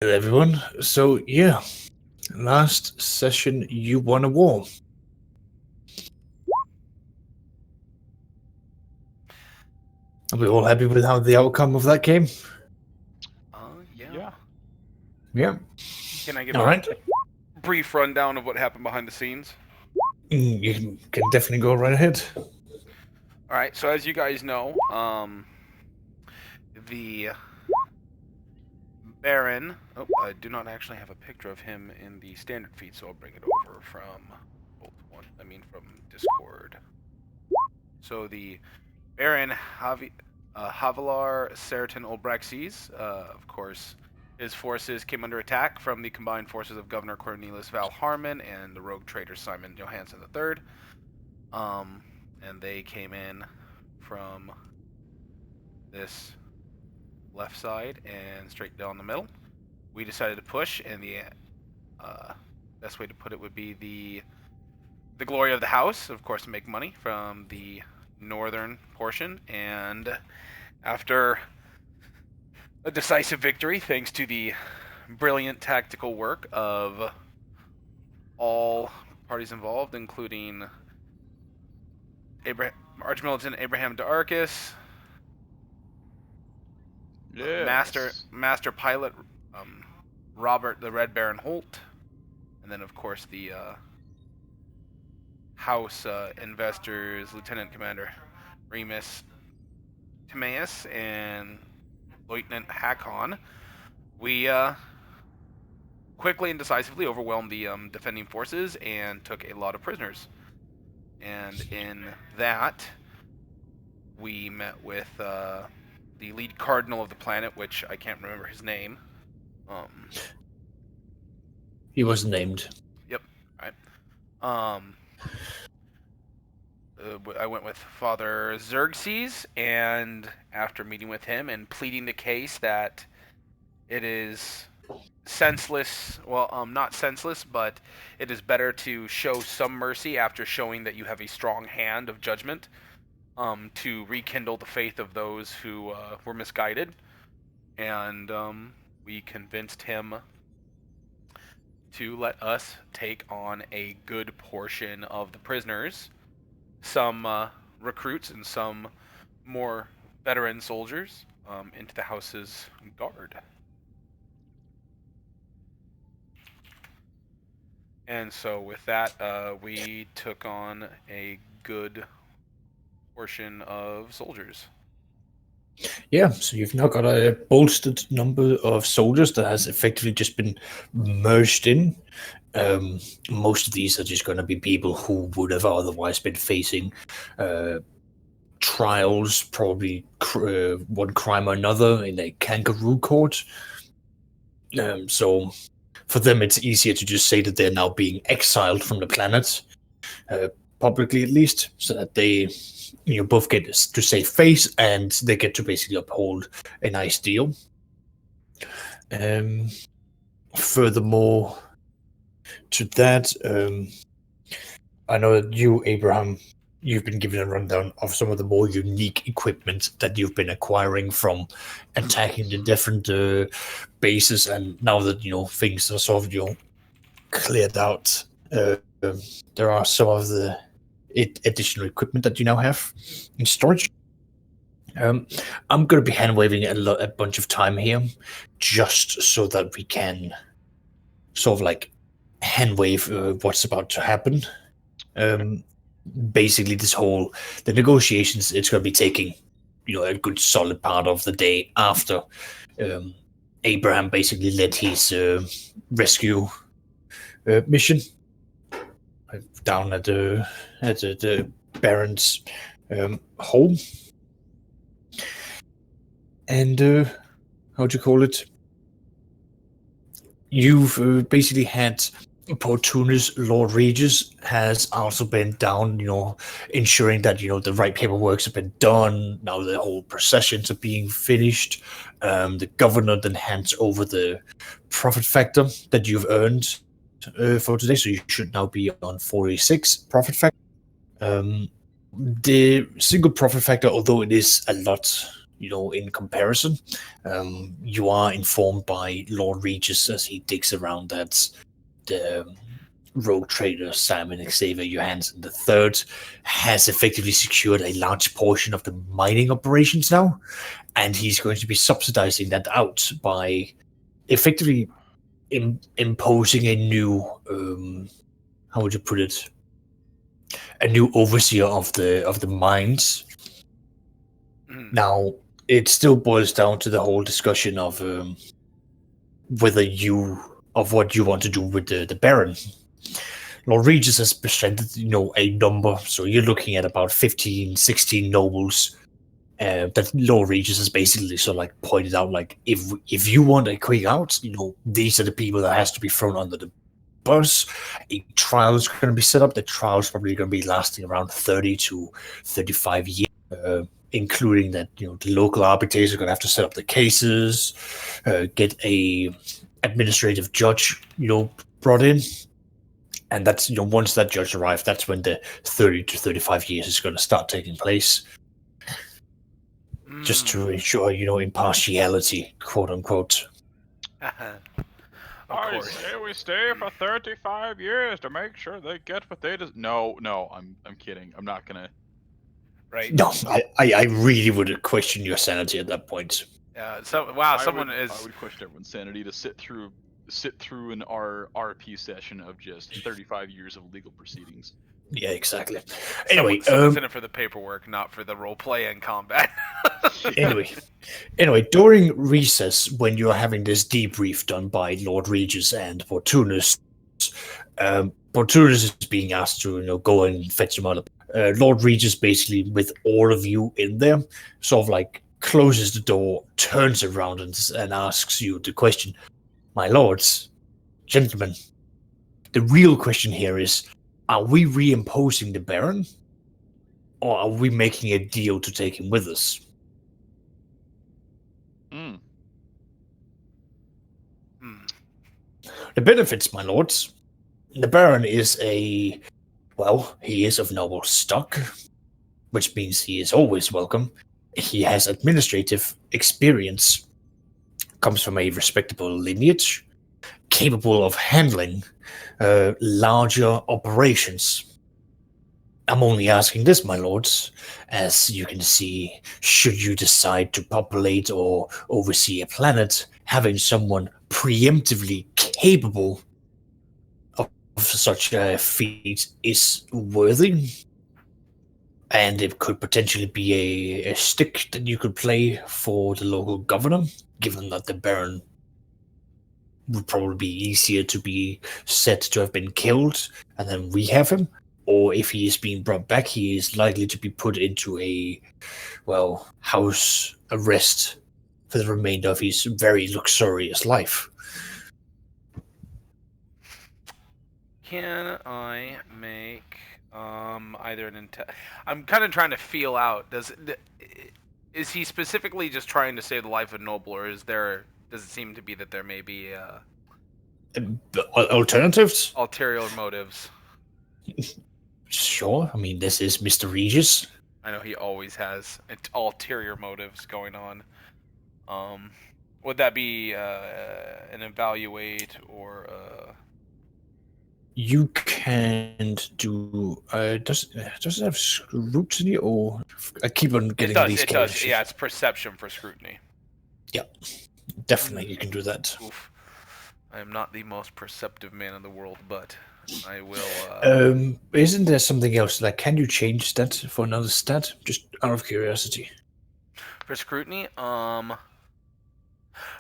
Everyone. So yeah, last session you won a war. Are we all happy with how the outcome of that came? Yeah. Yeah. Can I give All right. a brief rundown of what happened behind the scenes? You can definitely go right ahead. All right. So as you guys know, the Baron. Oh, I do not actually have a picture of him in the standard feed, so I'll bring it over from from Discord. So the Baron Havilar Seriton Olbraxes, of course, his forces came under attack from the combined forces of Governor Cornelius Val Harmon and the rogue traitor Simon Johansson III. And they came in from this left side and straight down the middle. We decided to push, and the best way to put it would be the glory of the house, of course, to make money from the northern portion. And after a decisive victory, thanks to the brilliant tactical work of all parties involved, including Archmilitant Abraham D'Arcus, Master Pilot Robert the Red Baron Holt, and then of course the House investors, Lieutenant Commander Remus Timaeus and Lieutenant Hakon. We quickly and decisively overwhelmed the defending forces and took a lot of prisoners. And in that, we met with the lead cardinal of the planet, which I can't remember his name. He wasn't named. Yep. Right. I went with Father Xerxes, and after meeting with him and pleading the case that it is senseless, not senseless, but it is better to show some mercy after showing that you have a strong hand of judgment, to rekindle the faith of those who were misguided. And we convinced him to let us take on a good portion of the prisoners, some recruits and some more veteran soldiers, into the house's guard. And so with that, we took on a good portion of soldiers. Yeah, so you've now got a bolstered number of soldiers that has effectively just been merged in. Most of these are just going to be people who would have otherwise been facing trials, probably one crime or another in a kangaroo court. So for them, it's easier to just say that they're now being exiled from the planet, publicly at least, so that they both get to save face and they get to basically uphold a nice deal. Furthermore to that, I know that you, Abraham, you've been given a rundown of some of the more unique equipment that you've been acquiring from attacking the different bases, and now that things are sort of cleared out, there are some of the additional equipment that you now have in storage. I'm going to be hand waving a bunch of time here, just so that we can sort of like hand wave what's about to happen. Basically, the negotiations, it's going to be taking a good solid part of the day after Abraham basically led his rescue mission down at the Baron's home. And how'd you call it? You've basically had Portunus Lord Regis has also been down, ensuring that the right paperworks have been done. Now the whole processions are being finished. The governor then hands over the profit factor that you've earned for today, so you should now be on 46 profit factor. The single profit factor, although it is a lot in comparison. You are informed by Lord Regis as he digs around that the rogue trader Simon Xavier Johansson III has effectively secured a large portion of the mining operations now, and he's going to be subsidizing that out by effectively imposing a new, how would you put it, a new overseer of the mines. Now, it still boils down to the whole discussion of what you want to do with the Baron. Lord Regis has presented, a number, so you're looking at about 15, 16 nobles that Lord Regis has basically sort of like pointed out, like, if you want a quick out, these are the people that has to be thrown under the bus. A trial is going to be set up. The trial is probably going to be lasting around 30 to 35 years, including that, the local arbitrators are going to have to set up the cases, get a administrative judge, brought in. And that's, once that judge arrives, that's when the 30 to 35 years is going to start taking place. Just to ensure, impartiality, quote unquote. I say we stay for 35 years to make sure they get what they deserve. No, I'm kidding. I'm not gonna. Right. No, I really would question your sanity at that point. Someone is. I would question everyone's sanity to sit through an RP session of just 35 years of legal proceedings. Yeah, exactly. Anyway, someone's in it for the paperwork, not for the role play and combat. Anyway, during recess, when you're having this debrief done by Lord Regis and Portunus, Portunus is being asked to go and fetch him out. Lord Regis, basically, with all of you in there, sort of like closes the door, turns around and asks you the question, my lords, gentlemen, the real question here is, are we reimposing the Baron, or are we making a deal to take him with us? The benefits, my lords. The Baron is he is of noble stock, which means he is always welcome. He has administrative experience, comes from a respectable lineage, capable of handling larger operations. I'm only asking this, my lords, as you can see, should you decide to populate or oversee a planet, having someone preemptively capable of such a feat is worthy, and it could potentially be a stick that you could play for the local governor, given that the Baron would probably be easier to be said to have been killed, and then we have him. Or if he is being brought back, he is likely to be put into a, house arrest for the remainder of his very luxurious life. Can I make either an I'm kind of trying to feel out. Is he specifically just trying to save the life of Noble, or does it seem to be that there may be alternatives? Ulterior motives? Sure. I mean, this is Mr. Regis. I know he always has ulterior motives going on. Would that be an evaluate or? You can't do. Does it have scrutiny, or I keep on getting these? It does. Yeah, it's perception for scrutiny. Yeah, definitely you can do that. Oof. I am not the most perceptive man in the world, but I will. Isn't there something else? Like, can you change that for another stat? Just out of curiosity. For scrutiny,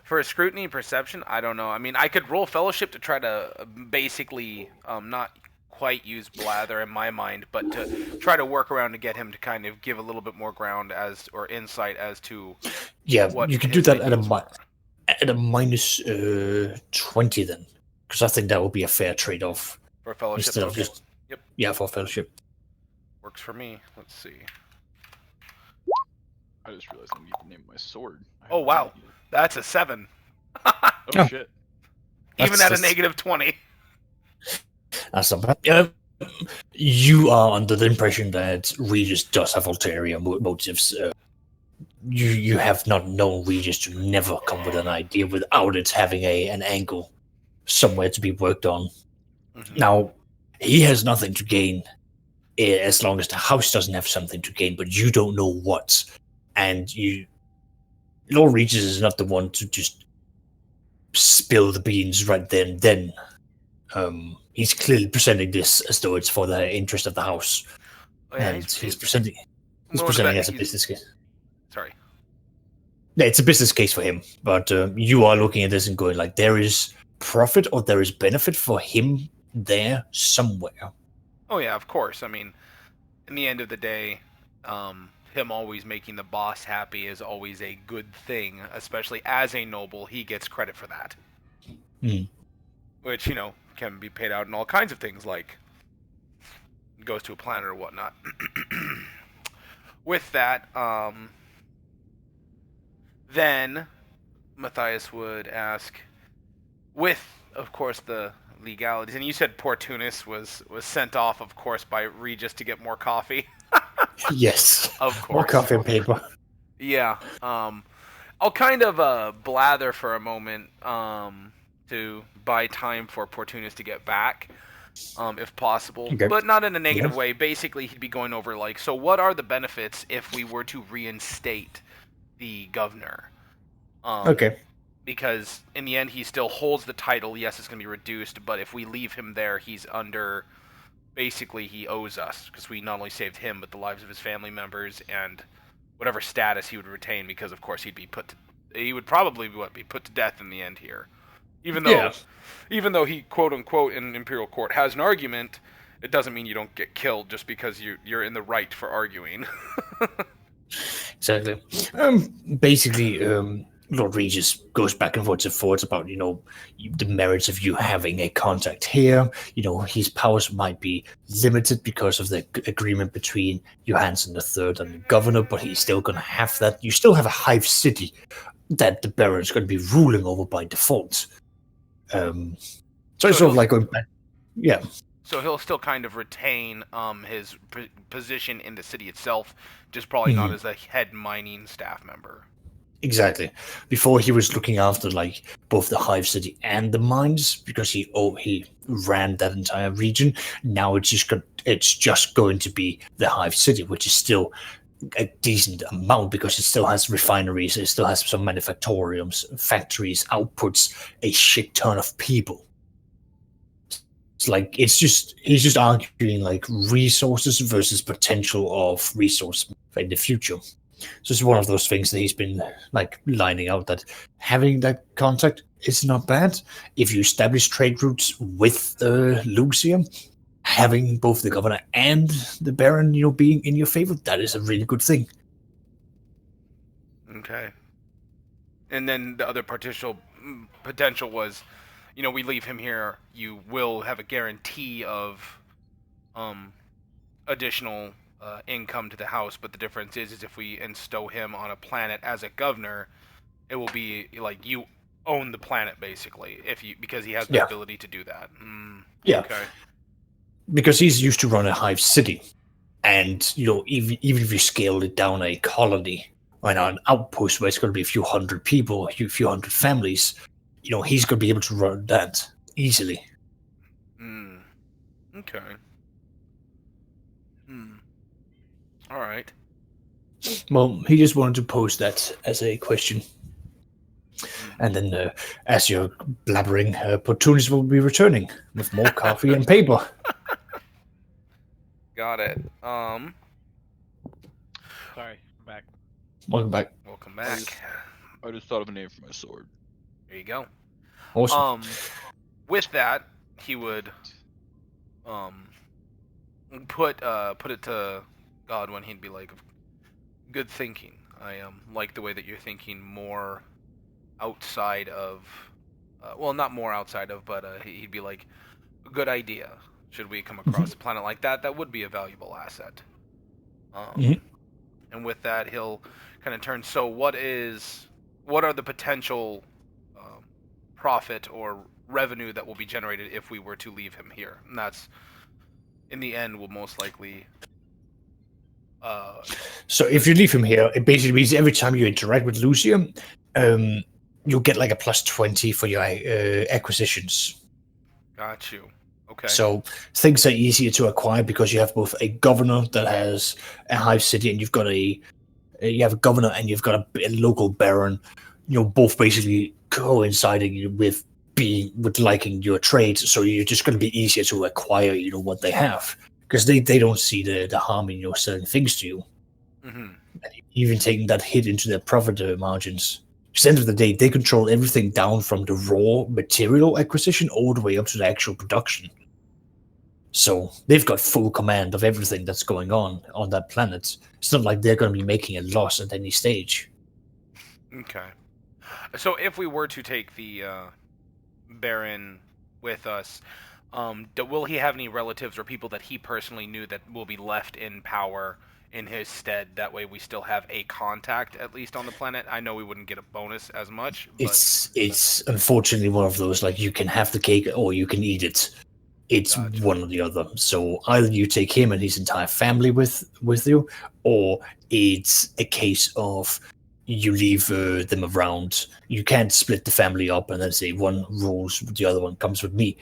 for scrutiny perception, I don't know. I mean, I could roll fellowship to try to basically not quite use blather in my mind, but to try to work around to get him to kind of give a little bit more ground or insight as to. Yeah, you can do that at a minus 20 then, because I think that would be a fair trade-off. For fellowship, instead of just for fellowship. Works for me. Let's see. I just realized I need to name my sword. Oh wow, that's a 7. Oh shit! Even at a negative 20. That's not bad. You are under the impression that Regis does have ulterior motives. you have not known Regis to never come with an idea without it having an angle somewhere to be worked on. Mhm. Now, he has nothing to gain as long as the house doesn't have something to gain, but you don't know what. And Lord Regis is not the one to just spill the beans right there and then. He's clearly presenting this as though it's for the interest of the house. Oh, yeah, And he's presenting willing to bet as a he's- business case. Sorry. Yeah, it's a business case for him, but you are looking at this and going like, there is profit or there is benefit for him there somewhere. Oh yeah, of course. I mean, in the end of the day, him always making the boss happy is always a good thing, especially as a noble. He gets credit for that. Which, can be paid out in all kinds of things, like goes to a planet or whatnot. With that, then Matthias would ask, with, of course, the legalities, and you said Portunus was sent off, of course, by Regis to get more coffee. Yes. Of course. More coffee and paper. Yeah. I'll kind of blather for a moment to buy time for Portunus to get back, if possible, Okay. but not in a negative Yeah. way. Basically, he'd be going over like, so what are the benefits if we were to reinstate the governor? Okay. Because in the end, he still holds the title. Yes, it's going to be reduced, but if we leave him there, he's under. Basically, he owes us because we not only saved him, but the lives of his family members and whatever status he would retain. Because of course, he would probably be put to death in the end here. Even though he quote unquote in Imperial Court has an argument, it doesn't mean you don't get killed just because you're in the right for arguing. Exactly. Basically, Lord Regis goes back and forth about, the merits of you having a contact here. His powers might be limited because of the agreement between Johansson III and the governor, but he's still going to have that. You still have a hive city that the Baron's going to be ruling over by default. So it's sort of like going back. Yeah. So he'll still kind of retain his position in the city itself, just probably not as a head mining staff member. Exactly. Before he was looking after like both the hive city and the mines because he ran that entire region. Now it's just going to be the hive city, which is still a decent amount because it still has refineries, it still has some manufactoriums, factories, outputs, a shit ton of people. It's like he's just arguing like resources versus potential of resource in the future. So it's one of those things that he's been like lining out that having that contact is not bad. If you establish trade routes with Lucia, having both the governor and the Baron, being in your favor, that is a really good thing. Okay. And then the other potential was, we leave him here, you will have a guarantee of additional income to the house, but the difference is if we instow him on a planet as a governor, it will be like you own the planet basically, because he has the ability to do that. Yeah. Okay. Because he's used to run a hive city, and even if you scale it down a colony or an outpost where it's going to be a few hundred people, a few hundred families, he's going to be able to run that easily. Okay. All right. Well, he just wanted to pose that as a question. And then, as you're blabbering, Portunus will be returning with more coffee and paper. Got it. Sorry, I'm back. Welcome back. Welcome back. I just thought of a name for my sword. There you go. Awesome. With that, he would put it to Godwin. He'd be like, "Good thinking. I like the way that you're thinking more outside of, well, not more outside of, but he'd be like, a good idea. Should we come across a planet like that, that would be a valuable asset." And with that, he'll kind of turn. So, what are the potential profit or revenue that will be generated if we were to leave him here? And that's, in the end, will most likely So if you leave him here, it basically means every time you interact with Lucia, you'll get like a plus 20 for your acquisitions. Got you. Okay. So things are easier to acquire because you have both a governor that has a hive city, and you have a governor and you've got a local baron. Both basically coinciding with liking your trades. So you're just going to be easier to acquire. What they have, because they don't see the harm in selling things to you. Mm-hmm. Even taking that hit into their profit margins. At the end of the day, they control everything down from the raw material acquisition all the way up to the actual production. So they've got full command of everything that's going on that planet. It's not like they're going to be making a loss at any stage. Okay. So if we were to take the Baron with us, will he have any relatives or people that he personally knew that will be left in power in his stead? That way we still have a contact, at least on the planet. I know we wouldn't get a bonus as much, but... It's unfortunately one of those, like, you can have the cake or you can eat it. It's Gotcha. one or the other. So either you take him and his entire family with you, or it's a case of you leave them around. You can't split the family up and then say one rules, the other one comes with me.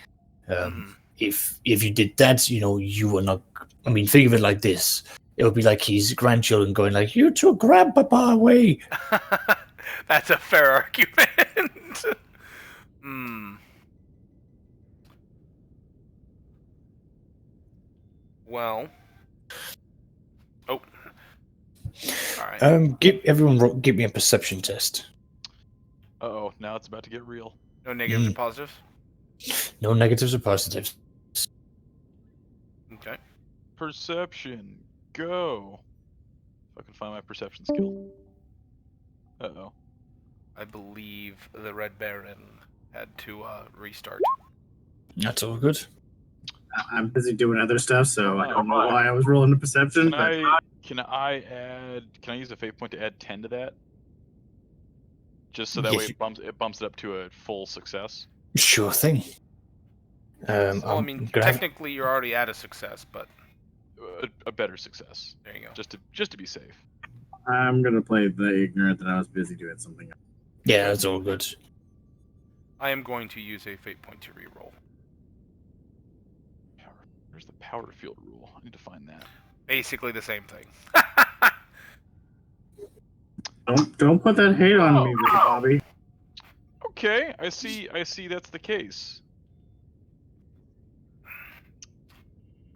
If you did that, you are not. I mean, think of it like this: it would be like his grandchildren going like, "You took Grandpapa away." That's a fair argument. Well. Oh. All right. Give me a perception test. Uh-oh, now it's about to get real. No negatives or positives? No negatives or positives. Okay. Perception, go. If I can find my perception skill. Uh-oh. I believe the Red Baron had to restart. That's all good. I'm busy doing other stuff, so I don't know why I was rolling the perception. Can I use a fate point to add 10 to that? Just so that way it bumps it up to a full success. Sure thing. Well, I mean, technically you're already at a success, but a better success. There you go. Just to be safe. I'm gonna play the ignorant that I was busy doing something else. Yeah, that's all good. I am going to use a fate point to reroll. There's the power field rule. I need to find that. Basically the same thing. Don't put that hate on me, Bobby. Okay, I see that's the case.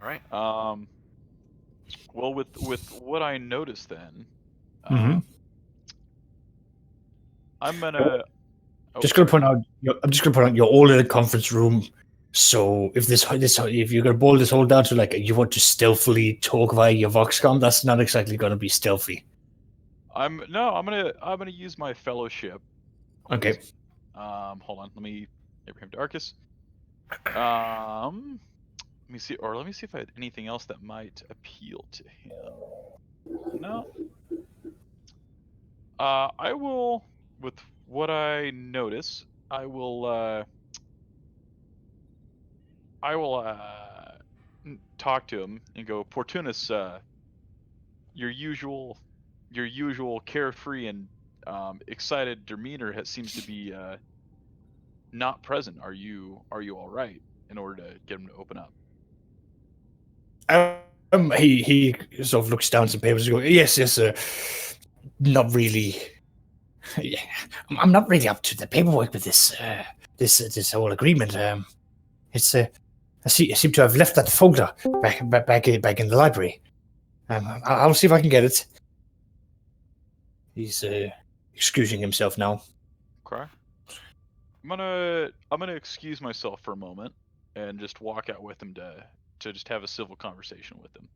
All right. Well, with what I noticed then, I'm gonna. I'm just gonna point out you're all in a conference room. So if you're gonna boil this whole down to like you want to stealthily talk via your Voxcom, that's not exactly gonna be stealthy. I'm gonna use my fellowship. Okay. Hold on. Let me Abraham Darkus. Let me see if I had anything else that might appeal to him. No. I will, with what I notice, I will talk to him and go, Portunus, your usual carefree and excited demeanor seems to be not present. Are you all right? In order to get him to open up. He sort of looks down at some papers and goes, yes, not really. Yeah, I'm not really up to the paperwork with this whole agreement. It's I seem to have left that folder back in the library. I'll see if I can get it. He's excusing himself now. Okay. I'm gonna excuse myself for a moment and just walk out with him to just have a civil conversation with him.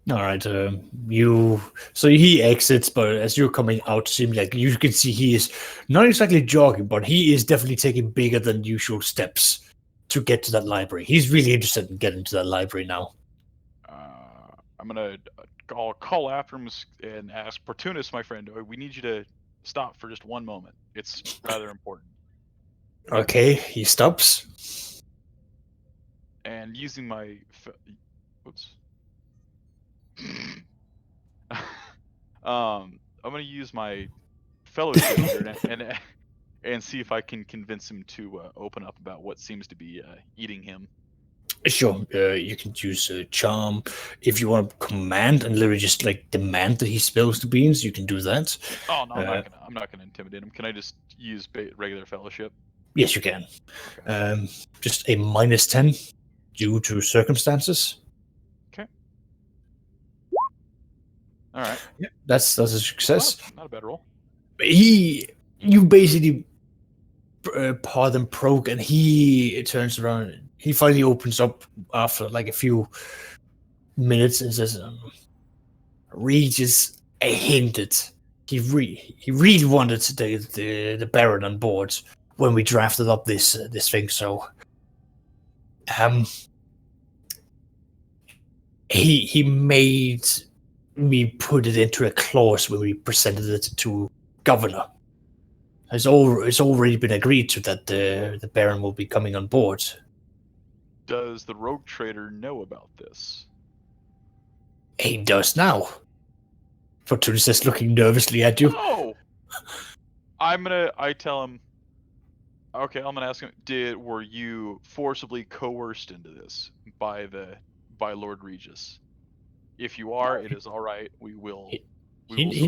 All right. So he exits, but as you're coming out, seems like you can see he is not exactly jogging, but he is definitely taking bigger than usual steps to get to that library. He's really interested in getting to that library now. I'll call after him and ask, Portunus, my friend, we need you to stop for just one moment. It's rather important. Okay, he stops. And using my... Oops. I'm gonna use my fellowship here and see if I can convince him to open up about what seems to be eating him. Sure, you can use charm. If you want to command and literally just like demand that he spills the beans, you can do that. Oh no, I'm not gonna intimidate him. Can I just use regular fellowship? Yes, you can. Okay. Just a -10 due to circumstances. Okay. All right. Yeah, that's a success. Not a bad roll. You basically paw them probe, and he turns around. He finally opens up after like a few minutes and says, "Regis hinted. He really wanted the Baron on board when we drafted up this thing. So, he made me put it into a clause when we presented it to Governor. It's already been agreed to that the Baron will be coming on board." Does the rogue trader know about this? He does now. Fortunatus is looking nervously at you. Oh! I tell him, okay, I'm gonna ask him, were you forcibly coerced into this by Lord Regis? If you are, it is alright, we will He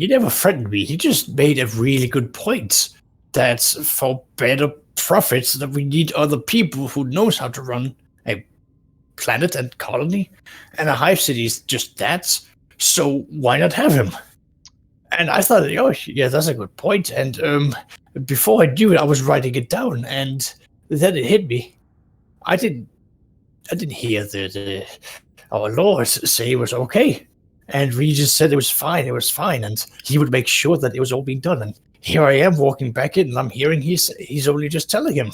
never threatened me. He just made a really good point that for better profits that we need other people who knows how to run a planet and colony, and a hive city is just that. So why not have him? And I thought, oh yeah, that's a good point. And before I knew it, I was writing it down, and then it hit me. I didn't hear our Lord say it was okay. And Regis said it was fine, and he would make sure that it was all being done. And here I am walking back in, and I'm hearing he's only just telling him.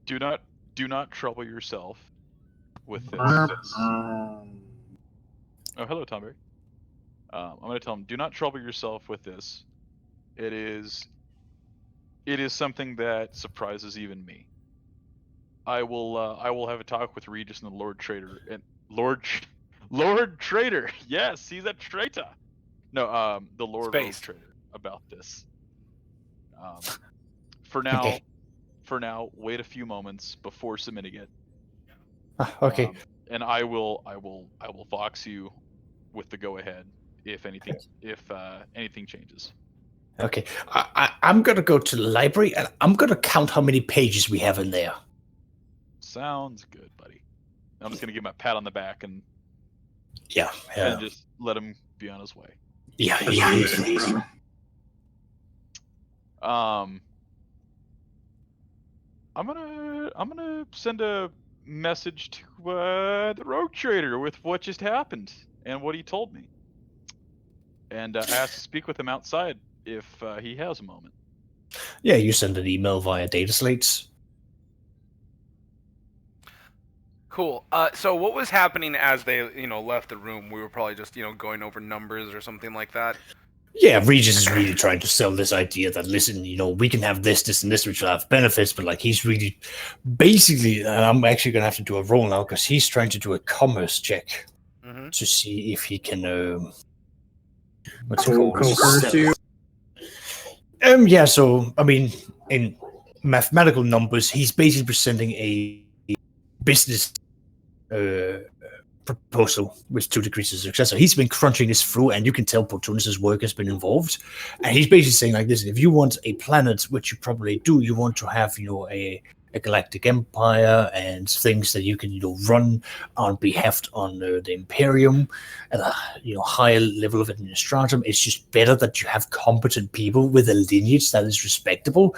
Do not trouble yourself with this. Oh, hello, Tomberry. I'm going to tell him, do not trouble yourself with this. It is something that surprises even me. I will have a talk with Regis and the Lord Trader and Lord Trader. Yes, he's a traitor. No, the Lord Rogue Trader about this. For now, wait a few moments before submitting it. Okay. And I will vox you with the go ahead if anything changes. Okay. I'm gonna go to the library and I'm gonna count how many pages we have in there. Sounds good, buddy. I'm just gonna give him a pat on the back and and just let him be on his way. Yeah. I'm gonna send a message to the Rogue Trader with what just happened and what he told me, and ask to speak with him outside if he has a moment. Yeah, you send an email via data slates. Cool. So what was happening as they, left the room? We were probably just, going over numbers or something like that. Yeah, Regis is really trying to sell this idea that, listen, we can have this, and this, which will have benefits, but like he's really, basically, and I'm actually going to have to do a roll now because he's trying to do a commerce check to see if he can, what's it called? Yeah, so, I mean, in mathematical numbers, he's basically presenting a business proposal with 2 degrees of success. So he's been crunching this through, and you can tell Portunus' work has been involved. And he's basically saying like this: if you want a planet, which you probably do, you want to have, a galactic empire and things that you can, run on behalf on the Imperium at a higher level of administratum. It's just better that you have competent people with a lineage that is respectable,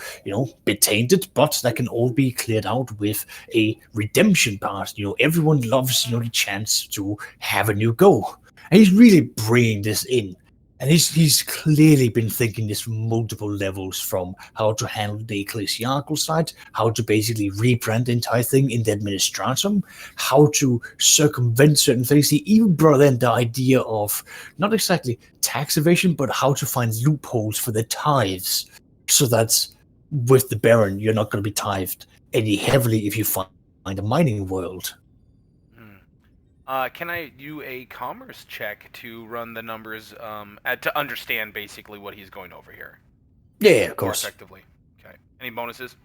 bit tainted, but that can all be cleared out with a redemption part. Everyone loves, the chance to have a new go. And he's really bringing this in. And he's clearly been thinking this from multiple levels, from how to handle the ecclesiarchal side, how to basically rebrand the entire thing in the administratum, how to circumvent certain things. He even brought in the idea of not exactly tax evasion, but how to find loopholes for the tithes, so that with the Baron, you're not going to be tithed any heavily if you find a mining world. Can I do a commerce check to run the numbers, to understand basically what he's going over here? Yeah, of More course. effectively. Okay. Any bonuses?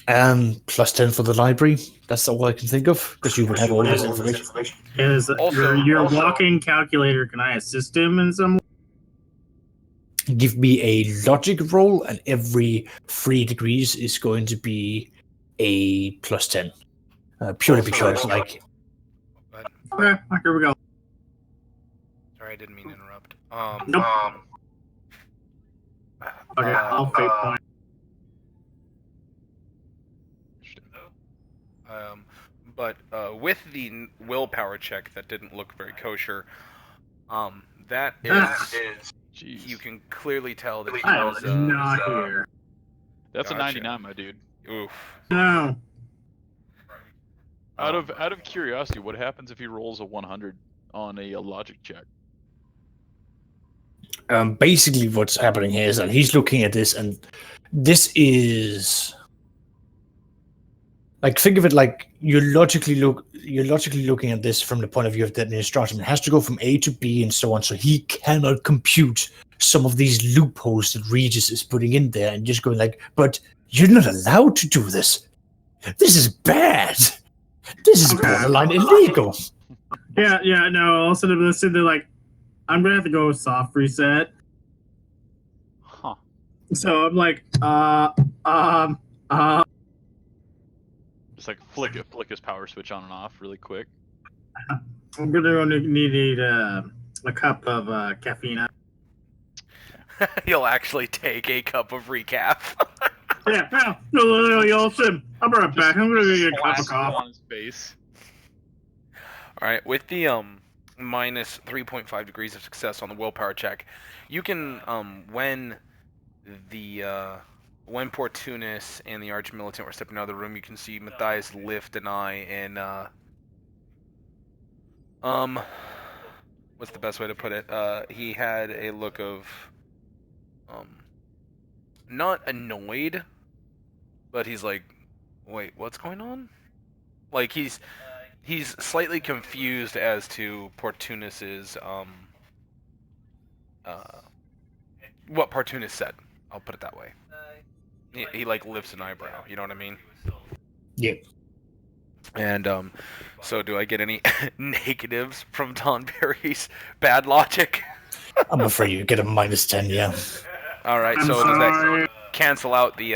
+10 for the library. That's all I can think of, because you would have all this information. Is your walking calculator? Can I assist him in some way? Give me a logic roll, and every 3 degrees is going to be a +10. Purely Also, because, like, Okay, here we go. sorry, I didn't mean to interrupt. Nope. Okay, I'll fake point. But with the willpower check that didn't look very kosher, that is, Jeez. you can clearly tell that he I was was not here. That's a Gotcha. 99, my dude. oof. No. Out of curiosity, what happens if he rolls a 100 on a logic check? basically what's happening here is that he's looking at this, and this is like, think of it like you're logically looking at this from the point of view of the administration. It has to go from A to B and so on, so he cannot compute some of these loopholes that Regis is putting in there, and just going like, but you're not allowed to do this. This is bad. This is borderline illegal. Yeah, no. Also, they're sitting there like, I'm gonna have to go soft reset. Huh. So I'm like, Just like flick his power switch on and off really quick. I'm gonna need a cup of caffeine. He'll actually take a cup of recap. Yeah, no, y'all sim. I'll be right back. I'm gonna get a cup of Slaps him coffee. on his face. All right, with the minus 3.5 degrees of success on the willpower check, you can when Portunus and the Arch Militant were stepping out of the room, you can see Matthias lift an eye and what's the best way to put it? He had a look of not annoyed, but he's like, wait, what's going on? Like he's slightly confused as to Portunus's what Portunus said. I'll put it that way. He like lifts an eyebrow. You know what I mean? Yeah. And so do I get any negatives from Don Perry's bad logic? I'm afraid you get a -10. Yeah. All right. I'm So does that sorry. cancel out the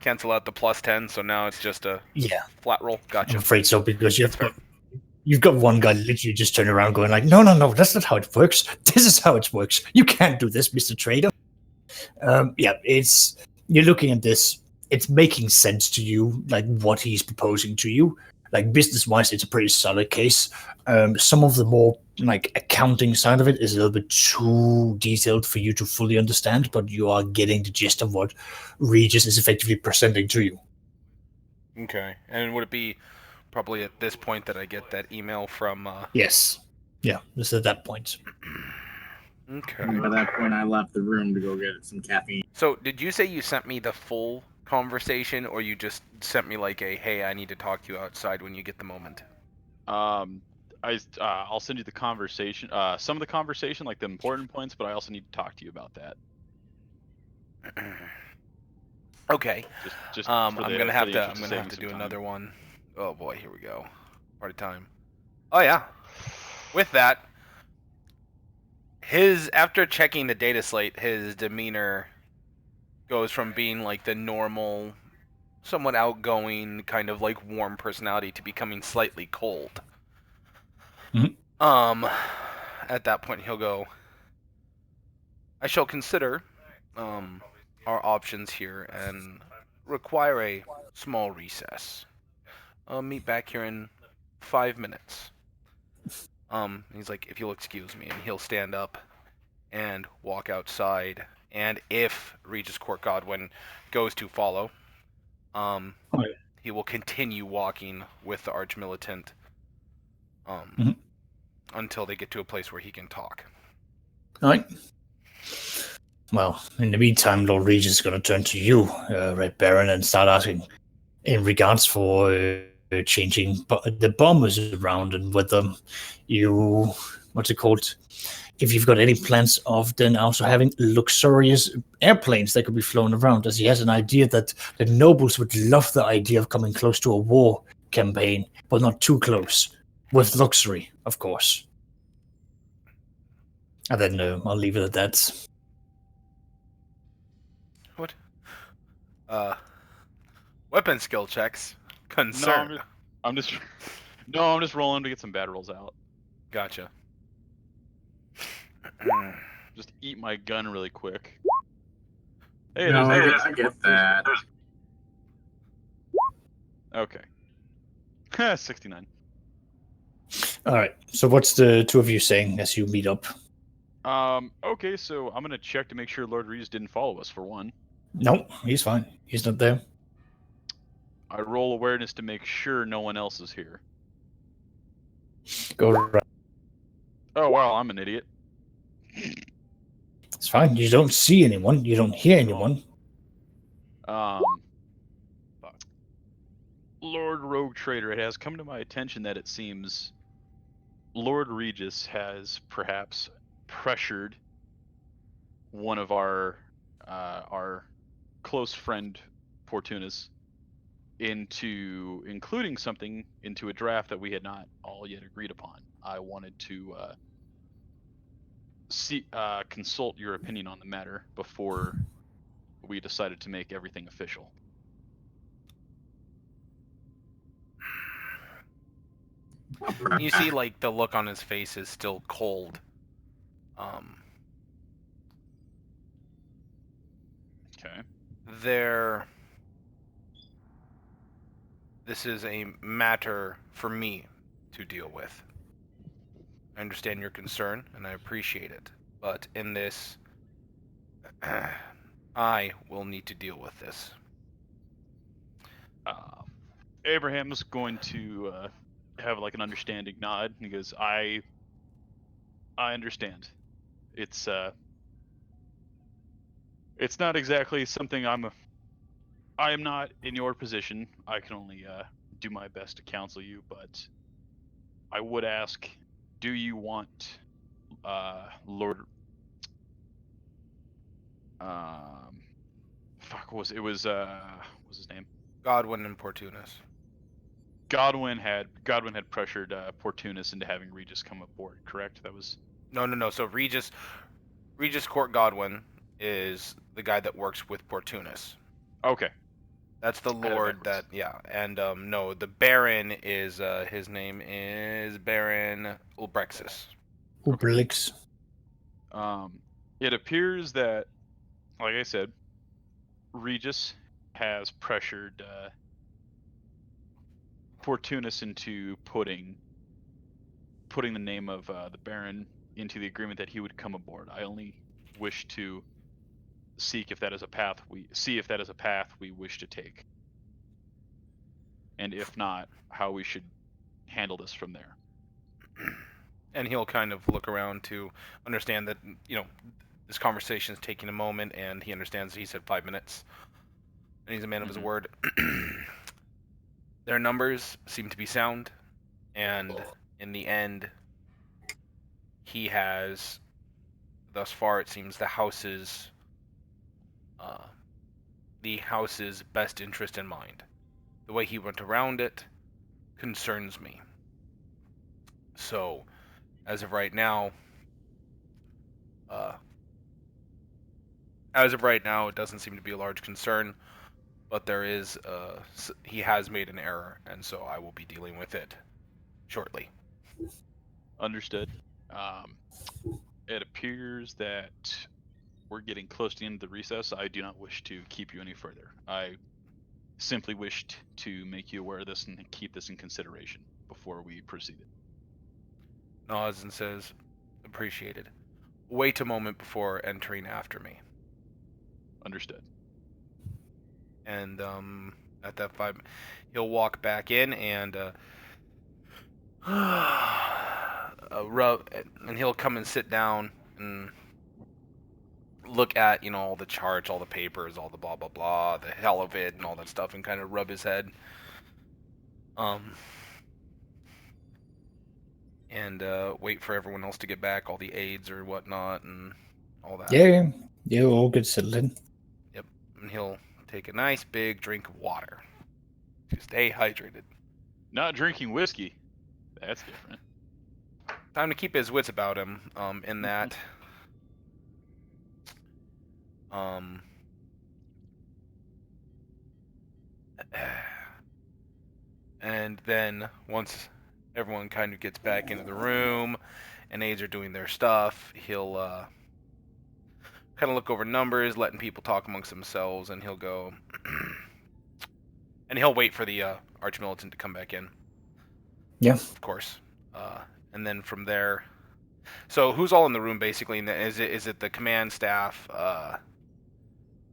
+10? So now it's just a Yeah. flat roll. I'm Gotcha. afraid so, because you've got one guy literally just turning around going like, no, that's not how it works. This is how it works. You can't do this, Mr. Trader. Yeah, you're looking at this. It's making sense to you, like what he's proposing to you. Like business-wise, it's a pretty solid case. Some of the more like accounting side of it is a little bit too detailed for you to fully understand, but you are getting the gist of what Regis is effectively presenting to you. Okay. And would it be probably at this point that I get that email from? Yes. Yeah, it's at that point. Okay. And by that point, I left the room to go get some caffeine. So did you say you sent me the full conversation, or you just sent me like a, hey, I need to talk to you outside when you get the moment? I'll send you the conversation, some of the conversation, like the important points, but I also need to talk to you about that. Okay. Just I'm for the- gonna for have the to. interest I'm of gonna saving have to some do time. another one. Oh boy, here we go. Party time. Oh yeah. With that, after checking the data slate, his demeanor goes from being like the normal, somewhat outgoing, kind of like warm personality to becoming slightly cold. Mhm. At that point, he'll go, I shall consider our options here and require a small recess. I'll meet back here in 5 minutes. He's like, if you'll excuse me, and he'll stand up and walk outside. And if Regis Court Godwin goes to follow, he will continue walking with the Arch Militant until they get to a place where he can talk. All right. Well, in the meantime, Lord Regis is going to turn to you, Red Baron, and start asking in regards for changing the bombers around and whether you, what's it called? If you've got any plans of then also having luxurious airplanes that could be flown around, as he has an idea that the nobles would love the idea of coming close to a war campaign, but not too close, with luxury, of course. And then I'll leave it at that. What? Weapon skill checks. Concern. I'm just I'm just rolling to get some bad rolls out. Gotcha. Just eat my gun really quick. Hey, No, there's I get that. Okay. 69. All right. So what's the two of you saying as you meet up? Okay, so I'm gonna check to make sure Lord Reese didn't follow us for one. No, he's fine. He's not there. I roll awareness to make sure no one else is here. Go right. Oh wow, I'm an idiot. It's fine. You don't see anyone. You don't hear anyone. Fuck. Lord Rogue Trader, it has come to my attention that it seems Lord Regis has perhaps pressured one of our close friend Portunus into including something into a draft that we had not all yet agreed upon. I wanted to consult your opinion on the matter before we decided to make everything official. You see, like, the look on his face is still cold. Okay. This is a matter for me to deal with. I understand your concern, and I appreciate it. But in this, I will need to deal with this. Abraham's going to have like an understanding nod. He goes, I understand. It's not exactly something I am not in your position. I can only do my best to counsel you, but I would ask, do you want Lord fuck what was his name? Godwin and Portunus. Godwin had pressured Portunus into having Regis come aboard, correct? That was No. So Regis Court Godwin is the guy that works with Portunus. okay. That's the lord that, yeah. And no, the Baron is his name is Baron Ulbrexis. Ublix. It appears that, like I said, Regis has pressured Portunus into putting the name of the Baron into the agreement that he would come aboard. I only wish to seek if that is a path we wish to take, and if not, how we should handle this from there. And he'll kind of look around to understand that, this conversation is taking a moment, and he understands that he said 5 minutes, and he's a man of his word. Their numbers seem to be sound, and in the end, he has, thus far it seems, the house's best interest in mind. The way he went around it concerns me. So, as of right now, it doesn't seem to be a large concern, but there is, he has made an error, and so I will be dealing with it shortly. Understood. It appears that we're getting close to the end of the recess. I do not wish to keep you any further. I simply wished to make you aware of this and keep this in consideration before we proceeded. Nods and says, appreciated. Wait a moment before entering after me. Understood. And at that 5, he'll walk back in and rub, and he'll come and sit down and look at, all the charts, all the papers, all the blah blah blah, the hell of it, and all that stuff, and kind of rub his head. And wait for everyone else to get back, all the aides or whatnot, and all that. Yeah, all good settled in. Yep. And he'll take a nice big drink of water to stay hydrated. Not drinking whiskey. That's different. Time to keep his wits about him. In that. And then once everyone kind of gets back into the room and aides are doing their stuff, he'll kind of look over numbers, letting people talk amongst themselves, and he'll go and he'll wait for the archmilitant to come back in. Yeah. Of course. And then from there, so who's all in the room basically? Is it the command staff?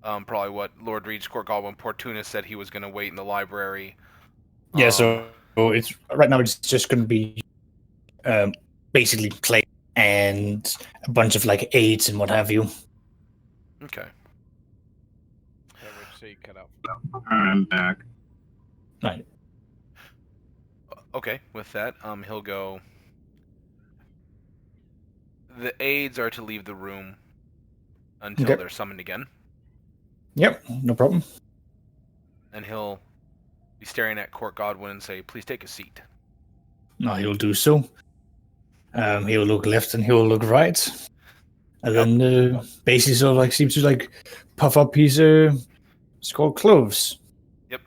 Probably what Lord Regis Court Godwin Portunus said he was going to wait in the library. Yeah, so it's right now it's just going to be basically Clay and a bunch of like aides and what have you. Okay. So you cut out. I'm back. Right. Okay, with that, he'll go. The aides are to leave the room until Okay. they're summoned again, Yep, no problem. and he'll be staring at Court Godwin and say, "Please take a seat." No, he'll do so. He'll look left and he'll look right, and then basically sort of like seems to like puff up his skull clothes. Yep.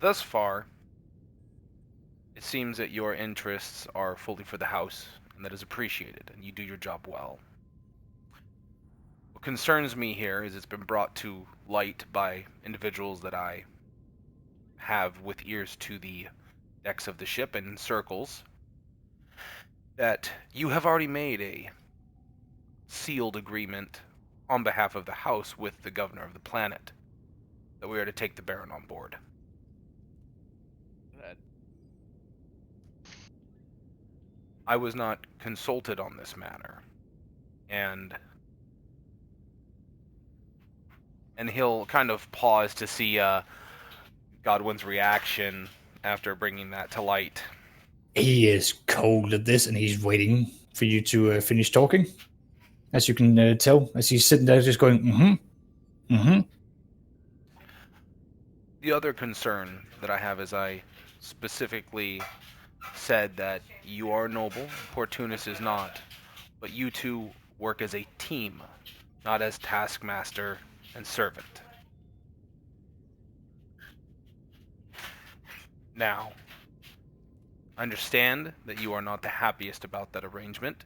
Thus far, it seems that your interests are fully for the house, and that is appreciated, and you do your job well. What concerns me here is it's been brought to light by individuals that I have with ears to the decks of the ship and in circles that you have already made a sealed agreement on behalf of the house with the governor of the planet that we are to take the Baron on board. I was not consulted on this matter, and he'll kind of pause to see Godwin's reaction after bringing that to light. He is cold at this, and he's waiting for you to finish talking. As you can tell, as he's sitting there just going, mm-hmm, mm-hmm. The other concern that I have is I specifically said that you are noble, Portunus is not, but you two work as a team, not as taskmaster and servant. Now, I understand that you are not the happiest about that arrangement,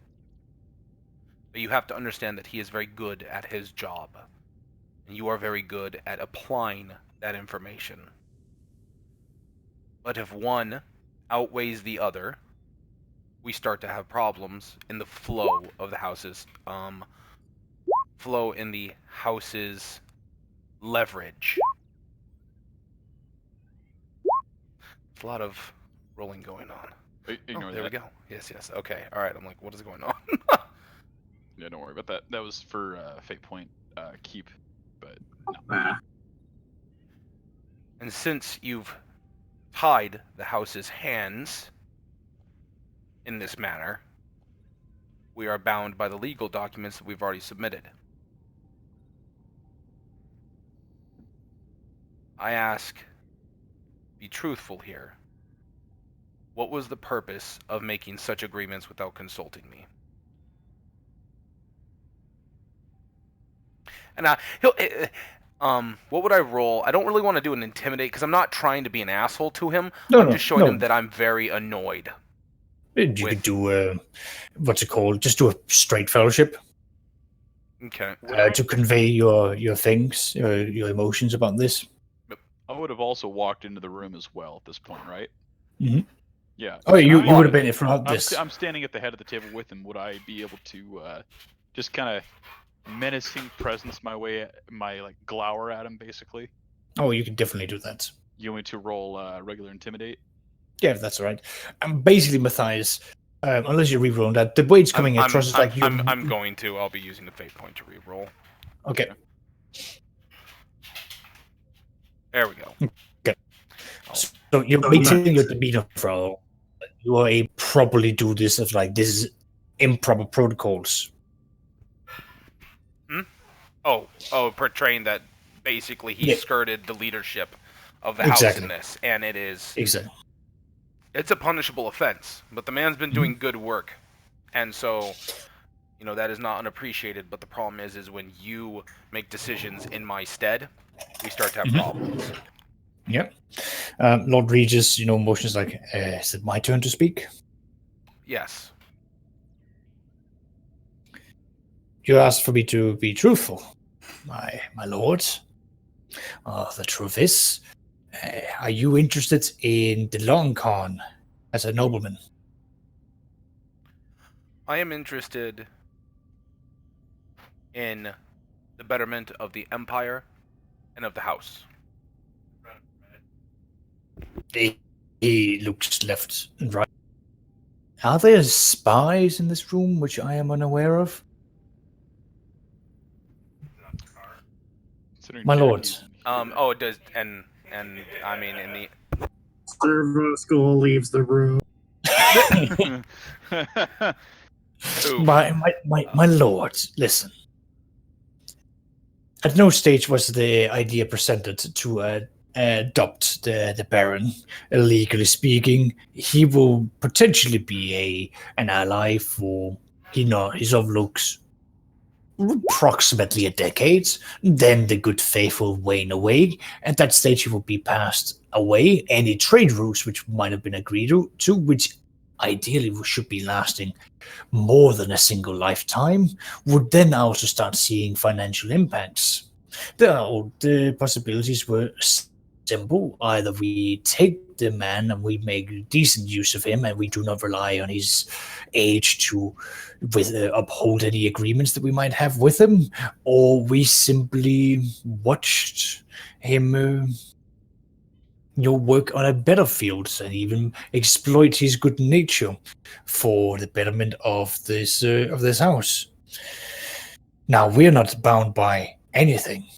but you have to understand that he is very good at his job, and you are very good at applying that information. But if one outweighs the other, we start to have problems in the flow of the house's leverage. It's a lot of rolling going on. Ignore there that. we go. Yes. Okay. All right. I'm like, what is going on? Yeah, don't worry about that. That was for Fate Point keep, but no. Ah, And since you've tied the house's hands in this manner, we are bound by the legal documents that we've already submitted. I ask, be truthful here. What was the purpose of making such agreements without consulting me? And what would I roll? I don't really want to do an intimidate because I'm not trying to be an asshole to him. I'm just showing him that I'm very annoyed. You could do what's it called? Just do a straight fellowship. Okay. To convey your things, your emotions about this. I would have also walked into the room as well at this point, right? Mm-hmm. Yeah. Oh, you would have been in front of this. I'm standing at the head of the table with him. Would I be able to just kind of menacing presence my like glower at him, basically? Oh, you can definitely do that. You want me to roll regular intimidate? Yeah, that's all right. Basically, Matthias, unless you're rerolling that, the way it's coming across is like you're... I'm going to. I'll be using the fate point to reroll. Okay. There we go. So you're maintaining your demeanor, Frollo. You are able to properly do this as like this is improper protocols. Portraying that basically he Yeah. skirted the leadership of the house in this, and it is Exactly. it's a punishable offense. But the man's been doing good work, and so that is not unappreciated. But the problem is when you make decisions in my stead, we start to have problems. Yep. Lord Regis, motions like, is it my turn to speak? Yes. You asked for me to be truthful, my lord. The truth is, are you interested in the long con as a nobleman? I am interested in the betterment of the Empire and of the House. He looks left and right. Are there spies in this room which I am unaware of? My lord. It does, and I mean in the Servo school leaves the room. My lord, listen. At no stage was the idea presented to adopt the Baron. Legally speaking, he will potentially be an ally for his overlooks approximately a decade. Then the good faith will wane away. At that stage, he will be passed away. Any trade routes which might have been agreed to, which ideally should be lasting more than a single lifetime, would then also start seeing financial impacts. The possibilities were simple. Either we take the man and we make decent use of him and we do not rely on his age to uphold any agreements that we might have with him, or we simply watched him work on a battlefield and even exploit his good nature for the betterment of this house. Now, we're not bound by anything.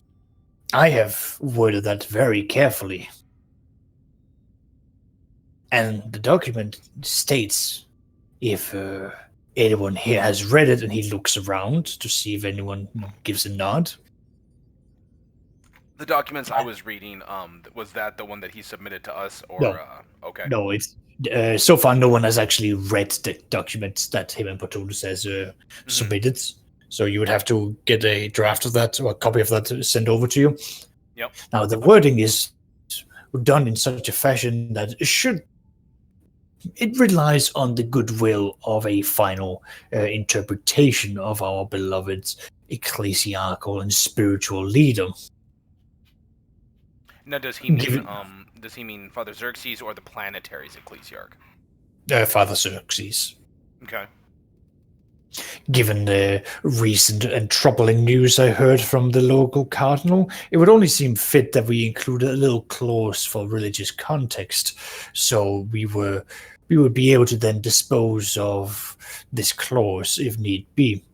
I have worded that very carefully. And the document states, if anyone here has read it and he looks around to see if anyone gives a nod. The documents I was reading, was that the one that he submitted to us, or No. okay? No, it's so far no one has actually read the documents that him and Patulus has submitted. So you would have to get a draft of that or a copy of that sent over to you. Yep. Now the wording is done in such a fashion that it relies on the goodwill of a final interpretation of our beloved ecclesiarchal and spiritual leader. Now, does he mean Father Xerxes or the planetary's ecclesiarch? Father Xerxes. Okay. Given the recent and troubling news I heard from the local cardinal, it would only seem fit that we included a little clause for religious context, so we would be able to then dispose of this clause if need be.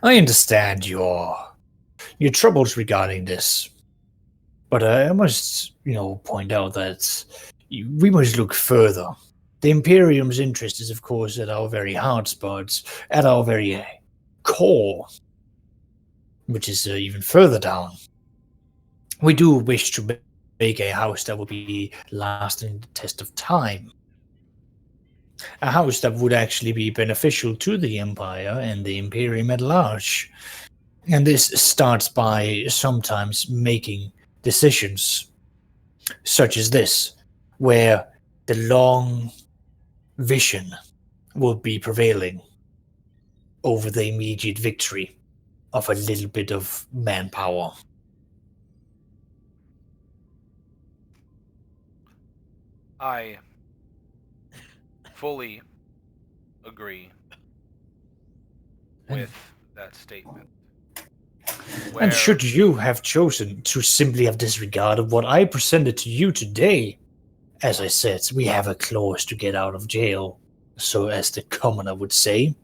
I understand your troubles regarding this, but I must, point out that we must look further. The Imperium's interest is, of course, at our very hearts, but at our very core, which is even further down. We do wish to make a house that will be lasting the test of time. A house that would actually be beneficial to the Empire and the Imperium at large. And this starts by sometimes making decisions, such as this, where the long vision will be prevailing over the immediate victory of a little bit of manpower. I fully agree with that statement. And should you have chosen to simply have disregarded what I presented to you today, as I said, we have a clause to get out of jail, so as the commoner would say.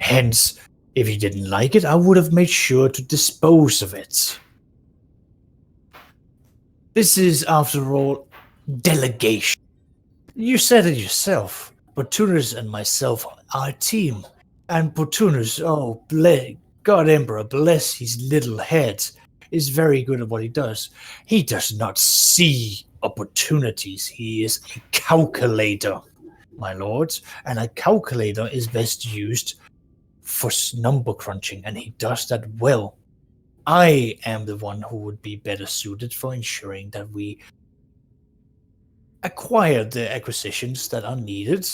Hence, if you didn't like it, I would have made sure to dispose of it. This is, after all, delegation. You said it yourself. Portunus and myself are a team. And Portunus, God Emperor, bless his little head, is very good at what he does. He does not see opportunities. He is a calculator, my lords. And a calculator is best used for number crunching, and he does that well. I am the one who would be better suited for ensuring that we acquire the acquisitions that are needed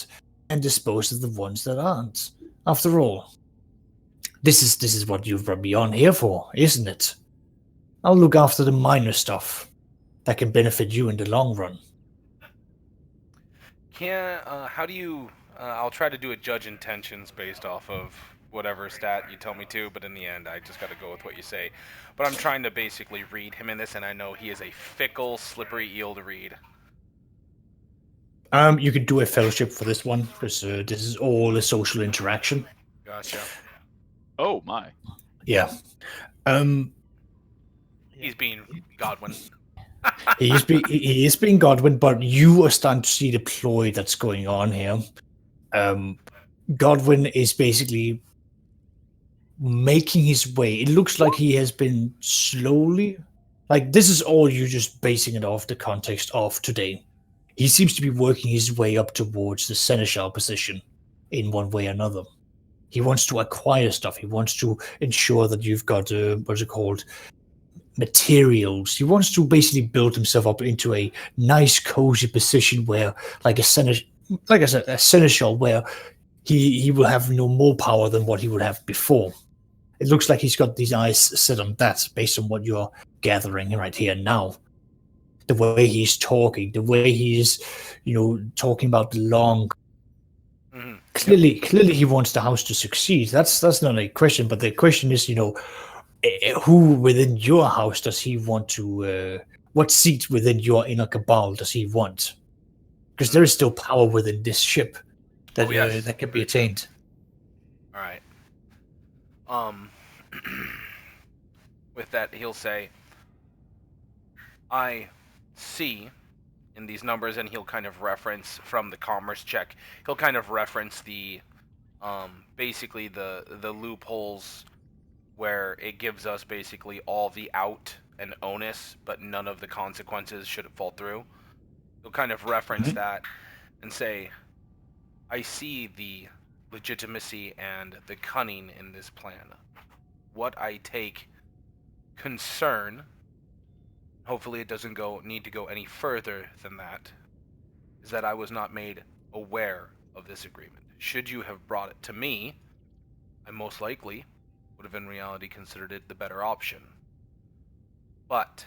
and dispose of the ones that aren't. After all, this is what you've brought me on here for, isn't it? I'll look after the minor stuff that can benefit you in the long run. How do you? I'll try to do a judge intentions based off of whatever stat you tell me to, but in the end, I just got to go with what you say. But I'm trying to basically read him in this, and I know he is a fickle, slippery eel to read. You could do a fellowship for this one because this is all a social interaction. Gotcha. Oh my. Yeah. He's being Godwin. He is being Godwin, but you are starting to see the ploy that's going on here. Godwin is basically making his way. It looks like he has been slowly, like this is all you just basing it off the context of today. He seems to be working his way up towards the seneschal position in one way or another. He wants to acquire stuff. He wants to ensure that you've got what's it called, materials. He wants to basically build himself up into a nice, cozy position where, like I said, a seneschal, where he will have no more power than what he would have before. It looks like he's got these eyes set on that, based on what you're gathering right here now. The way he's talking, the way he's, talking about the long. Mm-hmm. Clearly, he wants the house to succeed. That's not a question, but the question is, who within your house does he want to? What seat within your inner cabal does he want? Because there is still power within this ship that that can be attained. All right. With that, he'll say, I see in these numbers, and he'll kind of reference from the commerce check, he'll kind of reference the, basically the loopholes where it gives us basically all the out and onus, but none of the consequences should it fall through. He'll kind of reference that and say, I see the legitimacy and the cunning in this plan. What I take concern, hopefully it doesn't need to go any further than that, is that I was not made aware of this agreement. Should you have brought it to me, I most likely would have in reality considered it the better option. But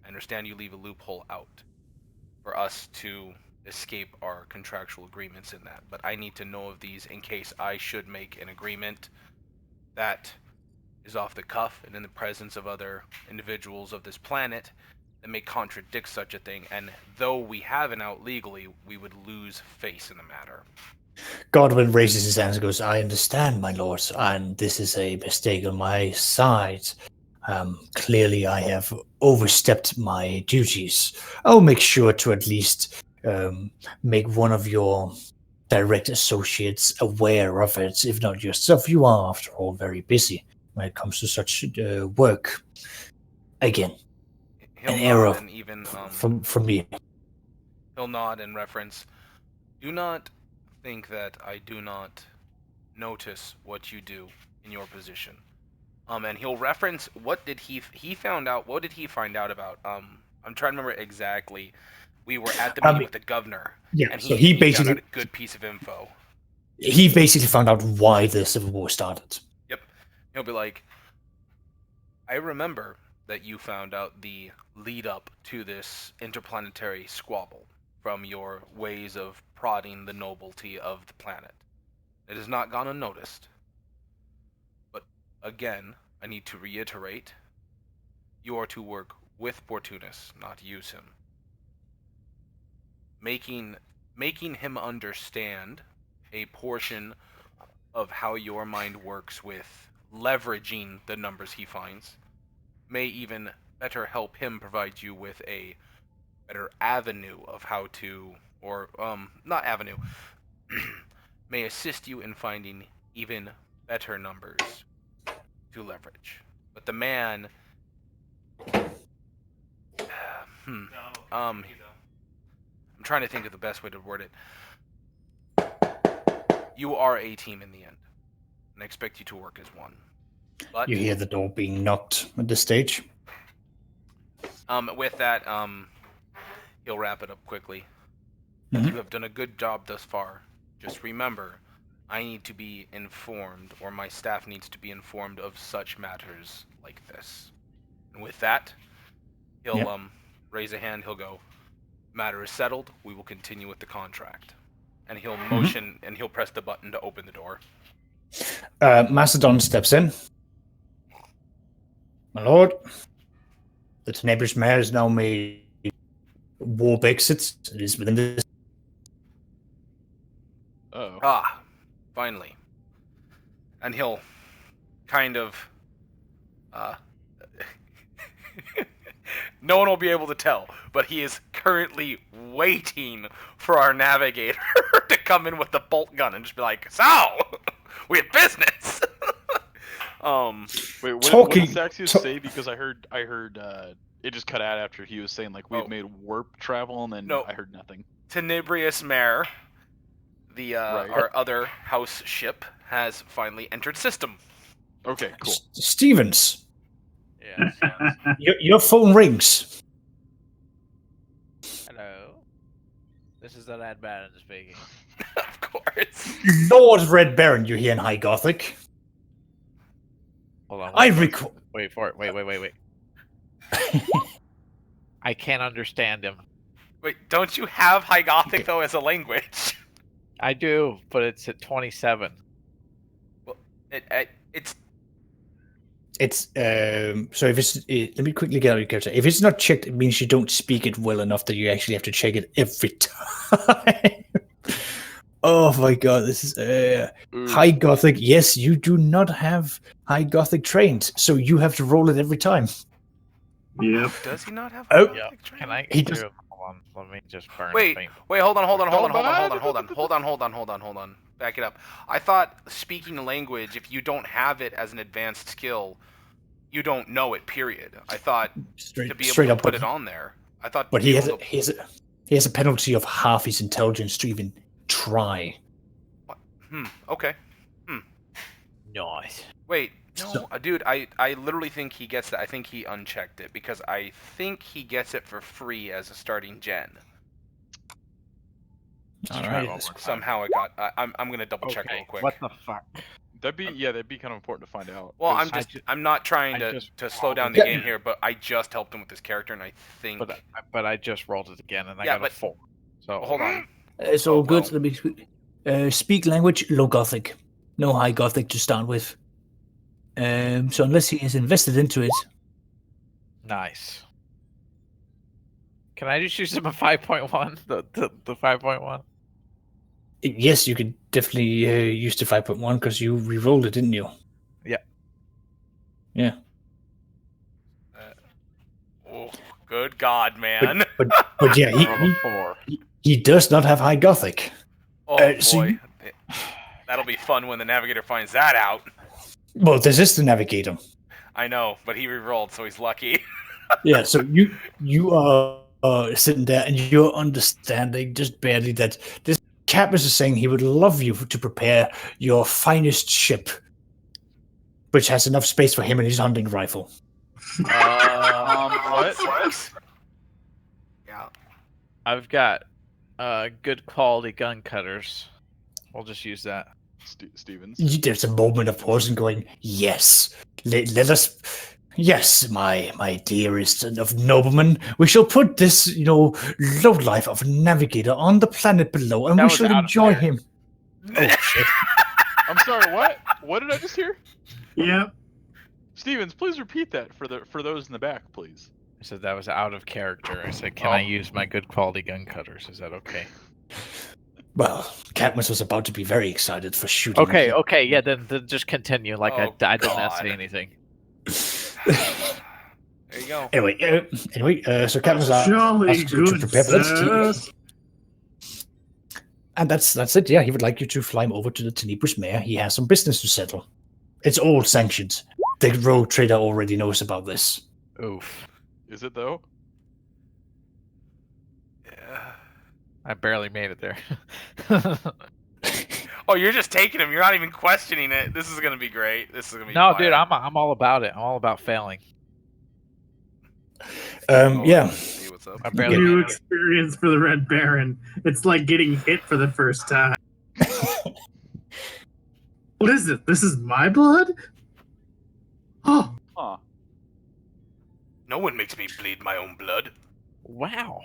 I understand you leave a loophole out for us to escape our contractual agreements in that. But I need to know of these in case I should make an agreement that is off the cuff and in the presence of other individuals of this planet that may contradict such a thing. And though we have an out legally, we would lose face in the matter. Godwin raises his hands and goes, I understand, my lord, and this is a mistake on my side. Clearly, I have overstepped my duties. I'll make sure to at least make one of your direct associates aware of it, if not yourself. You are, after all, very busy when it comes to such work. Again, an error and even, from me. He'll nod and reference, do not think that I do not notice what you do in your position. And he'll reference, what did he find out about, I'm trying to remember exactly. We were at the meeting with the governor. Yeah, and so he basically found out a good piece of info. He basically found out why the Civil War started. Yep. He'll be like, I remember that you found out the lead up to this interplanetary squabble from your ways of prodding the nobility of the planet. It has not gone unnoticed. But again, I need to reiterate, you are to work with Portunus, not use him. Making him understand a portion of how your mind works with leveraging the numbers he finds may even better help him provide you with a better avenue of how to, or not avenue, may assist you in finding even better numbers to leverage. But the man, I'm trying to think of the best way to word it. You are a team in the end, and I expect you to work as one. But You hear the door being knocked at this stage. with that, he'll wrap it up quickly. Mhm. You have done a good job thus far. Just remember, I need to be informed, or my staff needs to be informed of such matters like this. And with that, he'll Yep. raise a hand. He'll go, "Matter is settled. We will continue with the contract." And he'll motion and he'll press the button to open the door. Macedon steps in. My lord, the Tenebrous Mare has now made warp exits. It is within this. Oh. Ah, finally. And he'll kind of no one will be able to tell, but he is currently waiting for our navigator to come in with the bolt gun and just be like, "So, we have business." Wait, what Talking- did Saxius say? Because I heard it just cut out after he was saying like we've Oh. made warp travel, and then No. I heard nothing. Tenebrious Mare, the Right. our other house ship, has finally entered system. Okay, cool. Stevens, Yes. your phone rings. Hello. This is the Lad Baron speaking. Of course. Lord Red Baron, you hear in High Gothic. Hold on. I wait, recall. wait for it. Wait. I can't understand him. Wait, don't you have High Gothic though as a language? I do, but it's at 27. Well, it's It's so if it's let me quickly get out your character. If it's not checked, it means you don't speak it well enough that you actually have to check it every time. Oh my god, this is Ooh. High Gothic. Yes, you do not have High Gothic trained, so you have to roll it every time. Yep. does he not have Oh. High Yeah. Gothic training? Can I? He just- Hold on. Let me just burn. Wait, the thing. hold on. Oh, Back it up. I thought speaking a language, if you don't have it as an advanced skill, you don't know it. Period. I thought to be Straight able up, to put but, it on there. I thought. but to be he has able a, to- he has a penalty of half his intelligence to even try. Okay. Nice. Wait. No, So- dude. I literally think he gets that. I think he unchecked it because I think he gets it for free as a starting gen. Let's All try right. one more time. Somehow it got. I'm gonna double check real Okay. quick. What the fuck? that'd be kind of important to find out. Well, 'cause- I'm not trying I to, just to slow down the Yeah. game here, but I just helped him with this character, and I think. But I just rolled it again and I Yeah, got but- a 4. So Hold on. It's all Oh, good. well. Let me speak language, low Gothic. No High Gothic to start with. So unless he is invested into it, Nice. Can I just use him a 5.1? The 5.1? yes, you could definitely use the 5.1 because you re-rolled it, didn't you? Yeah. Yeah. Oh, good God, man! But yeah, I rolled a 4. he does not have High Gothic. Oh so boy, you- that'll be fun when the navigator finds that out. Well, this is the Navigator. I know, but he re-rolled, so he's lucky. Yeah, so you are sitting there and you're understanding just barely that this Cadmus is saying he would love you to prepare your finest ship, which has enough space for him and his hunting rifle. What? Yeah. I've got good quality gun cutters. We'll just use that. Stevens. There's a moment of pause and going, yes, let us. Yes, my dearest of noblemen, we shall put this, lowlife of a navigator on the planet below, and That we was shall out of enjoy character. him. Oh shit! I'm sorry. What? What did I just hear? Yep. Stevens, please repeat that for those in the back, please. I said that was out of character. I said, can I use my good quality gun cutters? Is that okay? Well, Cadmus was about to be very excited for shooting. Okay, yeah, then just continue. Like Oh, I did not say God. anything. There you go. Anyway, so Captain Jolly asked you to good, prepare for sir. this. And that's it. Yeah, he would like you to fly him over to the Tenebrous Mare. He has some business to settle. It's all sanctioned. The rogue trader already knows about this. Oof. Is it though? Yeah. I barely made it there. Oh, you're just taking him. You're not even questioning it. This is gonna be great. This is gonna be. No, fire. dude, I'm all about it. I'm all about failing. Yeah. See what's up. I barely New made it. experience for the Red Baron. It's like getting hit for the first time. What is it? This is my blood? Oh, Huh. No one makes me bleed my own blood. Wow.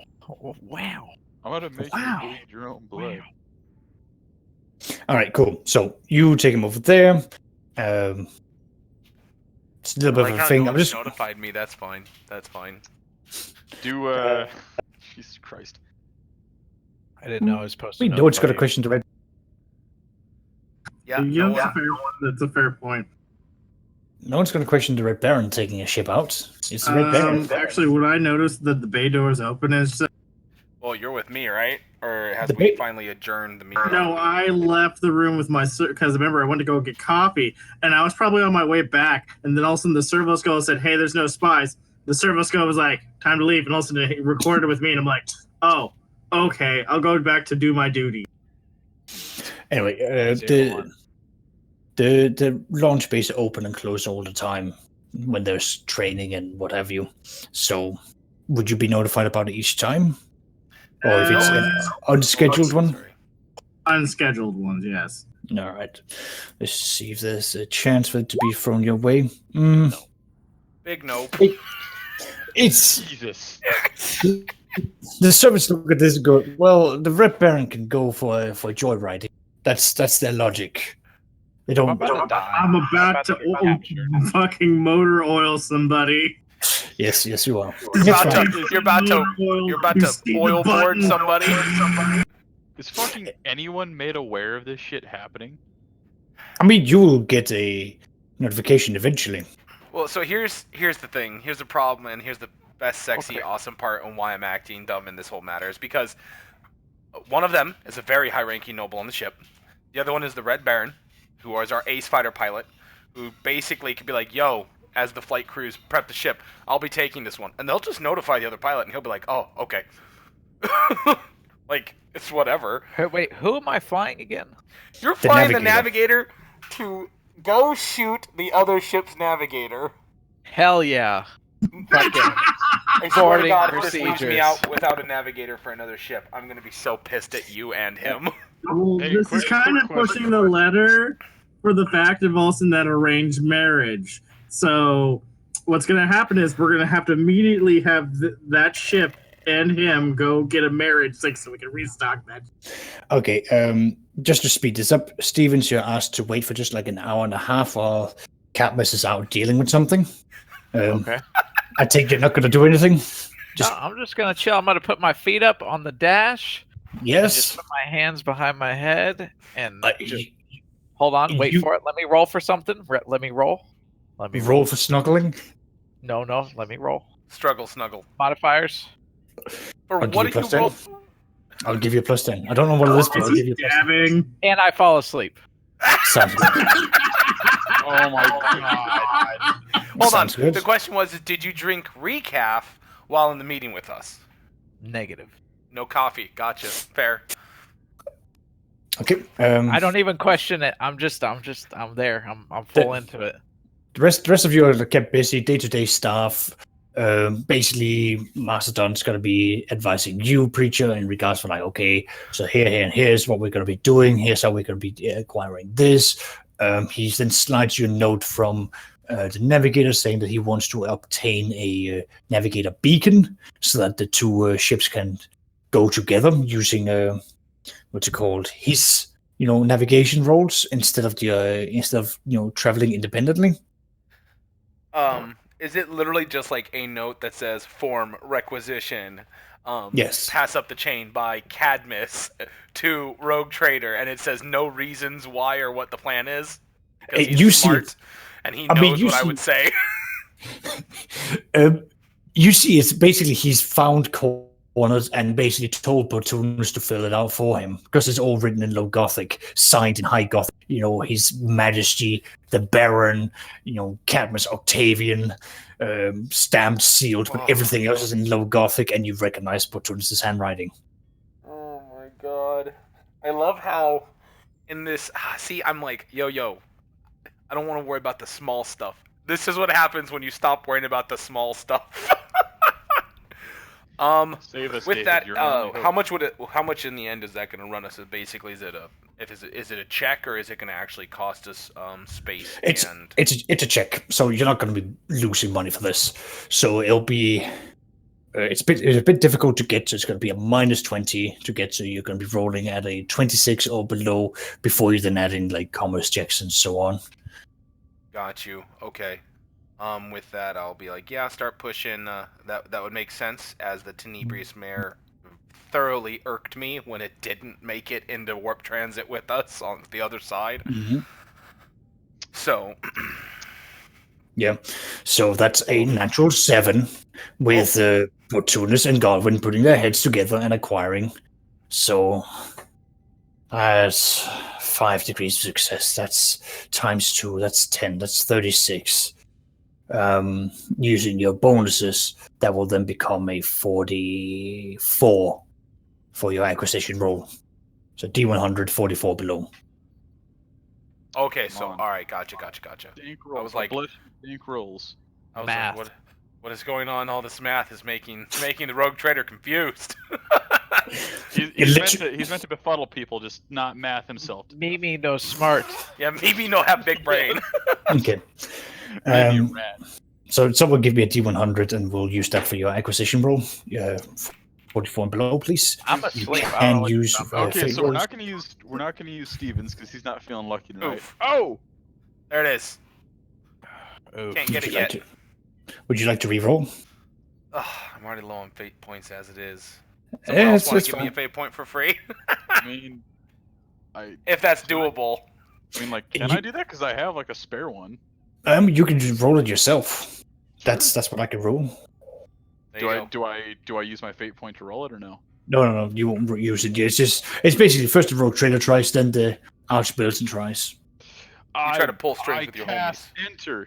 Wow. I'm gonna make Wow. you bleed your own blood. All right, cool. So you take him over there. It's a little bit Like of how a thing. no I'm one just notified me. That's fine. That's fine. Do Jesus Christ. I didn't know I was supposed to. no one's got a notify you. question to read. Yeah. yeah, No one. that's a fair point. No one's got a question to Red Baron taking a ship out. It's the Red Baron. Actually, what I noticed that the bay doors open is Well, you're with me, right? Or has The we bait- finally adjourned the meeting? no. I left the room with my because remember I went to go get coffee, and I was probably on my way back, and then all of a sudden the servoscope said, "Hey, there's no spies." The servoscope was like, "Time to leave," and all of a sudden it recorded with me, and I'm like, "Oh, okay, I'll go back to do my duty." Anyway, the launch base open and close all the time when there's training and what have you. So, would you be notified about it each time, or if it's an unscheduled one? Sorry. Unscheduled ones, yes. All right. Let's see if there's a chance for it to be thrown your way. Big nope. It's Jesus. the servants look at this and go, well, the Red Baron can go for joyriding. That's their logic. They I'm don't. about to die. I'm about to be captured. fucking motor oil somebody. Yes, you are. You're That's about fine. to. You're about to. You're about You to see the oil board button? somebody. Is fucking anyone made aware of this shit happening? I mean, you will get a notification eventually. Well, so here's the thing. Here's the problem, and here's the best, sexy, Okay. awesome part on why I'm acting dumb in this whole matter is because one of them is a very high-ranking noble on the ship. The other one is the Red Baron, who is our ace fighter pilot, who basically could be like, "Yo, as the flight crews prep the ship, I'll be taking this one," and they'll just notify the other pilot, and he'll be like, "Oh, okay." Like it's whatever. Hey, wait, who am I flying again? You're The flying the navigator. navigator to go shoot the other ship's navigator. Hell yeah. Fucking I swear to Boarding God, if this leaves me procedures. out without a navigator for another ship, I'm gonna be so pissed at you and him. Well, Hey, this is kind of pushing the letter for the fact of also that arranged marriage. So what's going to happen is we're going to have to immediately have that ship and him go get a marriage so we can restock that. Okay, just to speed this up, Stevens, you're asked to wait for just like an hour and a half while Katniss is out dealing with something. Okay. I take you're not going to do anything. Just No, I'm just gonna chill. I'm gonna put my feet up on the dash. And yes. just put my hands behind my head and just You hold on. Wait you- for it. Let me roll for something. Let me roll. Let me roll for snuggling. No. Let me roll. Struggle, snuggle. Modifiers. Or I'll give what you did you plus roll? 10. I'll give you a plus 10. I don't know what it is, but I'll give you a plus 10. Dabbing. And I fall asleep. Sounds good. Oh my god. Hold on. Sounds good. The question was, did you drink recaf while in the meeting with us? Negative. No coffee. Gotcha. Fair. Okay. I don't even question it. I'm there. I'm full into it. The rest of you are kept busy, day-to-day stuff. Basically, Mastodon's going to be advising you, Preacher, in regards for like, okay, so here, and here's what we're going to be doing. Here's how we're going to be acquiring this. He then slides you a note from the navigator saying that he wants to obtain a navigator beacon so that the two ships can go together using what's it called? His navigation roles instead of traveling independently. Is it literally just like a note that says form requisition? Yes. Pass up the chain by Cadmus to Rogue Trader, and it says no reasons why or what the plan is. Because Hey, he's you see smart, it. and he I knows mean, you what I see- would say. You see, it's basically he's found corners and basically told Portunus to fill it out for him because it's all written in Low Gothic, signed in High Gothic. His Majesty, the Baron, Cadmus Octavian, stamped, sealed, but everything else is in Low Gothic, and you recognize Portunus' handwriting. Oh my god. I love how in this... See, I'm like, yo, I don't want to worry about the small stuff. This is what happens when you stop worrying about the small stuff. Save us, with David, that, your only how hope. much how much in the end is that going to run us? Basically, is it a check, or is it going to actually cost us space? It's a check, so you're not going to be losing money for this. So it'll be it's a bit difficult to get to. It's going to be a -20 to get to. You're going to be rolling at a 26 or below before you then add in like commerce checks and so on. Got you. Okay. With that, I'll be like, yeah, start pushing. That would make sense, as the Tenebrious Mare thoroughly irked me when it didn't make it into warp transit with us on the other side. Mm-hmm. So, yeah. So that's a natural 7 with Portunus and Godwin putting their heads together and acquiring. So that's 5 degrees of success. That's times 2. That's 10. That's 36. Using your bonuses, that will then become a 44 for your acquisition roll. So D100, 44 below. okay, so on. all right, gotcha. Dank rolls. I was like- Dank rolls. I was Math. like, what is going on? All this math is making the rogue trader confused. He's meant to befuddle people, just not math himself. Mimi no smart. Yeah, maybe no have big brain. Okay. Maybe a rat. So someone give me a D100 and we'll use that for your acquisition roll. 44 and below, please. I'm asleep. I don't know And what you're use talking about. Okay, fate so we're rolls. not gonna use Stevens because he's not feeling lucky tonight. Oof. Oh, There it is. Ooh. Can't get it yet. Would you like to re-roll? Ugh, I'm already low on fate points as it is. Yeah, Someone else want it's to give me a fine. fate point for free? I mean, If that's doable. can You- I do that? Because I have like a spare one. You can just roll it yourself. That's what I can roll. There you go. Do I use my fate point to roll it or no? No, you won't use it. It's basically first the rogue trader tries, then the archbelton tries. You try to pull strings I with your cast homies.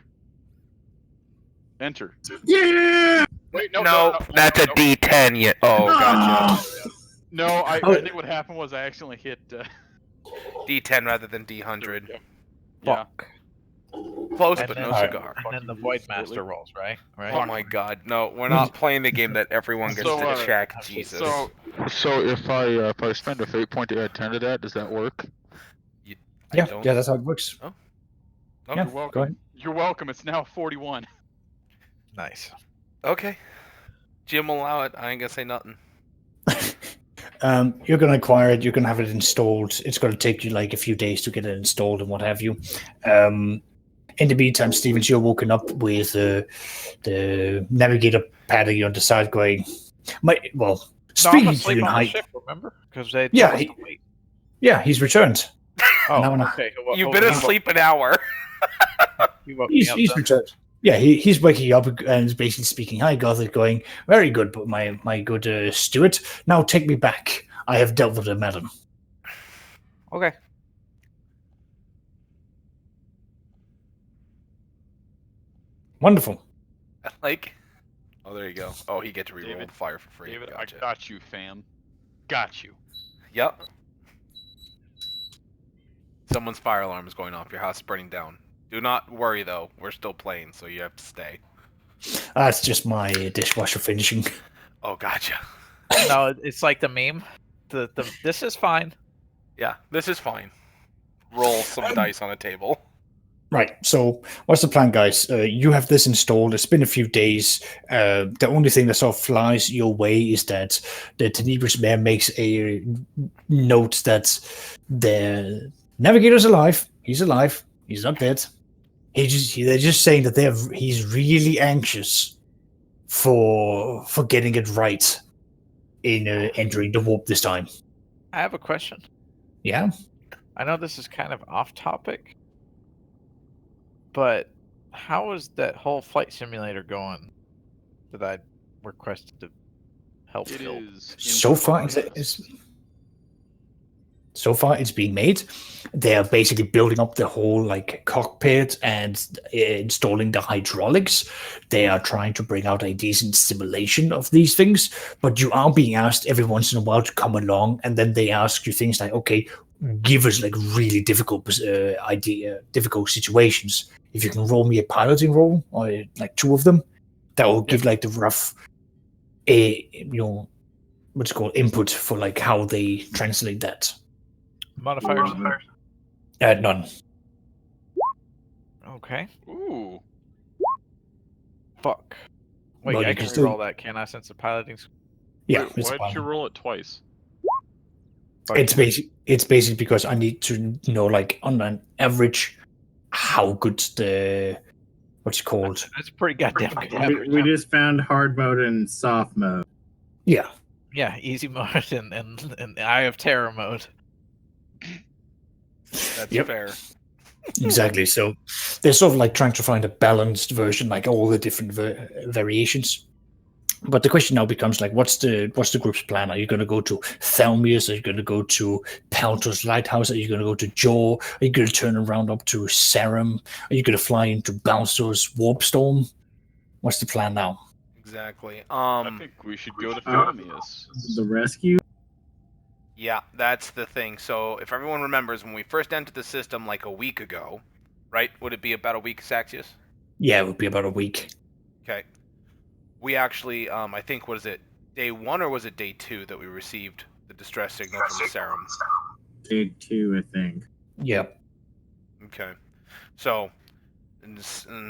Enter. Yeah. Wait, No, that's a D10 yet. Oh, gotcha. No, I Oh. think what happened was I accidentally hit. D10 rather than D100. Yeah. Fuck. Close, And but then- no Alright. cigar. And then the Void Master rolls, right? Oh my god, no, we're not playing the game that everyone gets So, to check. Jesus. So if I spend a fate point to add 10 to that, does that work? I Yeah, don't- that's how it works. Oh, Yeah, You're go welcome. ahead. You're welcome. It's now 41. Nice. Okay. Jim will allow it. I ain't gonna say nothing. You're going to acquire it. You're going to have it installed. It's going to take you like a few days to get it installed and what have you. In the meantime, Stevens, you're woken up with the navigator padding you on the side going, No, I'm speaking to asleep you in on the high... ship, remember? Because they Yeah, told us he- to wait. Yeah, he's returned. Oh, No, no. okay. Well, You've been asleep an hour. You woke me He's up then. returned. Yeah, he's waking up and is basically speaking High Gothic, going, very good, but my good Stuart. Now take me back. I have dealt with the madam. Okay. Wonderful. Like, oh, there you go. Oh, he get to reroll David, fire for free. David, Gotcha. I got you, fam. Got you. Yep. Someone's fire alarm is going off. Your house is burning down. Do not worry, though. We're still playing, so you have to stay. That's just my dishwasher finishing. Oh, gotcha. No, it's like the meme. This is fine. Yeah, this is fine. Roll some dice on a table. Right, so what's the plan, guys? You have this installed. It's been a few days. The only thing that sort of flies your way is that the Tenebrious Mare makes a note that the navigator's alive. He's alive. He's not dead. They're just saying that he's really anxious for getting it right in entering the warp this time. I have a question. Yeah? I know this is kind of off topic, but how is that whole flight simulator going that I requested to help It build? is. in So far, progress. it's being made. They are basically building up the whole like cockpit and installing the hydraulics. They are trying to bring out a decent simulation of these things, but you are being asked every once in a while to come along, and then they ask you things like, okay, give us like really difficult difficult situations. If you can roll me a piloting roll, or like 2 of them, that will give like the rough, what's it called, input for like how they translate that. Modifiers? None. Okay. Ooh. Fuck. Wait, Well, I you can can still- reroll that, can I? Since the piloting. Yeah, Wait, it's why'd fine. you roll it twice? It's basically because I need to know, like, on an average, how good the what's it called? That's pretty goddamn good. We just found hard mode and soft mode. Yeah, Yeah, easy mode and Eye of Terror mode. That's Yep. fair. exactly. So they're sort of like trying to find a balanced version, like all the different variations. But the question now becomes like, what's the group's plan? Are you going to go to Thelmius? Are you going to go to Paltos Lighthouse? Are you going to go to Jaw? Are you going to turn around up to Serum? Are you going to fly into Balsor's Warp Storm? What's the plan now? Exactly. I think we should go to Thelmius. The rescue? Yeah, that's the thing. So if everyone remembers, when we first entered the system like a week ago, right? Would it be about a week, Saxius? Yeah, it would be about a week. Okay. We actually, I think, what is it, day 1 or was it day 2 that we received the distress signal from Serum? Day 2, I think. Yeah. Okay. So, and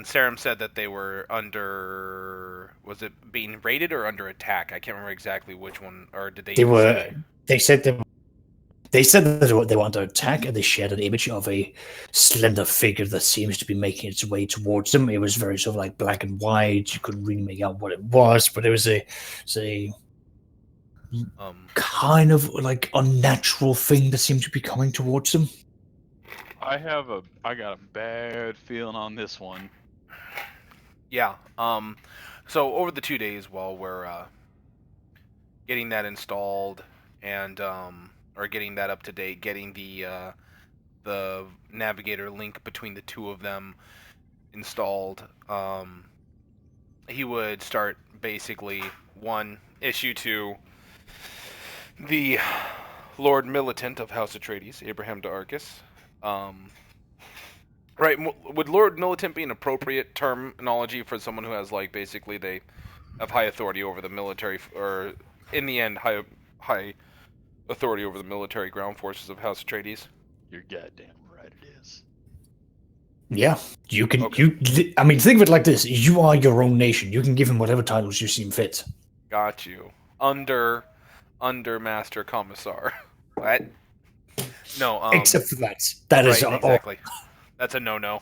Serum said that they were under, was it being raided or under attack? I can't remember exactly which one, or did they They even were. say? They said that they were under attack, and they shared an image of a slender figure that seems to be making its way towards them. It was very sort of like black and white. You couldn't really make out what it was, but it was a kind of like unnatural thing that seemed to be coming towards them. I got a bad feeling on this one. Yeah. So over the 2 days while we're getting that installed and or getting that up to date, getting the navigator link between the 2 of them installed, he would start basically issue to the Lord Militant of House Atreides, Abraham d'Arcus. Right, would Lord Militant be an appropriate terminology for someone who has, like, basically they have high authority over the military, or in the end, high authority over the military ground forces of House Atreides? You're goddamn right it is. Yeah, you can. Okay. I mean, think of it like this: you are your own nation. You can give him whatever titles you seem fit. Got you. Under Master Commissar. What? No, Except for that. That is right, all. exactly. That's a no-no.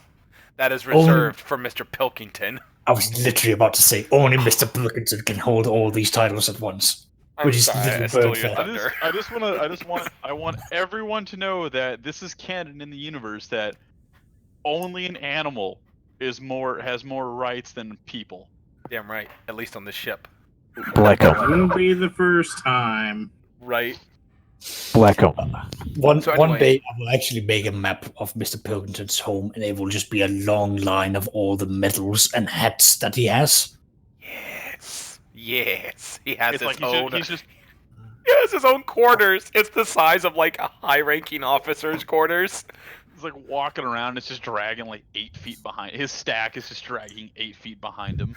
That is reserved for Mr. Pilkington. I was literally about to say only Mr. Pilkington can hold all these titles at once. I'm Which is sorry, literally I stole bird your fair. thunder. I want everyone to know that this is canon in the universe, that only an animal has more rights than people. Damn right. At least on this ship. Blacko. Wouldn't be the first time. Right. Blacko. One So anyway. day I will actually make a map of Mr. Pilkington's home, and it will just be a long line of all the medals and hats that he has. Yes. He has It's his like own. he's just He has his own quarters. It's the size of like a high-ranking officer's quarters. he's like walking around. It's just dragging like 8 feet behind. His stack is just dragging 8 feet behind him.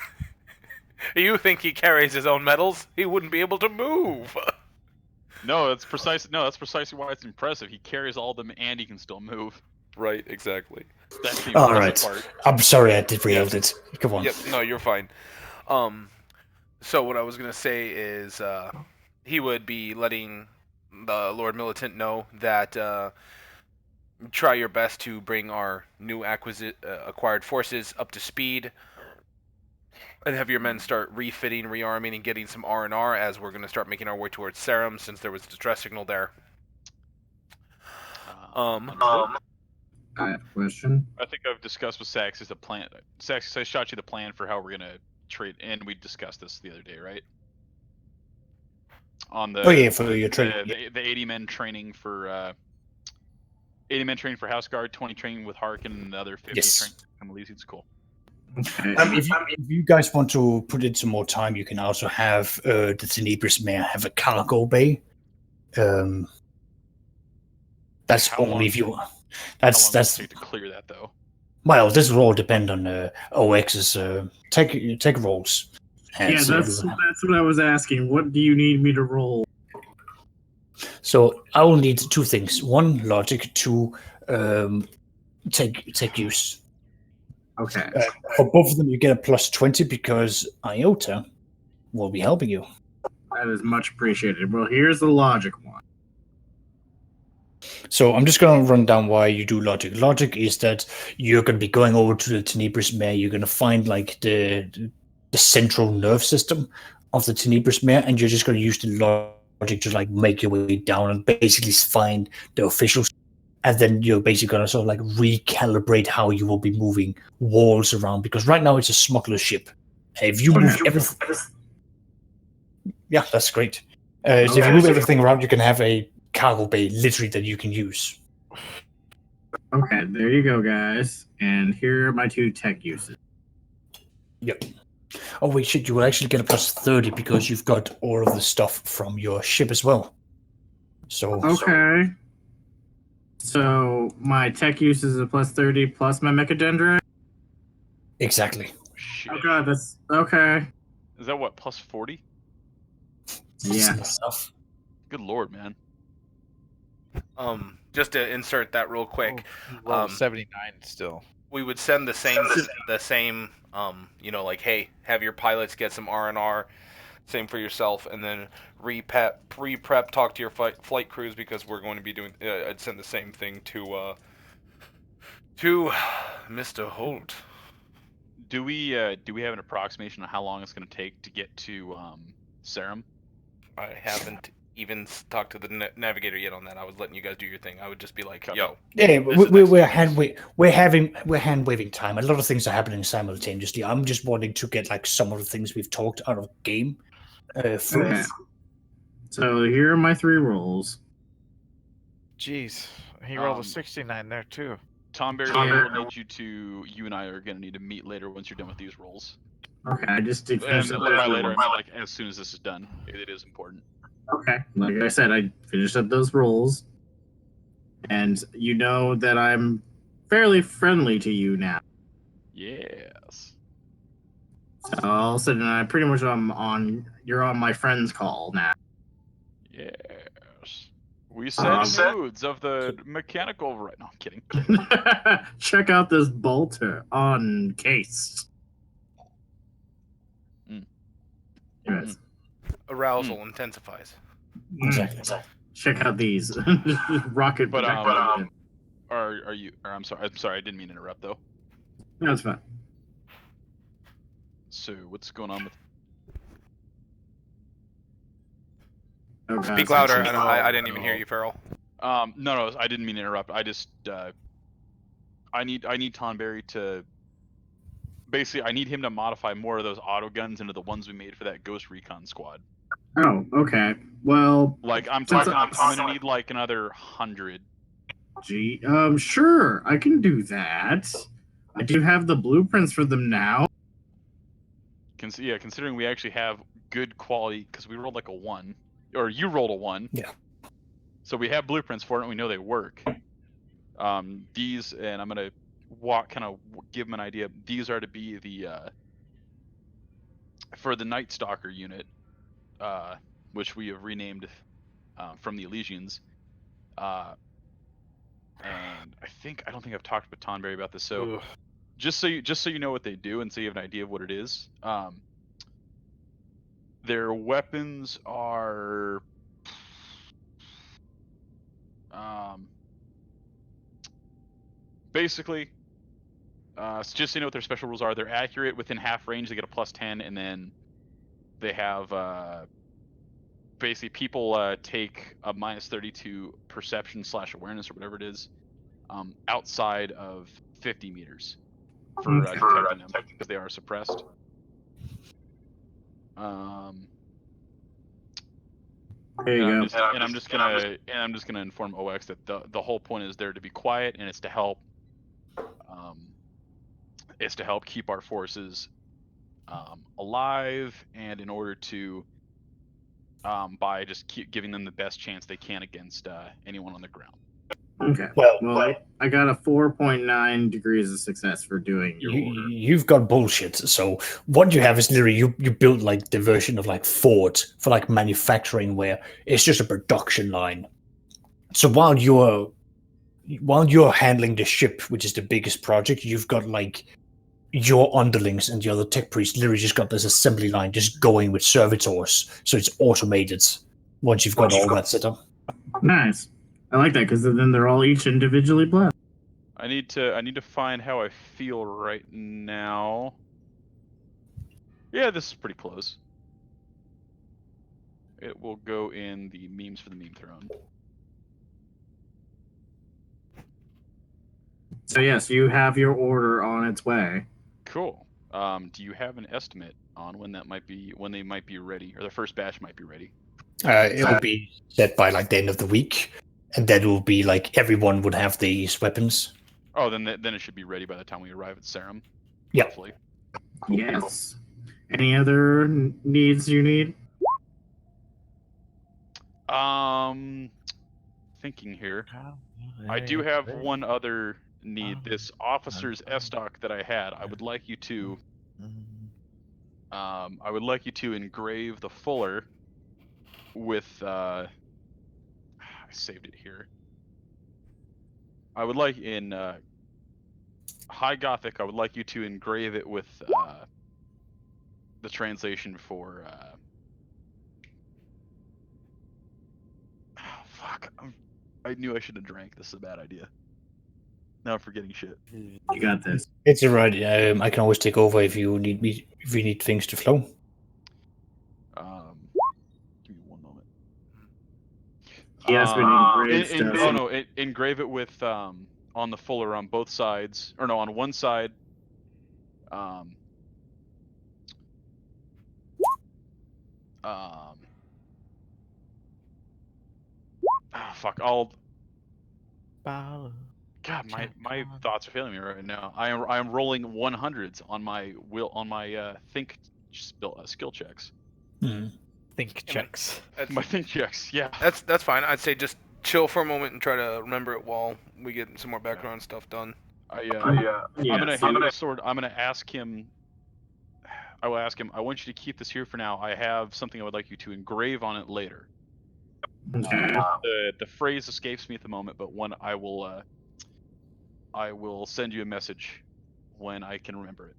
You think he carries his own medals? He wouldn't be able to move. No, that's precisely why it's impressive. He carries all of them and he can still move. Right. Exactly. That's the All impressive right. part. I'm sorry I derailed it. Come on. Yep. No, you're fine. So what I was gonna say is, he would be letting the Lord Militant know that try your best to bring our new acquired forces up to speed, and have your men start refitting, rearming, and getting some R&R as we're gonna start making our way towards Serum, since there was a distress signal there. Understood. I have a question. I think I've discussed with Saxis the plan. Saxis, I shot you the plan for how we're gonna trade, and we discussed this the other day, right? On the For your training. the 80 men training for 80 men training for House Guard, 20 training with Harkin, and the other 50 Yes. training for Milesians. Cool. Okay. If you guys want to put in some more time, you can also have the Tenebris Mare have a cargo bay. That's How only long- if you. How long That's does it take to clear that though? well. This will all depend on OX's tech rolls. And Yeah, so that's everyone- what I was asking. What do you need me to roll? So I will need two things: one, logic; two, tech use. Okay. For both of them, you get a +20 because Iota will be helping you. That is much appreciated. Well, here's the logic one. So I'm just going to run down why you do logic. Logic is that you're going to be going over to the Tenebris Mare. You're going to find like the central nerve system of the Tenebris Mare, and you're just going to use the logic to like make your way down and basically find the officials. And then you're basically going to sort of like recalibrate how you will be moving walls around, because right now it's a smuggler ship. If you move everything, yeah, that's great. So if you move everything around, you can have a cargo bay literally that you can use. Okay, there you go, guys. And here are my two tech uses. Yep. Oh wait, shit! You will actually get a +30 because you've got all of the stuff from your ship as well. So Okay. So my tech use is a +30 plus my mechadendrite. exactly. Shit. Oh god, that's okay. Is that what, +40? Yeah. Stuff. Good lord, man. Just to insert that real quick, Roll 79 still. we would send the same, like, hey, have your pilots get some R&R, same for yourself, and then pre-prep, talk to your flight crews, because we're going to be doing. I'd send the same thing to Mr. Holt. Do we have an approximation of how long it's going to take to get to Serum? I haven't even talked to the navigator yet on that. I was letting you guys do your thing. I would just be like, Okay. yo. Yeah, This is we're next hand waving time. A lot of things are happening simultaneously. I'm just wanting to get like some of the things we've talked out of game. First. Okay. So here are my 3 rolls. Jeez, he rolled a Um, 69 there too. Tom Barry, Yeah. will need you and I are going to need to meet later once you're done with these rolls. Okay, I just did finish And up by those later, I rolls. mean like as soon as this is done. It is important. Okay, like I said, I finished up those rolls, and you know that I'm fairly friendly to you now. Yes. So all of a sudden, I pretty much you're on my friend's call now. Yes. We send nudes of the mechanical. Right? No, I'm kidding. Check out this bolter on case. Mm. Yes. Arousal intensifies. Exactly. Check out these rocket. But projectile. are you? Or I'm sorry. I didn't mean to interrupt though. That's fine. So what's going on with? Oh, God, Speak it's louder. actually- I didn't even hear you, Farrell. No, I didn't mean to interrupt. I just I need Tonberry to basically I need him to modify more of those auto guns into the ones we made for that Ghost Recon squad. Oh, okay. Well, Like I'm Since talking, like, I'm gonna need like another 100. sure, I can do that. I do have the blueprints for them now. Considering we actually have good quality, because we rolled like a 1, or you rolled a 1. Yeah. So we have blueprints for it, and we know they work. These, and I'm gonna give them an idea. These are to be the for the Night Stalker unit, which we have renamed from the Elysians. And I don't think I've talked with Tonberry about this. So Ugh. just so you know what they do, and so you have an idea of what it is. Their weapons are basically so just so you know what their special rules are. They're accurate within half range. They get a +10, and then they have basically people take a -32 perception/awareness or whatever it is outside of 50 meters for Okay. detecting them, because they are suppressed. There you go. I'm just gonna inform OX that the whole point is there to be quiet, and it's to help keep our forces alive, and in order to by just keep giving them the best chance they can against anyone on the ground. Okay. Well, I got a 4.9 degrees of success for doing your order. you've got bullshit. So what you have is literally you built like the version of like Ford for like manufacturing where it's just a production line. So while you're handling the ship, which is the biggest project, you've got like your underlings and the other tech priests literally just got this assembly line just going with servitors. So it's automated once you've got all that set up. Nice. I like that because then they're all each individually blessed. I need to find how I feel right now. Yeah, this is pretty close. It will go in the memes for the meme throne. So yes, you have your order on its way. Cool. Do you have an estimate on when they might be ready, or the first batch might be ready? It'll be set by like the end of the week, and then it will be like everyone would have these weapons. Oh, then it should be ready by the time we arrive at Sarum. Yeah. Hopefully. Yes. Any other needs you need? Thinking here. I do have one other need. This officer's S-Doc that I had, I would like you to engrave the fuller with I saved it here. I would like in High Gothic, I would like you to engrave it with the translation for fuck. I knew I should have drank. This is a bad idea. Now I'm forgetting shit. You got this. It's alright. I can always take over if you need me. If you need things to flow. Give me one moment. Yes, we need engraved stuff. Engrave it with on the fuller on both sides, or no, on one side. Fuck. God, my thoughts are failing me right now. I am rolling 100s on my think skill checks. Think checks. My think checks, yeah. That's fine. I'd say just chill for a moment and try to remember it while we get some more background stuff done. I'm gonna hand him the sword. I'm gonna ask him. I will ask him. I want you to keep this here for now. I have something I would like you to engrave on it later. Okay. The phrase escapes me at the moment, but I will send you a message when I can remember it.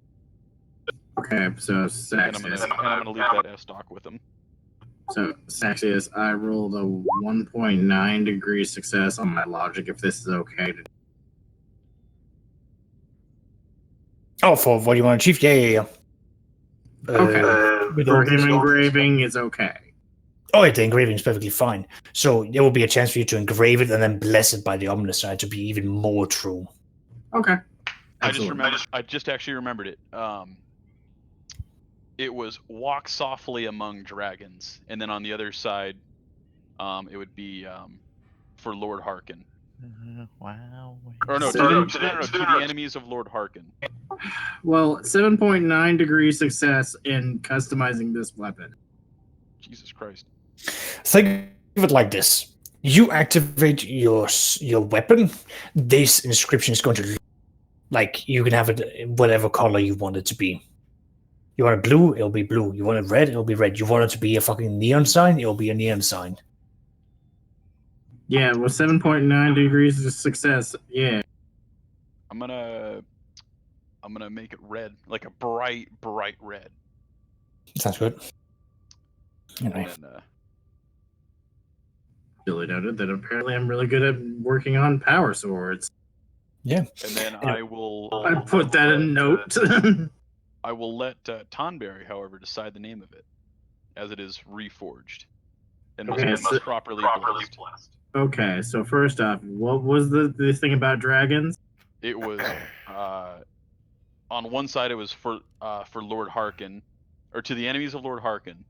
Okay, so And I'm Saxius. gonna leave that S-Doc with him. So Saxius, I rolled a 1.9 degree success on my logic. If this is okay to. Oh, for what you want to achieve? Yeah. Okay. With For all him this- engraving is okay. Oh, yeah, the engraving is perfectly fine. So there will be a chance for you to engrave it and then bless it by the Omnicide to be even more true. Okay. I just actually remembered it. It was walk softly among dragons, and then on the other side, it would be for Lord Harkin. Wow. Or no, to the enemies of Lord Harkin. Well, 7.9 degree success in customizing this weapon. Jesus Christ. Think of it like this: you activate your weapon. This inscription is going to look like you can have it in whatever color you want it to be. You want it blue, it'll be blue. You want it red, it'll be red. You want it to be a fucking neon sign, it'll be a neon sign. Yeah, with 7.9 degrees of success, yeah. I'm gonna make it red, like a bright red. Sounds good. Anyway. And then, Really noted that apparently I'm really good at working on power swords. Yeah. and then I will. I put that in a note. I will let Tonberry, however, decide the name of it, as it is reforged and must Okay, be so- properly blessed. Okay, so first off, what was the thing about dragons? It was on one side it was for Lord Harkin, or to the enemies of Lord Harkin,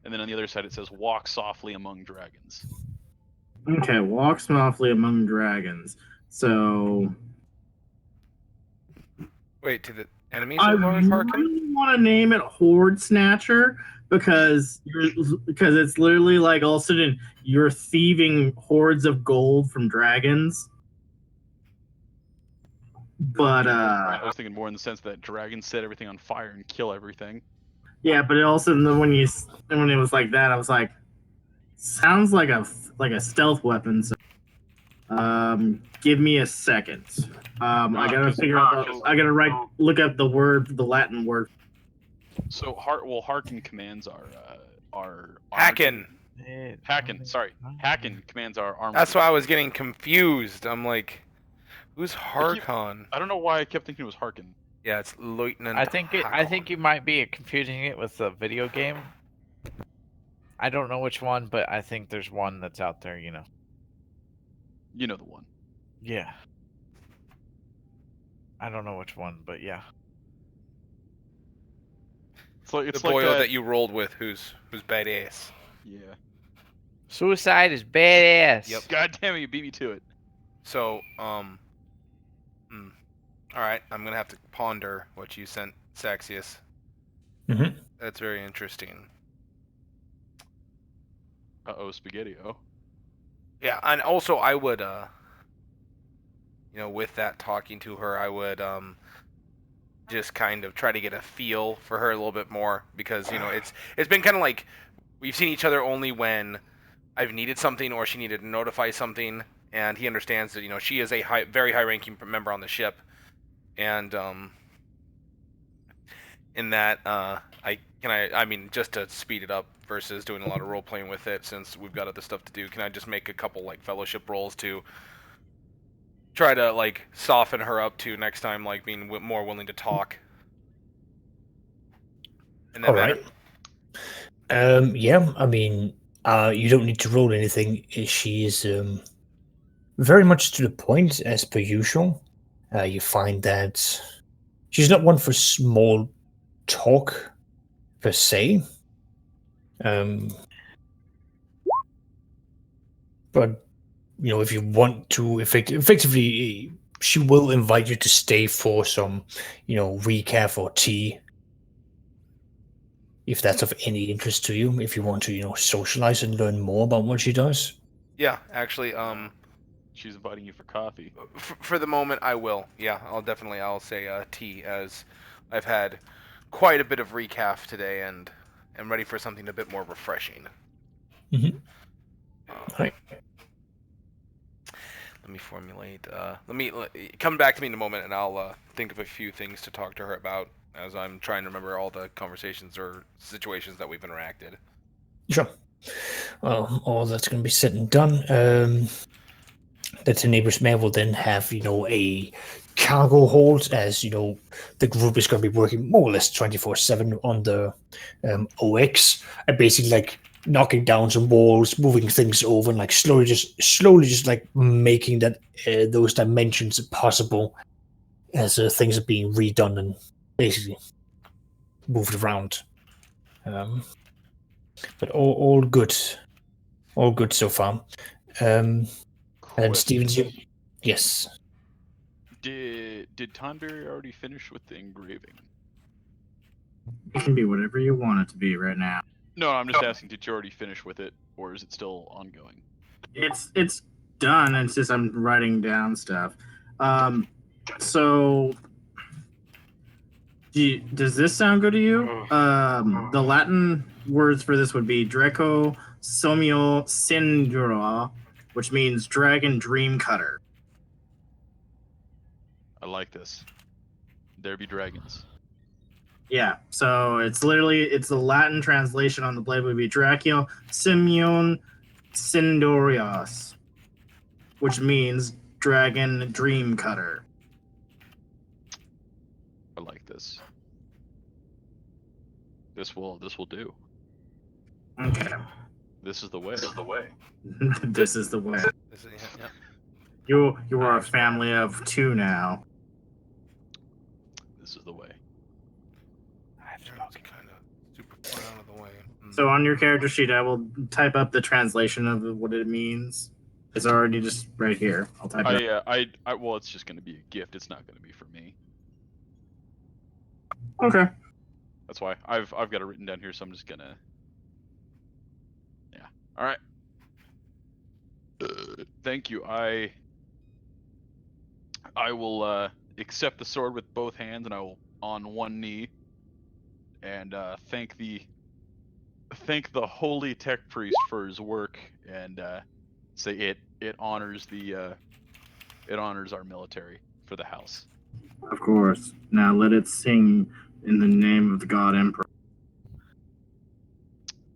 and then on the other side it says walk softly among dragons. Okay, walk softly among dragons. So Wait, to the enemies I of Lord Harkin? really want to name it Horde Snatcher because it's literally like all of a sudden you're thieving hordes of gold from dragons. But I was thinking more in the sense that dragons set everything on fire and kill everything. yeah, but it also when it was like that, I was like, sounds like a stealth weapon. So, give me a second. I gotta figure out. I gotta look up the Latin word. So Harkin commands our Hacken. Hacken, sorry. Hacken commands our armor. That's why I was getting confused. I'm like, who's Harkon? I don't know why I kept thinking it was Harkin. Yeah, it's Lieutenant. I think you might be confusing it with the video game. I don't know which one, but I think there's one that's out there. You know. You know the one. Yeah. I don't know which one, but yeah. It's the like boyo that you rolled with, who's badass. Yeah. Suicide is badass. Yep. God damn it, you beat me to it. So, all right, I'm gonna have to ponder what you sent, Saxius. Mm-hmm. That's very interesting. Spaghetti-o. Yeah, and also I would, with that talking to her, I would, just kind of try to get a feel for her a little bit more because it's been kind of like we've seen each other only when I've needed something or she needed to notify something, and he understands that she is a very high-ranking member on the ship, and in that I mean just to speed it up versus doing a lot of role playing with it since we've got other stuff to do. Can I just make a couple like fellowship rolls to try to like soften her up to next time, like being more willing to talk? All right. Yeah, I mean, you don't need to roll anything. She is very much to the point as per usual. You find that she's not one for small talk per se. But if you want to effectively, she will invite you to stay for some, recap or tea, if that's of any interest to you. If you want to, socialize and learn more about what she does. Yeah, actually, she's inviting you for coffee. For the moment, I will. Yeah, I'll say tea, as I've had quite a bit of recap today and am ready for something a bit more refreshing. Mm-hmm. Right. Let me formulate. Let me come back to me in a moment, and I'll think of a few things to talk to her about as I'm trying to remember all the conversations or situations that we've interacted. Sure. Well, all that's going to be said and done. The Tenebrous Mare will then have, a cargo hold, as, the group is going to be working more or less 24/7 on the OX, and basically, like, knocking down some walls, moving things over, and, like, slowly just like, making that those dimensions possible as things are being redone and basically moved around. But all good. All good so far. And Stevens, yes. Did Tonberry already finish with the engraving? It can be whatever you want it to be right now. No, I'm just asking, did you already finish with it, or is it still ongoing? It's done. It's just I'm writing down stuff. So does this sound good to you? The Latin words for this would be Draco Somio Sindura, which means dragon dream cutter. I like this. There be dragons. Yeah, so it's the Latin translation on the blade would be Draco Simeon Sindorios, which means dragon dream cutter. I like this. This will do. Okay. This is the way. This is the way. Yeah. You are a family of two now. This is the way. It's kind of super So on your character sheet, I will type up the translation of what it means. It's already just right here. I'll type it up. Well, it's just going to be a gift. It's not going to be for me. Okay. That's why I've got it written down here. So I'm just gonna. Yeah. All right. Thank you. I will accept the sword with both hands, and I will on one knee, and thank the holy tech priest for his work, and say it honors our military for the house. Of course. Now let it sing in the name of the God Emperor.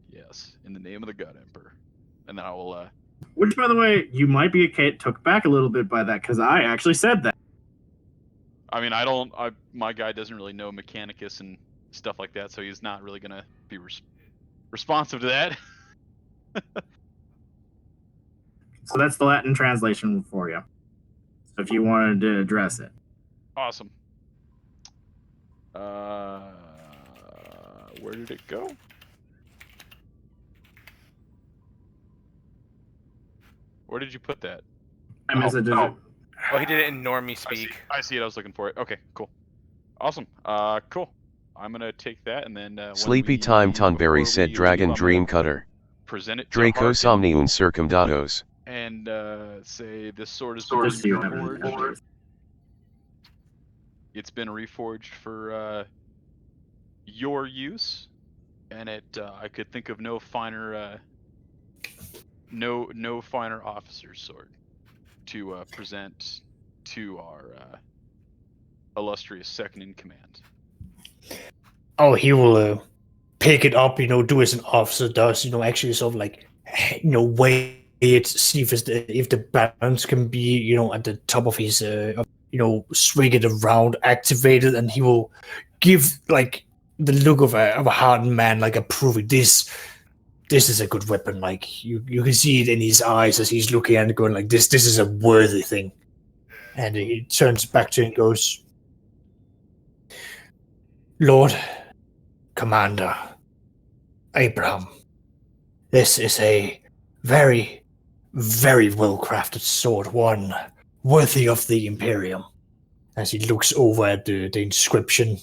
Yes, in the name of the God Emperor, and then I will. Which, by the way, you might be took back a little bit by that, because I actually said that. I mean, my guy doesn't really know Mechanicus and stuff like that, so he's not really gonna be responsive to that. So that's the Latin translation for you. So if you wanted to address it. Awesome. Where did it go? Where did you put that? I miss it. Oh, he did it in normie speak. I see it. I was looking for it. Okay, cool. Awesome. Cool. I'm gonna take that and then. Sleepy time, Tonberry said. Dragon Dream Cutter. Present it. Draco Somnium Circumdatos. And say this sword is reforged. It's been reforged for your use, and I could think of no finer officer's sword to present to our illustrious second in command. Oh, he will pick it up, do as an officer does, actually sort of like, weigh it, see if the balance can be, at the top of his, swing it around, activate it, and he will give, like, the look of a hardened man, like, approving this is a good weapon. Like, you can see it in his eyes as he's looking at it going like, this is a worthy thing. And he turns back to it and goes, Lord Commander Abraham, this is a very, very well-crafted sword, one worthy of the Imperium. As he looks over at the inscription,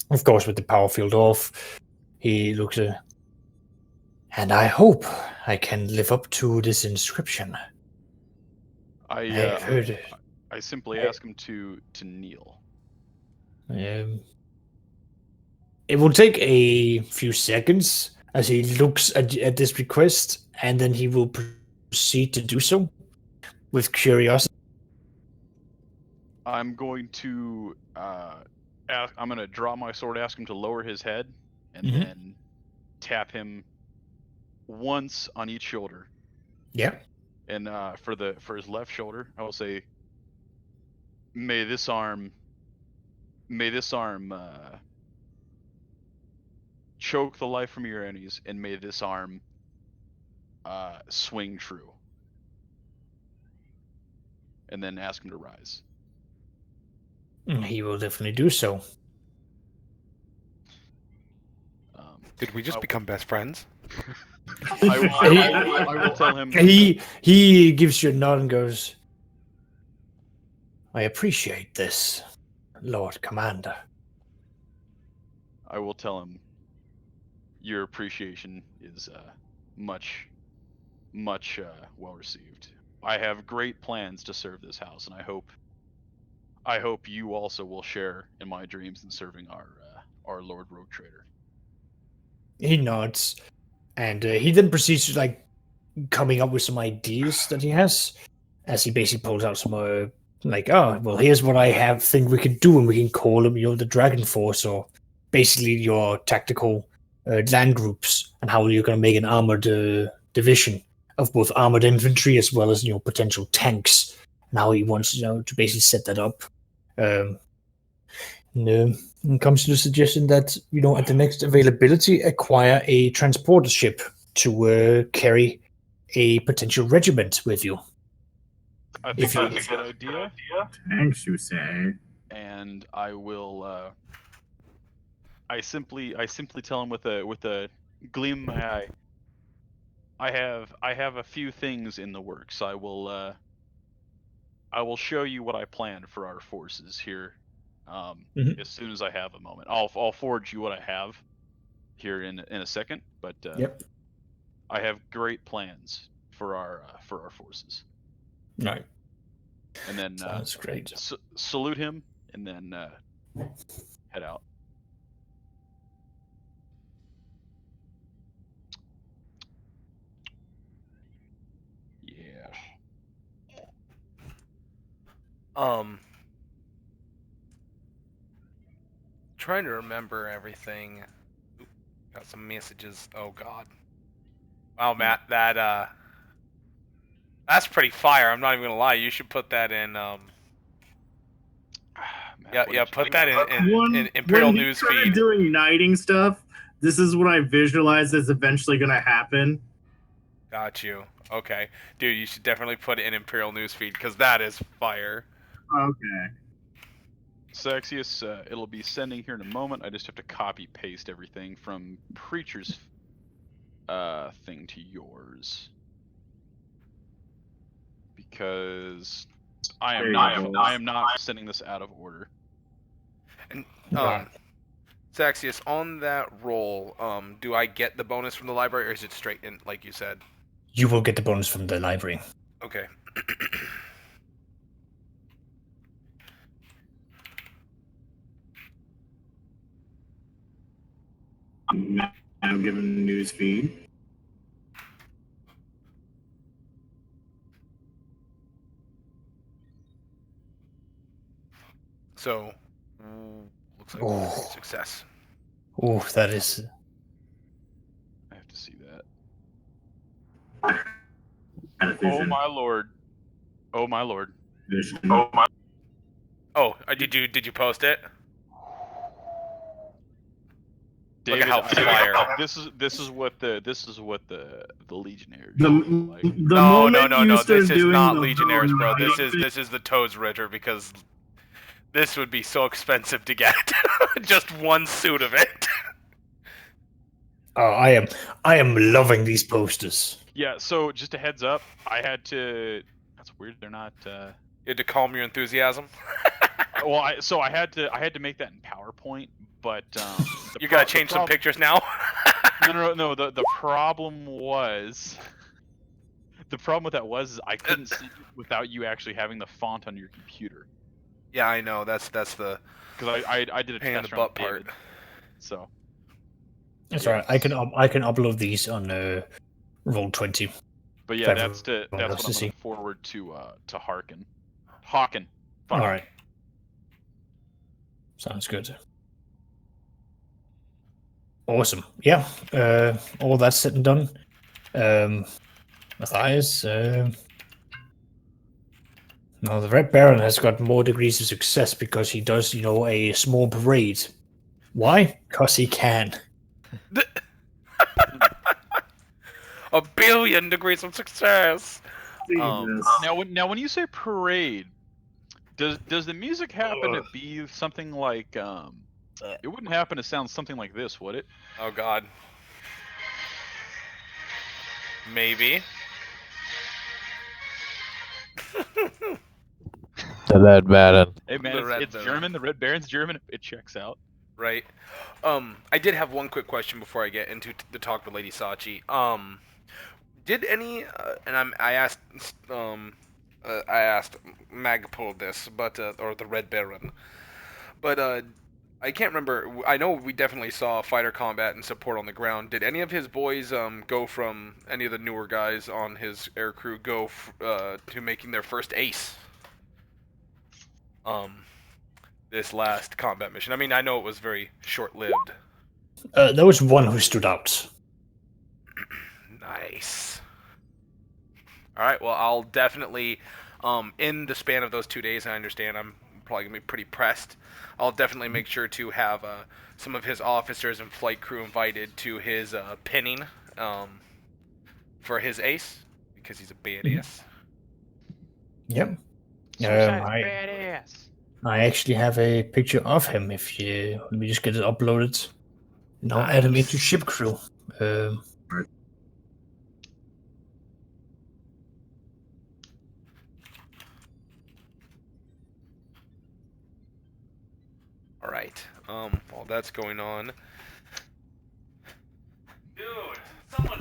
of course with the power field off, he looks at, and I hope I can live up to this inscription. I heard it. I simply ask him to kneel. It will take a few seconds as he looks at this request, and then he will proceed to do so with curiosity. I'm going to I'm going to draw my sword, ask him to lower his head, and then tap him once on each shoulder. Yeah. And for his left shoulder, I will say, May this arm choke the life from your enemies, and may this arm swing true. And then ask him to rise. He will definitely do so. Did we just become best friends? I will tell him. He gives you a nod and goes, I appreciate this, Lord Commander. I will tell him your appreciation is much well received. I have great plans to serve this house, and I hope you also will share in my dreams in serving our Lord Rogue Trader. He nods, and he then proceeds to like coming up with some ideas that he has, as he basically pulls out some like, oh, well, here's what I think we can do, and we can call them, the Dragon Force, or basically your tactical land groups, and how you're going to make an armored division of both armored infantry as well as potential tanks, and how he wants to basically set that up. And comes to the suggestion that at the next availability, acquire a transporter ship to carry a potential regiment with you. I think that's a good idea. Thanks, you say. And I will. I simply tell him with a gleam in my eye. I have a few things in the works. I will show you what I plan for our forces here, Mhm. as soon as I have a moment. I'll forward you what I have here in a second. But Yep. I have great plans for our forces. Right. And then Sounds great. salute him, and then head out. Yeah. Trying to remember everything. Oop, got some messages. Oh God. Wow, Matt, that's pretty fire. I'm not even gonna lie. You should put that in. Matt, Yeah. Put that in When Imperial he News started feed. doing knighting stuff, this is what I visualized is eventually going to happen. Got you. Okay, dude, you should definitely put it in Imperial News feed because that is fire. Okay. Saxius, it'll be sending here in a moment. I just have to copy paste everything from Preacher's thing to yours, because I am not sending this out of order. And Right. Saxius, on that roll, do I get the bonus from the library, or is it straight in, like you said? You will get the bonus from the library. Okay. I'm giving news feed. So, looks like Oh. success. Oh, that is. I have to see that. Kind of Oh vision. my lord! Oh my lord! Vision. Oh, did you post it? David, Look at how fire. this is what the Legionnaires The look like. No. moment you This start is doing not the Legionnaires, bro. knighting This is the Toads Ritter, because this would be so expensive to get. Just one suit of it. Oh, I am loving these posters. Yeah. So just a heads up, I had to. That's weird. They're not. You had to calm your enthusiasm. Well, I had to make that in PowerPoint, but You gotta change some pictures now. No. The problem was. The problem with that was I couldn't see it without you actually having the font on your computer. Yeah, I know. That's the Because I did a pain in test the run butt with David, part. so. That's Yes. right. I can upload these on Roll20. But yeah, Everyone that's what I'm else to see. looking forward to Hawken. Fuck. All right. Sounds good. Awesome. Yeah. All that's said and done. Matthias. Now the Red Baron has got more degrees of success because he does, a small parade. Why? Because he can. 1 billion degrees of success. Jesus. Now when you say parade, does the music happen to be something like it wouldn't happen to sound something like this, would it? Oh God. Maybe. The Red Baron. Hey man, it's Baron. German. The Red Baron's German. It checks out. Right. I did have one quick question before I get into the talk with Lady Sachi. Did any I asked Magpul this, but or the Red Baron, but I can't remember. I know we definitely saw fighter combat and support on the ground. Did any of his boys go from any of the newer guys on his aircrew go to making their first ace? This last combat mission. I mean, I know it was very short-lived. There was one who stood out. Nice. All right. Well, I'll definitely, in the span of those 2 days, I understand I'm probably gonna be pretty pressed. I'll definitely make sure to have some of his officers and flight crew invited to his pinning for his ace, because he's a badass. Yep. Badass. I actually have a picture of him. If you let me just get it uploaded, and I'll add him into ship crew. All right. While that's going on, dude, someone.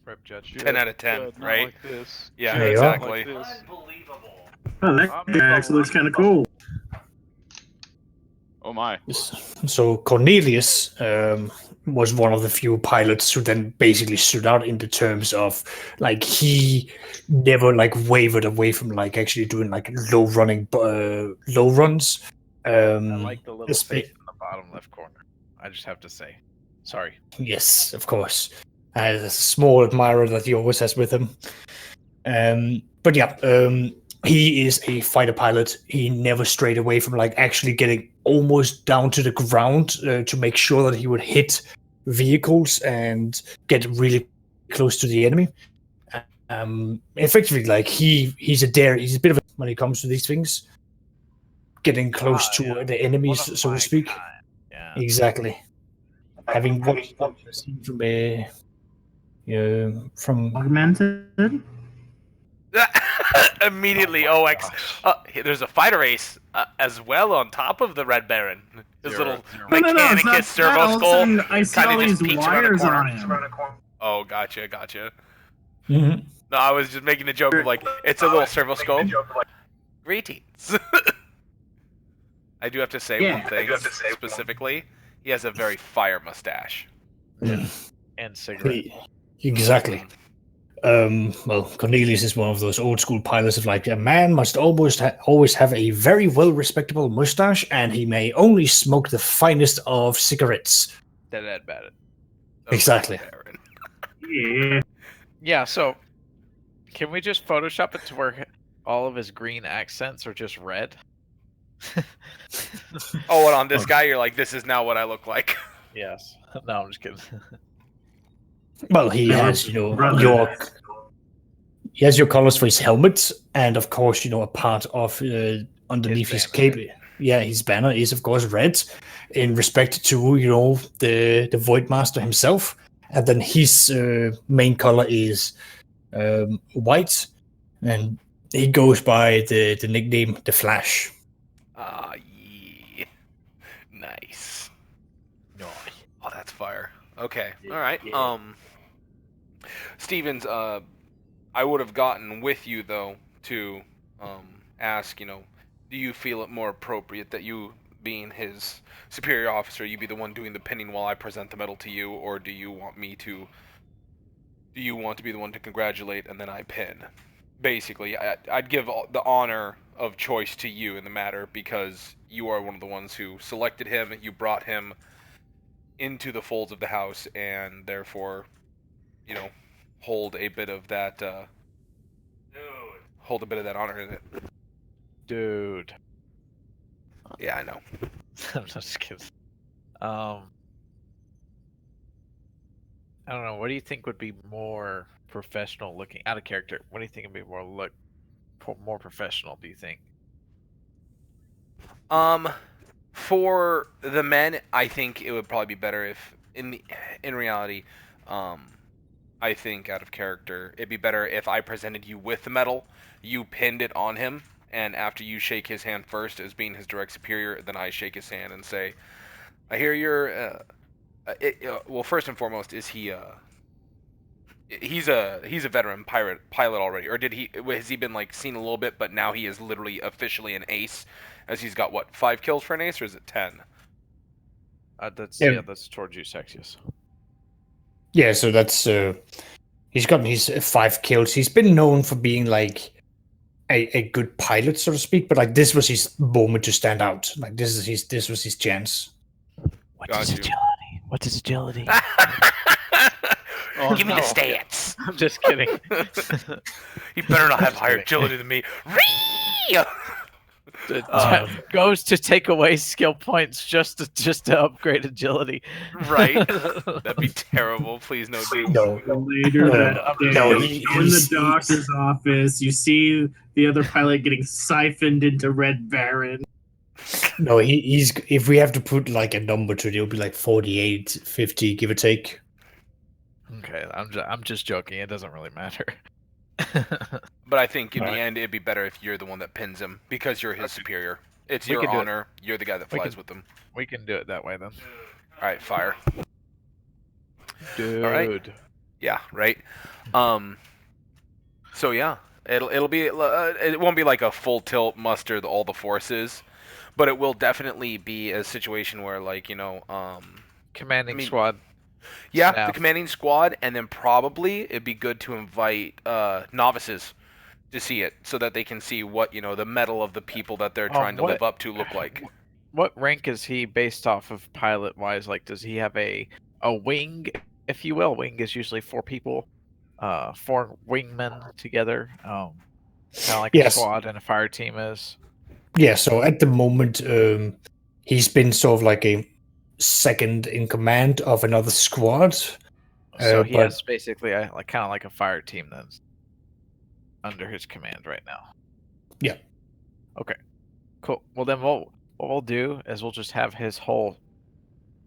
Rip Judge. 10 out of 10, Judge, not right? like this. Yeah, Judge, There you not exactly. like this. Unbelievable. Oh, that I'm guy actually looks kind of cool. Oh my. So Cornelius was one of the few pilots who then basically stood out in the terms of like he never like wavered away from like actually doing like low runs. I like the little espe- face in the bottom left corner. I just have to say. Sorry. Yes, of course. As a small admirer that he always has with him. But yeah, he is a fighter pilot. He never strayed away from like actually getting almost down to the ground to make sure that he would hit vehicles and get really close to the enemy. Effectively, like he's a dare. He's a bit of a when it comes to these things, getting close to the enemies, One of so my to speak. kind. Yeah. Exactly. Having watched the scene from from Augmented? Immediately, OX. There's a fighter ace as well on top of the Red Baron. His little No, it's not Mechanicus servo that. All of a skull. sudden, I see kinda all just these peeks around the wires corner. on him. Oh, gotcha. Mhm. No, I was just making a joke of like, it's a little servo scope. Greetings. I do have to say one thing specifically. He has a very fire mustache. And cigarette. Exactly. Well, Cornelius is one of those old school pilots of like a man must always have a very well respectable mustache, and he may only smoke the finest of cigarettes. Dead bad. Exactly. Baron. Yeah. Yeah, so can we just Photoshop it to where all of his green accents are just red? Oh, and on this guy, you're like, this is now what I look like. Yes. No, I'm just kidding. Well, he Yeah, has, brother. he has your colors for his helmet, and of course, a part of underneath his cape. Yeah, his banner is of course red, in respect to the Voidmaster himself, and then his main color is white, and he goes by the nickname the Flash. Ah, yeah. Nice. No. Oh, that's fire. Okay. All right. Yeah. Stevens, I would have gotten with you though to ask, do you feel it more appropriate that you, being his superior officer, you be the one doing the pinning while I present the medal to you, or do you want to be the one to congratulate and then I pin? Basically, I'd give the honor of choice to you in the matter because you are one of the ones who selected him, you brought him into the folds of the house, and therefore, hold a bit of that honor in it. Dude. Yeah, I know. I'm just kidding. I don't know. What do you think would be more professional looking? Out of character. What do you think would be more professional? Do you think? For the men, I think it would probably be better if, in reality, I think out of character, it'd be better if I presented you with the medal, you pinned it on him, and after you shake his hand first as being his direct superior, then I shake his hand and say, I hear you're, well, first and foremost, is he, he's a veteran pilot already, or has he been, seen a little bit, but now he is literally officially an ace, as he's got, 5 kills for an ace, or is it 10? That's towards you, Sexius. Yeah, so that's he's gotten his 5 kills. He's been known for being a good pilot, so to speak, but this was his moment to stand out. This was his chance. What is agility? What is agility? Give me the stance. I'm just kidding. You better not have higher agility than me. Goes to take away skill points just to upgrade agility. Right. That'd be terrible. Please no, dude. No. Later that day, No, in the doctor's office, you see the other pilot getting siphoned into Red Baron. No, he's. If we have to put like a number to it, it'll be like 48, 50, give or take. Okay, I'm just joking. It doesn't really matter. But I think in the Alright. end, it'd be better if you're the one that pins him because you're his superior. It's We your can do it. honor. You're the guy that We flies can- with them. We can do it that way then. All right, fire. Dude. right. Yeah, right. So yeah, it'll be it won't be like a full tilt muster all the forces, but it will definitely be a situation where like Commanding I mean, squad. yeah, the Staff. commanding squad, and then probably it'd be good to invite novices to see it so that they can see what the mettle of the people that they're trying to what- live up to look like. What rank is he based off of pilot wise? Like, does he have a wing, if you will? Wing is usually 4 people, 4 wingmen together. Kind of like a Yes. squad and a fire team is. Yeah, so at the moment, he's been sort of like a second in command of another squad. So he but- has basically kind of like a fire team that's under his command right now. Yeah. Okay. Cool. Well, then what we'll do is we'll just have his whole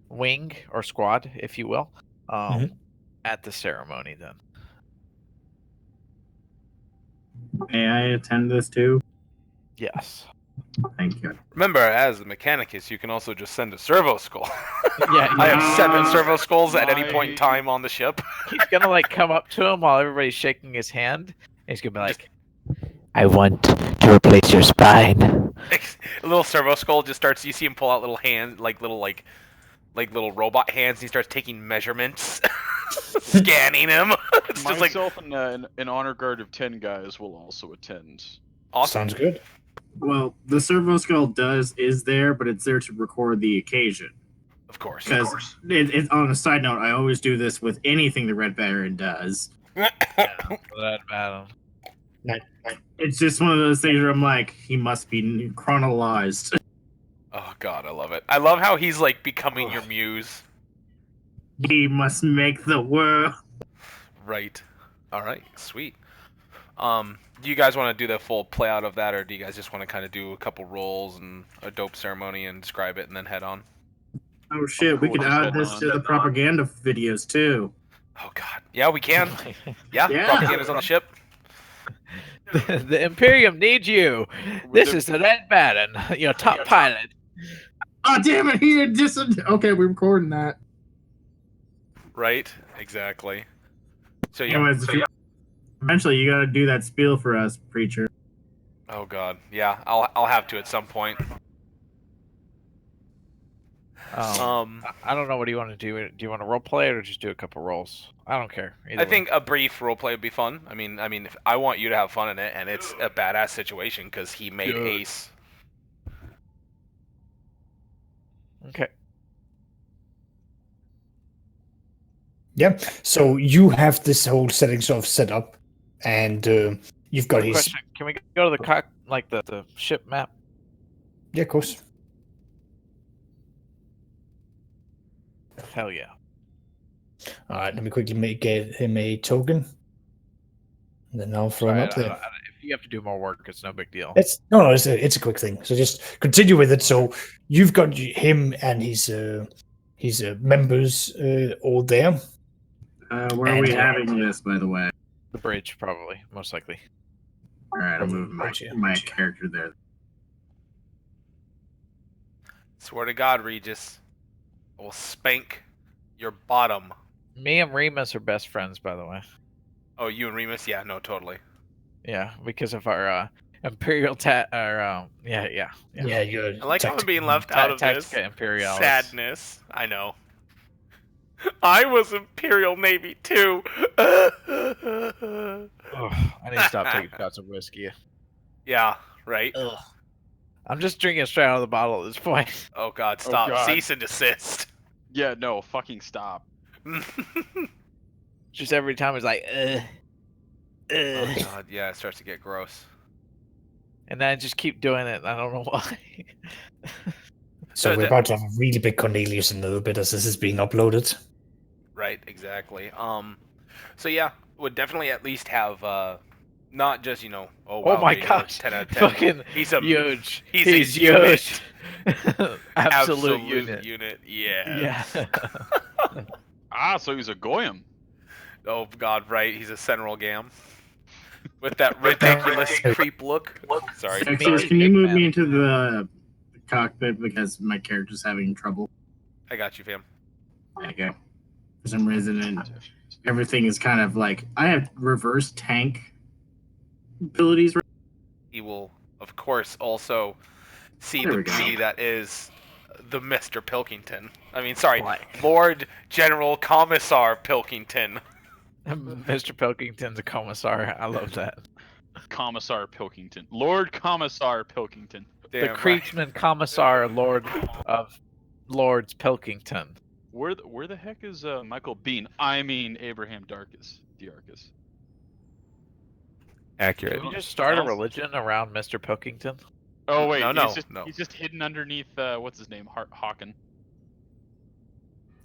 wing or squad, if you will, at the ceremony then. May I attend this too? Yes. Thank you. Remember, as the Mechanicus, you can also just send a servo skull. Yeah, I have 7 Yeah. servo skulls at any point in My- time on the ship. he's gonna like come up to him while everybody's shaking his hand. And he's gonna be like, "I want to replace your spine." A little servo skull just starts. You see him pull out little hands, like little robot hands. And he starts taking measurements, scanning him. It's just like Myself and an honor guard of 10 guys will also attend. awesome. Sounds good. Well, the servo skull is there, but it's there to record the occasion. Of course. Because on a side note, I always do this with anything the Red Baron does. That battle. It's just one of those things where I'm like, he must be chronologized. Oh god, I love it. I love how he's like becoming your muse. He must make the world. Right. All right. Sweet. Do you guys want to do the full play out of that, or do you guys just want to kind of do a couple rolls and a dope ceremony and describe it and then head on? Oh shit, we Cool, could just add head this on. to the propaganda videos too. Oh god. Yeah, we can. Yeah. Yeah. Propaganda's on the ship. The Imperium needs you. This is the Red Baron, your top pilot. Oh damn it, he didn't okay, we're recording that. Right. Exactly. So you. Anyways, eventually you gotta do that spiel for us, preacher. Oh god. Yeah. I'll have to at some point. I don't know. What do you want to do? Do you want to role play it or just do a couple rolls? I don't care. Either I way. think a brief roleplay would be fun. I mean, if I want you to have fun in it, and it's a badass situation because he made Good. Ace. Okay. Yeah. So you have this whole setting sort of set up, and you've got his. Question: can we go to the the ship map? Yeah, of course. Hell yeah. All right. Let me quickly get him a token, and then I'll throw him up there. If you have to do more work, it's no big deal. It's it's a quick thing. So just continue with it. So you've got him and his members all there. Where are we And- having this, by the way? The bridge, probably, most likely. Alright, I'll move my character there. Swear to God, Regis, I will spank your bottom. Me and Remus are best friends, by the way. Oh, you and Remus? Yeah, no, totally. Yeah, because of our imperial yeah. Yeah, you're. I like how I'm being left out of this. Tactica Imperialis. Sadness. I know. I was Imperial Navy too. Ugh, I need to stop taking shots of whiskey. Yeah, right. Ugh. I'm just drinking straight out of the bottle at this point. Oh God, stop! God. Cease and desist. Yeah, no, fucking stop. Just every time it's like, Oh God, yeah, it starts to get gross. and then I just keep doing it. And I don't know why. So we're about to have a really big Cornelius in a little bit as this is being uploaded. Right, exactly. So yeah, would definitely at least have Not just oh Oh wow, my radio, gosh. 10 out of 10. Fucking He's a huge. He's a huge. Absolute absolute unit. Yeah. Ah, so he's a goyim. Oh God, right. He's a Sentinel Gam. With that ridiculous creep look. Sorry. Exodus, can you move me into the cockpit because my character's having trouble? I got you, fam. Okay. For some reason, everything is kind of like I have reverse tank abilities. He will, of course, also see There the we go. beauty that is the Mr. Pilkington. I mean, sorry, Like, Lord General Commissar Pilkington. Mr. Pilkington's a commissar. I love that. Commissar Pilkington. Lord Commissar Pilkington. Damn The right. Creeksman Commissar Lord of Lords Pilkington. Where the heck is Michael Bean? I mean Abraham Darkus. Accurate. Did we just start a religion around Mr. Pilkington? Oh wait, No, he's just hidden underneath what's his name? Hawken.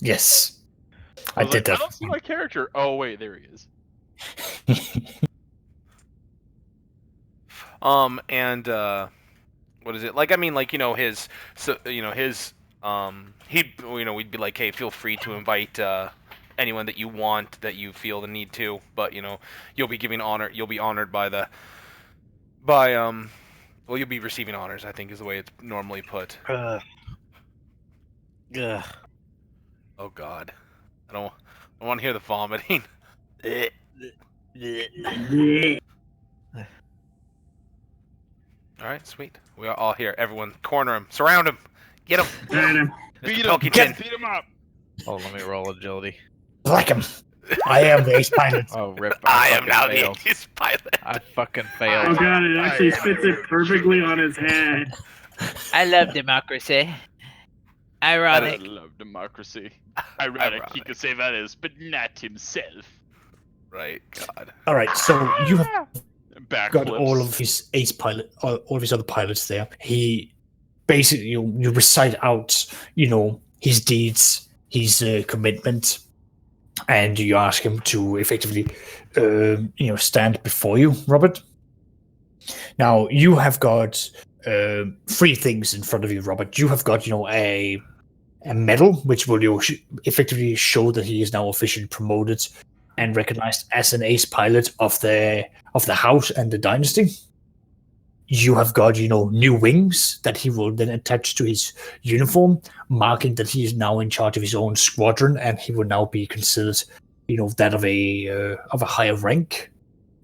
Yes. I was did I that. don't see my character. Oh wait, there he is. And what is it? Like I mean like his he'd we'd be like, hey, feel free to invite anyone that you want, that you feel the need to, but you'll be honored well, you'll be receiving honors, I think is the way it's normally put. Yeah. Oh God, I don't want to hear the vomiting. All right, sweet. We are all here. Everyone, corner him, surround him, get him. Beat Mr. him! Pilkington. Beat him up! Oh, let me roll agility. Like him. I am the ace pilot. Oh, rip. I am fucking now failed. the ace pilot. I fucking Oh failed. god, it actually fits it perfectly on his head. I love democracy. I Ironic. love democracy. Ironic, he could say that is, but not himself. Right, God. All right, so you have Backflips. got all of his ace pilot, all of his other pilots there. He basically, you recite out, his deeds, his commitment, and you ask him to effectively, stand before you, Robert. Now you have got three things in front of you, Robert. You have got, a medal, which will effectively show that he is now officially promoted and recognized as an ace pilot of the house and the dynasty. You have got, new wings that he will then attach to his uniform, marking that he is now in charge of his own squadron, and he will now be considered, that of a higher rank,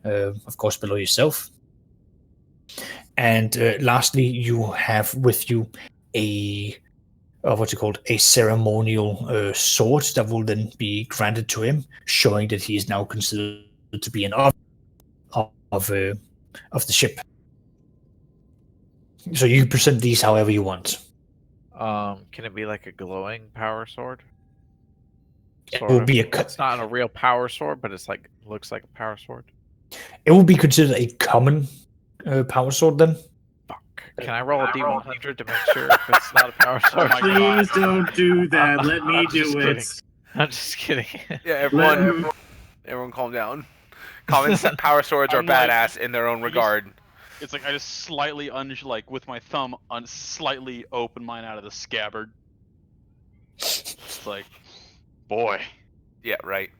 of course, below yourself. And lastly, you have with you a ceremonial sword that will then be granted to him, showing that he is now considered to be an officer of the ship. So you present these however you want. Can it be like a glowing power sword? It will be It's not a real power sword, but it's looks like a power sword. It will be considered a common power sword then. Fuck. Can I roll a D100 to make sure if it's not a power sword? my God. Please don't do that. Let me do it. I'm just kidding. Yeah, Let him- everyone calm down. Common power swords are I'm like- badass in their own regard. It's like I just slightly with my thumb slightly open mine out of the scabbard. It's like, boy. Yeah, right.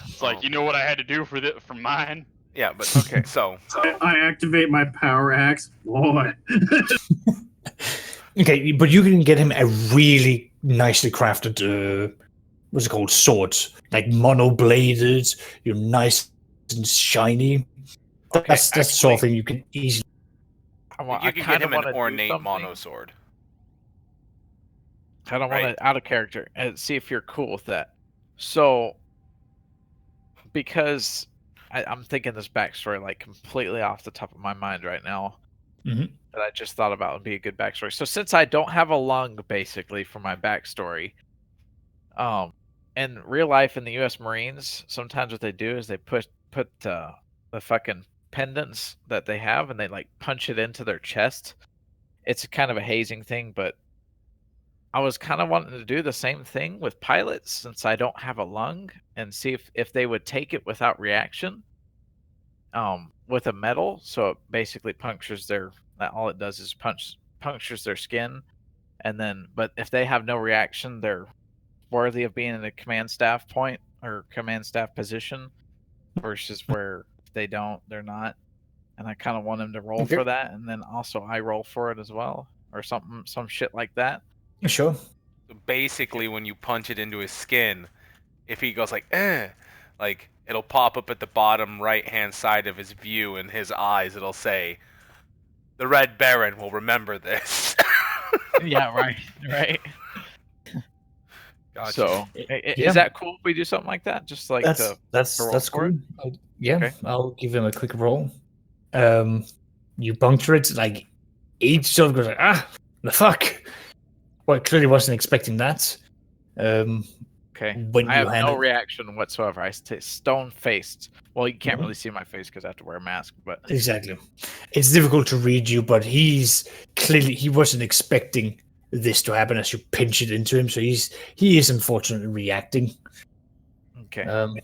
It's like, you know what I had to do for mine? Yeah, but okay, so I activate my power axe. Boy. Okay, but you can get him a really nicely crafted, what's it called, sword, like mono-bladed, nice and shiny. That's the sort of thing you can easily. you can get him an ornate mono sword. I don't Right. want to out of character and see if you're cool with that. So, because I'm thinking this backstory completely off the top of my mind right now, Mhm. that I just thought about would be a good backstory. So since I don't have a lung basically for my backstory, in real life in the U.S. Marines, sometimes what they do is they put the fucking pendants that they have and they punch it into their chest. It's kind of a hazing thing, but I was kind of wanting to do the same thing with pilots since I don't have a lung and see if they would take it without reaction. with a metal, so it basically punctures their. All it does is punctures their skin, and then. But if they have no reaction, they're worthy of being in a command staff point or command staff position, versus where if they don't, they're not. And I kind of want him to roll for that, and then also I roll for it as well, or some shit like that. Sure. So basically, when you punch it into his skin, if he goes like it'll pop up at the bottom right-hand side of his view, and his eyes, it'll say, "The Red Baron will remember this." Yeah, right. Gotcha. So, is that cool if we do something like that? Just like that's for cool. Yeah, Okay. I'll give him a quick roll. You puncture it, like each sort of goes like, the fuck. Well, clearly wasn't expecting that. Okay. When I you have hand no it, reaction whatsoever. I stay stone faced. Well, you can't Mhm. really see my face because I have to wear a mask. But exactly, it's difficult to read you, but he wasn't expecting this to happen as you pinch it into him, so he is unfortunately reacting. okay. Um,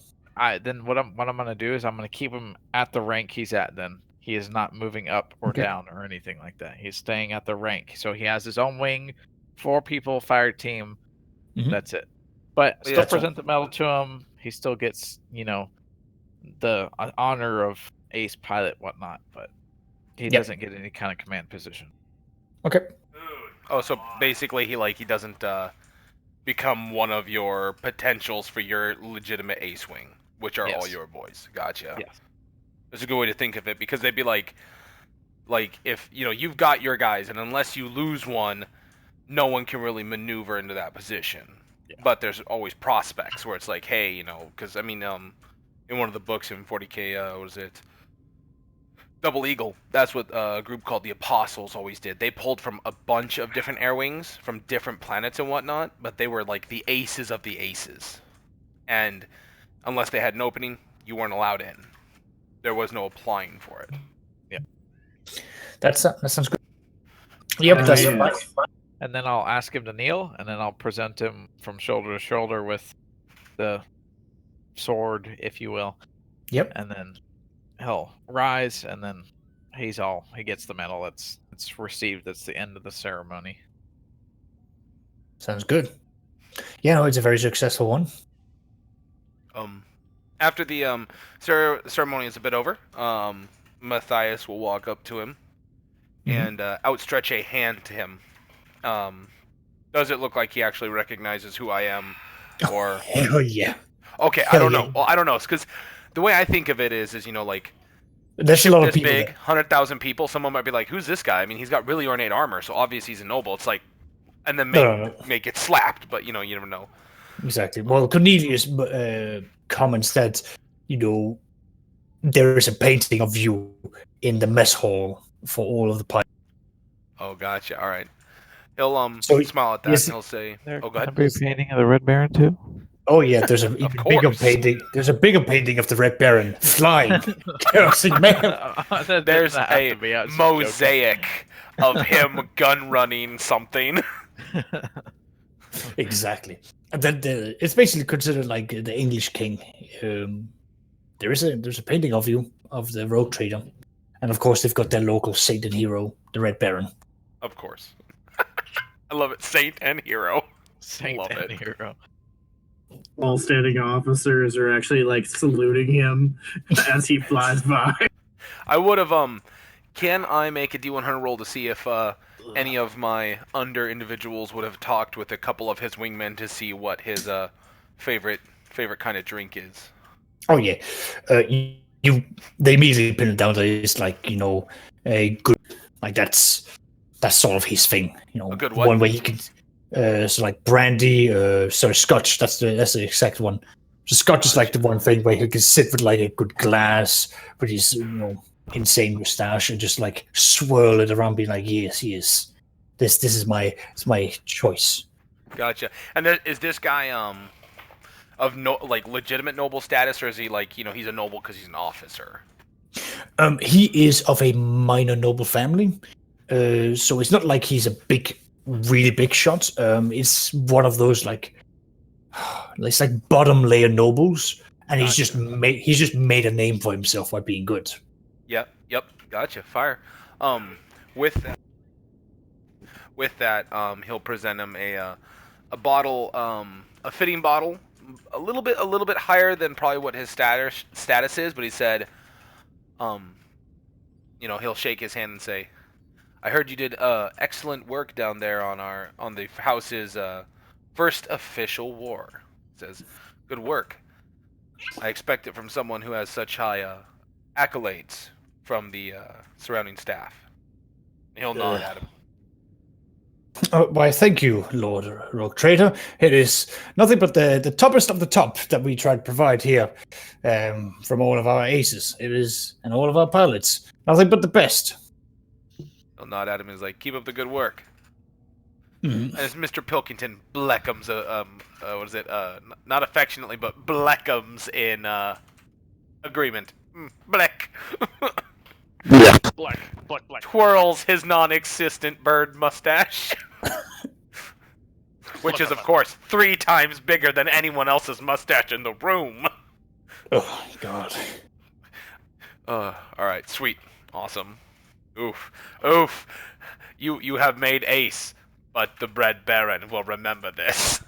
Then what I'm gonna do is I'm gonna keep him at the rank he's at. Then he is not moving up or Okay. down or anything like that. He's staying at the rank. So he has his own wing, 4 people, fire team. Mhm. That's it. But Yeah, still that's all. present the medal to him. He still gets the honor of ace pilot, whatnot. But he doesn't get any kind of command position. Okay. Oh, so basically he doesn't become one of your potentials for your legitimate ace wing, which are all Yes. your boys. Gotcha. Yes. That's a good way to think of it, because they'd be like if you've got your guys, and unless you lose one, no one can really maneuver into that position. Yeah. But there's always prospects where it's like, hey, because I mean, in one of the books in 40K, what is it? Double Eagle. That's what a group called the Apostles always did. They pulled from a bunch of different air wings from different planets and whatnot, but they were like the aces of the aces. And unless they had an opening, you weren't allowed in. There was no applying for it. That sounds good. Yep, that's yeah. fine. And then I'll ask him to kneel, and then I'll present him from shoulder to shoulder with the sword, if you will. Yep. And then he'll rise, and then he gets the medal. It's received. That's the end of the ceremony. Sounds good. Yeah, no, it's a very successful one. After the ceremony is a bit over, Matthias will walk up to him and outstretch a hand to him. Does it look like he actually recognizes who I am, or? Hell yeah. Okay, I don't know. Well, I don't know, because the way I think of it is like, there's a lot of this people. big, There. 100,000 people. Someone might be like, "Who's this guy?" I mean, he's got really ornate armor, so obviously he's a noble. It's like, and then make it slapped, but you never know. Exactly. Well, Cornelius comments that there is a painting of you in the mess hall for all of the pilots. Oh, gotcha. All right. He'll So, smile at that, yes, and he'll say, There "Oh, go ahead." can be a painting of the Red Baron too. Oh yeah, there's a even bigger course. painting. There's a bigger painting of the Red Baron flying, cursing man. There's a mosaic of him gun running something. Exactly. And then it's basically considered like the English king. There's a painting of you, of the rogue trader, and of course they've got their local saint and hero, the Red Baron. Of course. I love it. Saint and hero. Saint Love and it. hero. All standing officers are actually like saluting him as he flies by. I would have can I make a D100 roll to see if any of my under individuals would have talked with a couple of his wingmen to see what his favorite kind of drink is? Oh yeah, they immediately pin it down that it's like a good, like that's sort of his thing. A good what? One way he can. So like brandy, Scotch. That's the exact one. So Scotch is like the one thing where he can sit with like a good glass with his insane mustache and just like swirl it around, being like, yes, this is my choice. Gotcha. And is this guy of legitimate noble status, or is he like he's a noble because he's an officer? He is of a minor noble family, so it's not like he's a really big shot. It's one of those it's like bottom layer nobles, and he's just made a name for himself by being good. Yep. Gotcha. Fire. With that, he'll present him a bottle, a fitting bottle, a little bit higher than probably what his status is. But he said, he'll shake his hand and say, "I heard you did excellent work down there on the house's first official war." He says, "Good work. I expect it from someone who has such high accolades from the surrounding staff." He'll nod at him. Why, thank you, Lord Rogue Trader. It is nothing but the toppest of the top that we try to provide here from all of our aces. It is, and all of our pilots. Nothing but the best. He'll nod at him and is like, "Keep up the good work." Mm. And as Mr. Pilkington Bleckums, what is it? Not affectionately, but Bleckums in agreement. Bleck. Black. Twirls his non-existent bird mustache. Which is, of course, 3 times bigger than anyone else's mustache in the room. Oh, God. Alright, sweet. Awesome. Oof. You have made ace, but the Bread Baron will remember this.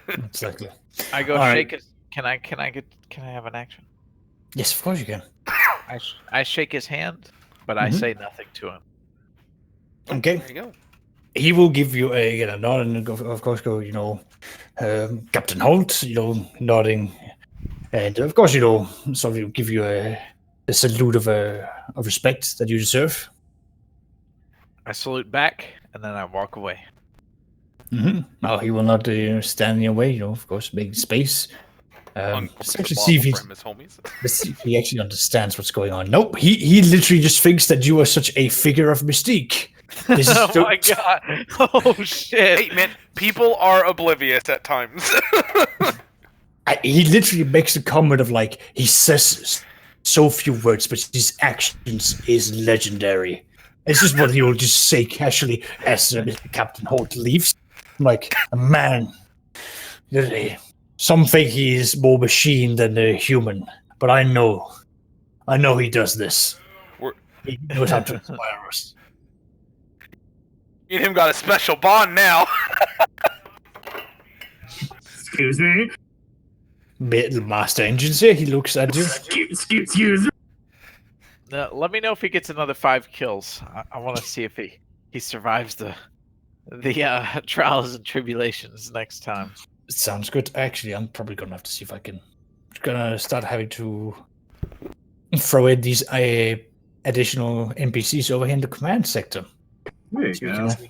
Exactly. I go All shake right. his. Can I have an action? Yes, of course you can. I shake his hand, but I say nothing to him. Okay. There you go. He will give you a nod, and of course go, Captain Holt, nodding, and of course, sort of give you a salute of respect that you deserve. I salute back, and then I walk away. Mm-hmm. No, he will not stand in your way. Of course, make space. Let's actually see if for him as homies. let's see if he actually understands what's going on. Nope, he literally just thinks that you are such a figure of mystique. This is Oh my god! Oh shit! Hey man, people are oblivious at times. He literally makes a comment of like, he says so few words, but his actions is legendary. It's just what he will just say casually as Captain Holt leaves. Like, a man. Some think he is more machine than a human, but I know he does this. He knows how to inspire us. Me and him got a special bond now. Excuse me. The master engines here, he looks at you. Excuse me. Let me know if he gets another 5 kills. I want to see if he survives the trials and tribulations next time. Sounds good. Actually, I'm probably gonna have to see if I can. Gonna start having to throw in these additional NPCs over here in the command sector. There you So we go. can-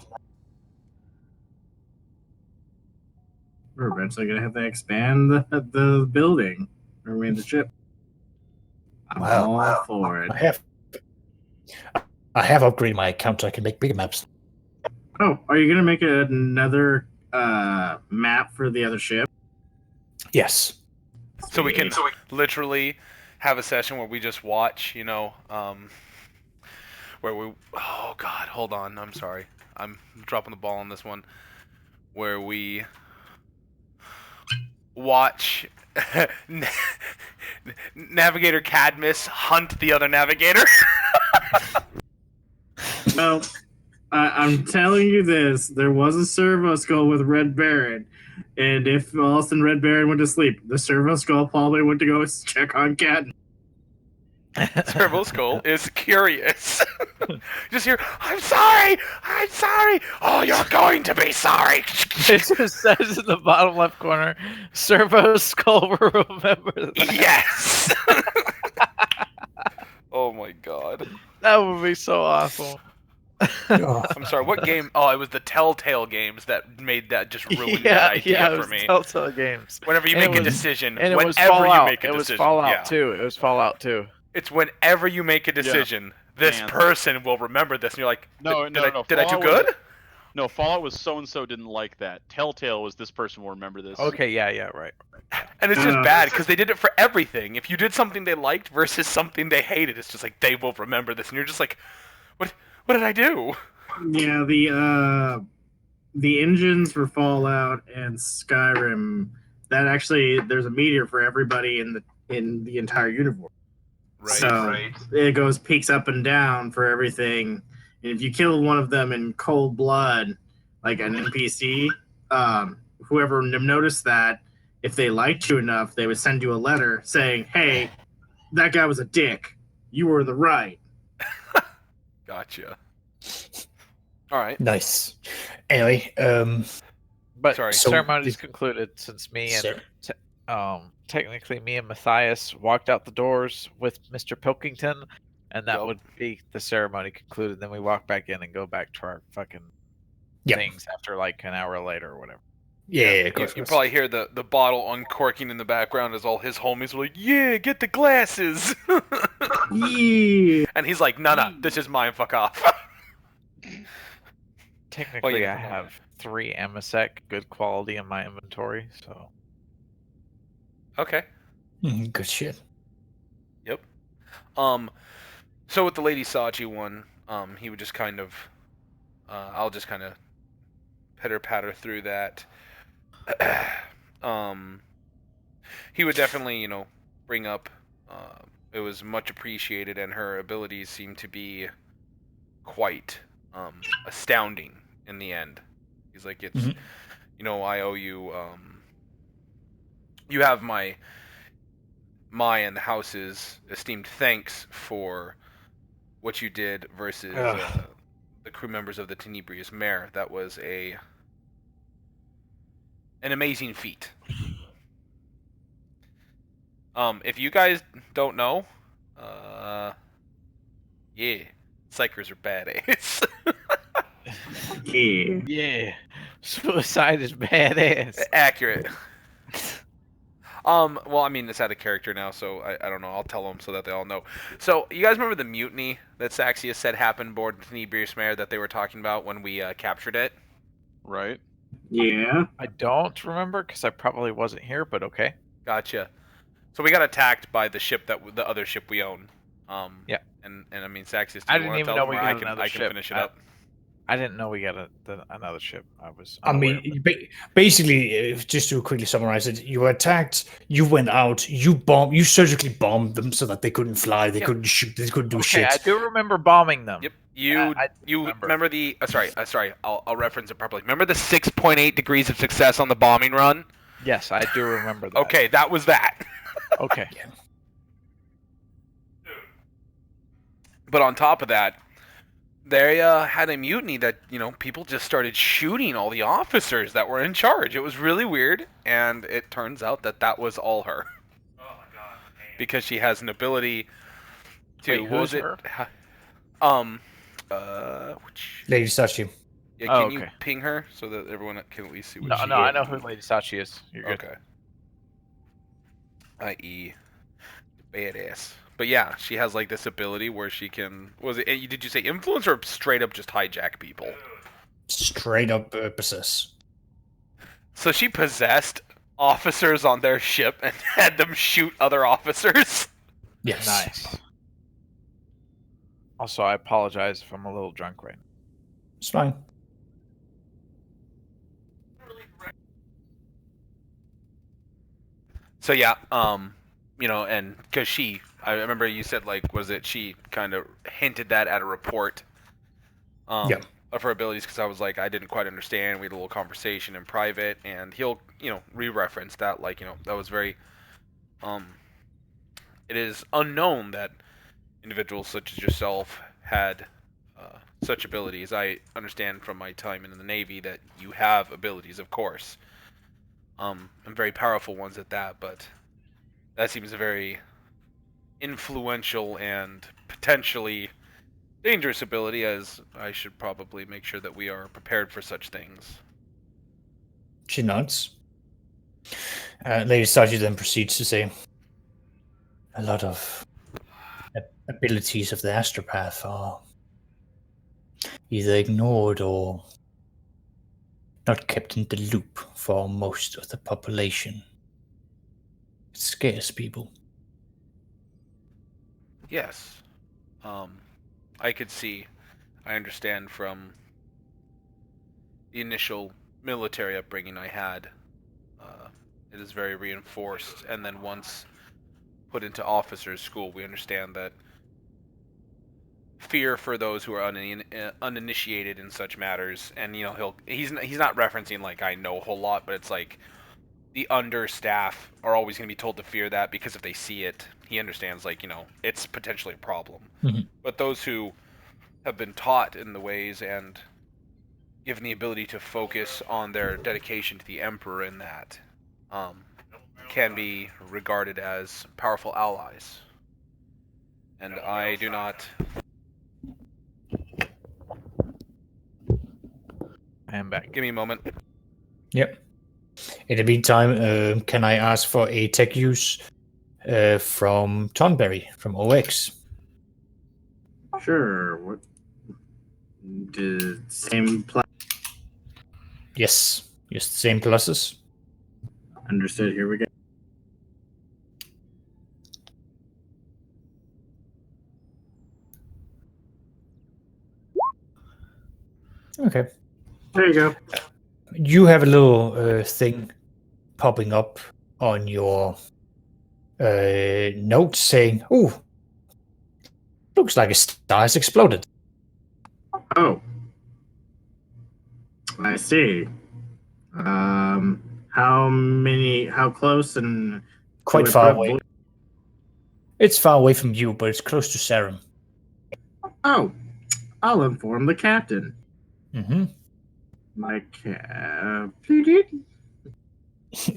We're eventually gonna have to expand the building. Or we in the ship. I'm all for it. I have upgraded my account so I can make bigger maps. Oh, are you gonna make another map for the other ship? Yes. So we can literally have a session where we just watch, where we... Oh, God, hold on. I'm sorry. I'm dropping the ball on this one. Where we watch Navigator Cadmus hunt the other Navigator. Well, I'm telling you this. There was a servo skull with Red Baron. And if Austin Red Baron went to sleep, the servo skull probably went to go check on Cat. Servo Skull is curious. Just hear, I'm sorry! Oh, you're going to be sorry! It just says in the bottom left corner, Servo Skull will remember that. Yes! Oh my god. That would be so awesome. I'm sorry, what game? Oh, it was the Telltale games that made that, just ruined that idea it for was me. Telltale Games. Whenever you And it make a was- decision, And it was whenever you Fallout. make a It was decision. Fallout yeah. too. It was Fallout too. It's whenever you make a decision, this Man. person will remember this, and you're like, No, did I do Fallout good? No, Fallout was so and so didn't like that. Telltale was this person will remember this. Okay, yeah, right. And it's just bad because they did it for everything. If you did something they liked versus something they hated, it's just like they will remember this, and you're just like, what did I do? Yeah, the engines for Fallout and Skyrim, that actually there's a meteor for everybody in the entire universe. Right. So it goes peaks up and down for everything. And if you kill one of them in cold blood, like an NPC, whoever noticed that, if they liked you enough, they would send you a letter saying, "Hey, that guy was a dick. You were the right." Gotcha. All right. Nice. Anyway, But Sorry. So- ceremony's concluded since me and technically me and Matthias walked out the doors with Mr. Pilkington, and that Yup. would be the ceremony concluded. Then we walk back in and go back to our fucking Yep. things after like an hour later or whatever. yeah, of You, course. you probably hear the bottle uncorking in the background as all his homies are like, "Yeah, get the glasses," Yeah. and he's like, "No, this is mine. Fuck off." Technically, yeah, I have 3 Amasec good quality in my inventory, so Okay. Good shit. Yep. So with the Lady Sachi one, he would just kind of, I'll just kind of pitter patter through that. He would definitely, bring up, it was much appreciated, and her abilities seemed to be quite astounding in the end. He's like, it's, Mhm. I owe you, you have my and the house's esteemed thanks for what you did versus the crew members of the Tenebrious Mare. That was an amazing feat. If you guys don't know, yeah, psychers are badass. Yeah. yeah, suicide is badass. Accurate. Well, I mean, it's out of character now, so I don't know. I'll tell them so that they all know. So, you guys remember the mutiny that Saxius said happened aboard the Tenebrious Mare that they were talking about when we captured it? Right. Yeah. I don't remember because I probably wasn't here, but okay. Gotcha. So we got attacked by the ship the other ship we own. Yeah. And I mean, Saxius, do I you didn't want to even tell know them, we or got I can another ship. finish it up? I didn't know we got another ship. I was. I unaware of mean, it. basically, just to quickly summarize it, you were attacked, you went out, you surgically bombed them so that they couldn't fly, they Yeah. couldn't shoot, they couldn't do Okay, shit. I do remember bombing them. Yep. I You remember. remember the sorry. I'll reference it properly. Remember the 6.8 degrees of success on the bombing run? Yes, I do remember that. Okay, that was that. Okay. But on top of that, they had a mutiny that, people just started shooting all the officers that were in charge. It was really weird, and it turns out that was all her. Oh my god. Because she has an ability to... Wait, what who's was it? her? Lady Sachi. Yeah, Oh, can you okay. ping her so that everyone can at least see what No, she I know who Lady Sachi is. You're good. Okay. I.e. badass. But yeah, she has like this ability where she can... did you say influence or straight up just hijack people? Straight up possess. So she possessed officers on their ship and had them shoot other officers? Yes. Nice. Also, I apologize if I'm a little drunk right now. It's fine. So yeah, and because I remember you said she kind of hinted that at a report Yeah. of her abilities, because I was like, I didn't quite understand. We had a little conversation in private, and he'll, re-reference that, that was very, it is unknown that individuals such as yourself had such abilities. I understand from my time in the Navy that you have abilities, of course, and very powerful ones at that, but that seems a very influential and potentially dangerous ability, as I should probably make sure that we are prepared for such things. She nods. Lady Sachi then proceeds to say, a lot of abilities of the astropath are either ignored or not kept in the loop for most of the population. It scares people. Yes. I could see. I understand from the initial military upbringing I had it is very reinforced. And then once put into officers' school, we understand that fear for those who are uninitiated in such matters, and he's not referencing like I know a whole lot, but it's like the understaff are always going to be told to fear that because if they see it, he understands like it's potentially a problem. Mhm. But those who have been taught in the ways and given the ability to focus on their dedication to the Emperor in that can be regarded as powerful allies. And I do not. I am back. Give me a moment. Yep. In the meantime, can I ask for a tech use from Tonberry, from OX? Sure. What? The same plan. Yes. Just the same pluses. Understood. Here we go. Okay. There you go. You have a little thing popping up on your note saying, "Oh, looks like a star has exploded." Oh, I see. How many? How close? And Quite do I far put away. It's far away from you, but it's close to Sarum. Oh, I'll inform the captain. Mm-hmm. My captain.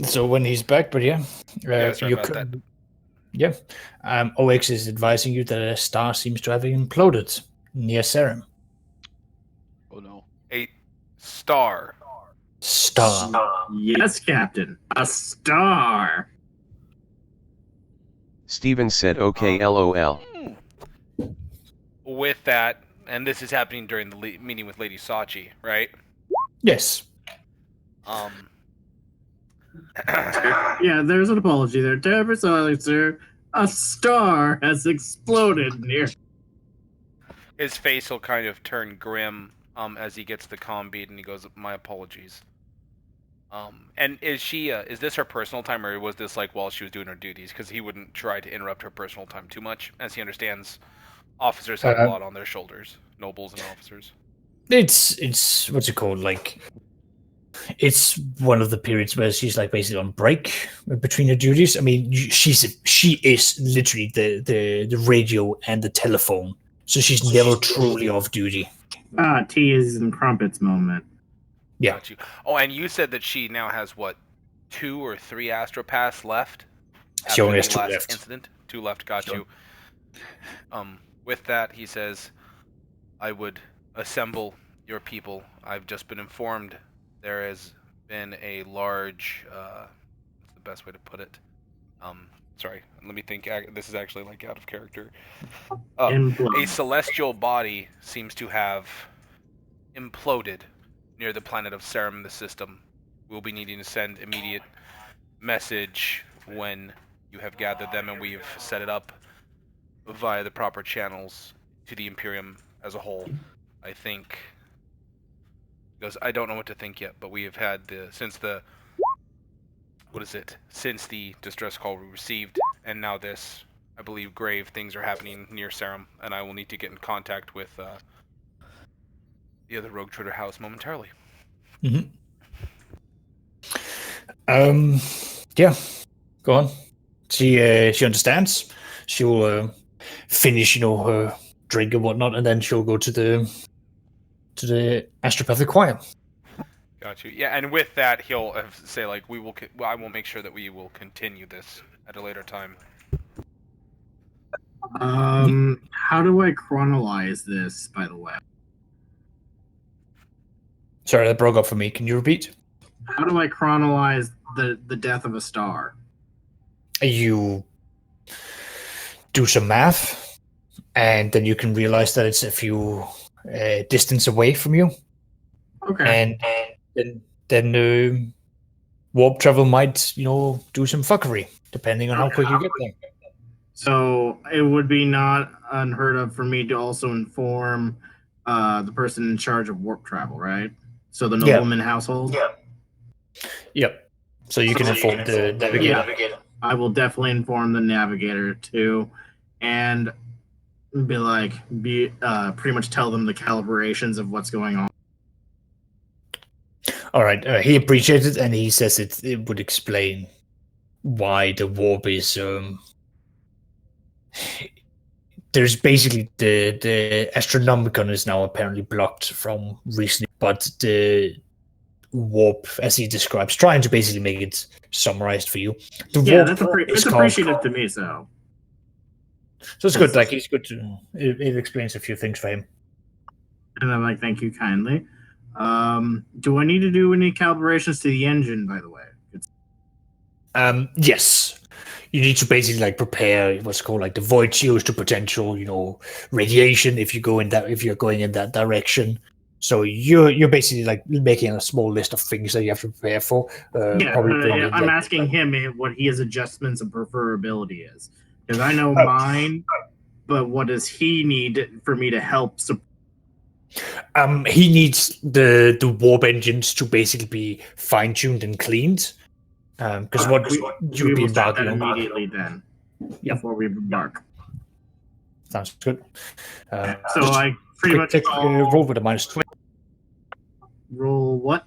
So when he's back, but yeah, Sorry about that. Yeah, OX is advising you that a star seems to have imploded near Sarum. Oh no. A star. Star. Yes, Captain. A star. Steven said okay lol. With that, and this is happening during the meeting with Lady Sachi, right? Yes. Yeah, there's an apology there. Terrible silence, sir. A star has exploded near. His face will kind of turn grim as he gets the comm beat, and he goes, "My apologies." And is this her personal time, or was this like while she was doing her duties? Because he wouldn't try to interrupt her personal time too much, as he understands officers have a lot on their shoulders, nobles and officers. It's what's it called? Like, it's one of the periods where she's like basically on break between her duties. I mean, she is literally the radio and the telephone, so she's never truly off duty. Teas and crumpets moment. Yeah. Got you. Oh, and you said that she now has what, 2 or 3 astropaths left? She only has the 2 last left. Incident? 2 left. Got Sure. you. With that, he says, "I would assemble your people. I've just been informed there has been a large. What's the best way to put it? Sorry, let me think. This is actually like out of character. A celestial body seems to have imploded near the planet of Sarum, the system. We'll be needing to send immediate message when you have gathered them and we've set it up via the proper channels to the Imperium as a whole. I think, because I don't know what to think yet, but we have had since the distress call we received, and now this, I believe grave things are happening near Sarum, and I will need to get in contact with the other rogue trader house momentarily." Mm-hmm. Yeah, go on. She understands. She'll finish, her drink and whatnot, and then she'll go to the astropathic choir. Got you. Yeah, and with that, he'll say like, I will make sure that we will continue this at a later time. How do I chronologize this, by the way? Sorry, that broke up for me. Can you repeat? How do I chronologize the death of a star? You do some math, and then you can realize that it's a few distance away from you. Okay. And then warp travel might, do some fuckery, depending on how quick you get there. So it would be not unheard of for me to also inform the person in charge of warp travel, right? So the nobleman household? Yep. So you can inform the navigator. Yeah, I will definitely inform the navigator too, and be pretty much tell them the calibrations of what's going on. All right. He appreciates it, and he says it would explain why the warp is. There's basically the Astronomicon is now apparently blocked from recently, but the warp, as he describes, trying to basically make it summarized for you. The warp It's appreciative to me. So it's good. Like he's good to. It explains a few things for him. And I'm like, thank you kindly. Do I need to do any calibrations to the engine, by the way? Yes. You need to basically like prepare what's called like the void shields to potential, radiation if you're going in that direction. So you're basically like making a small list of things that you have to prepare for. I'm asking him what his adjustments of preferability is, because I know mine, but what does he need for me to help support? He needs the warp engines to basically be fine tuned and cleaned. Because what you will be embarking on immediately then, before we embark. Sounds good. So I pretty much roll with a -20. Roll what?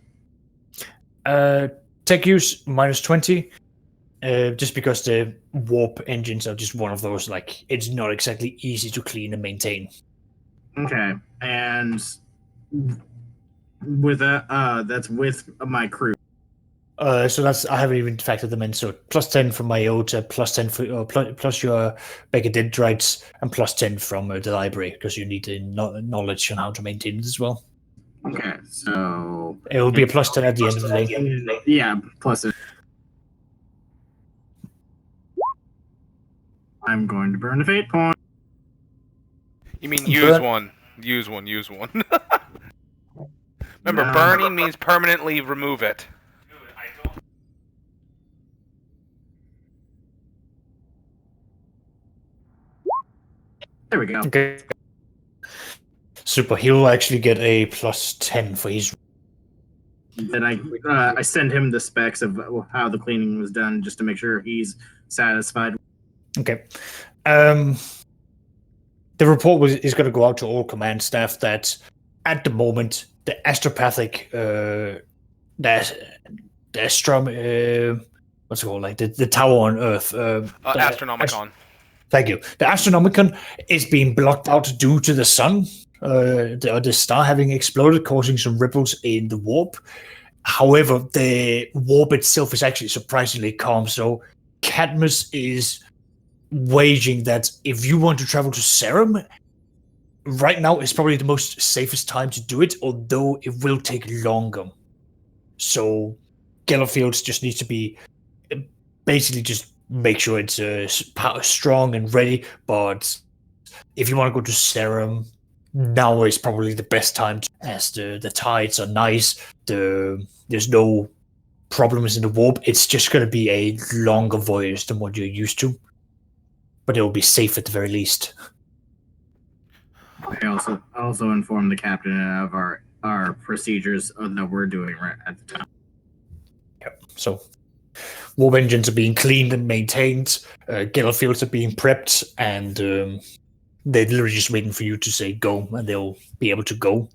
Tech use -20. Just because the warp engines are just one of those, like, it's not exactly easy to clean and maintain. Okay, and with that's with my crew. So that's, I haven't even factored them in. So +10 from Iota, +10 for plus your Becca Dendrites, and +10 from the library, because you need the knowledge on how to maintain it as well. Okay, so it will be a +10 at the end of the day. Yeah, plus it. I'm going to burn a fate point. You mean use one? Use one. Use one. Remember, burning means permanently remove it. There we go. Okay. Super. He'll actually get a +10 for his. Then I send him the specs of how the cleaning was done, just to make sure he's satisfied. Okay. The report is going to go out to all command staff that at the moment the astropathic what's it called, like the tower on Earth, Astronomicon. Thank you. The Astronomicon is being blocked out due to the sun, the star having exploded, causing some ripples in the warp. However, the warp itself is actually surprisingly calm. So Cadmus is waging that if you want to travel to Serum, right now is probably the most safest time to do it, although it will take longer. So Gellerfields just needs to be basically just make sure it's strong and ready. But if you want to go to Serum, now is probably the best time, as the tides are nice. There's no problems in the warp. It's just going to be a longer voyage than what you're used to, but it will be safe at the very least. I also informed the captain of our procedures that we're doing right at the time. Yep. So warp engines are being cleaned and maintained. Gellerfields are being prepped, and they're literally just waiting for you to say go, and they'll be able to go.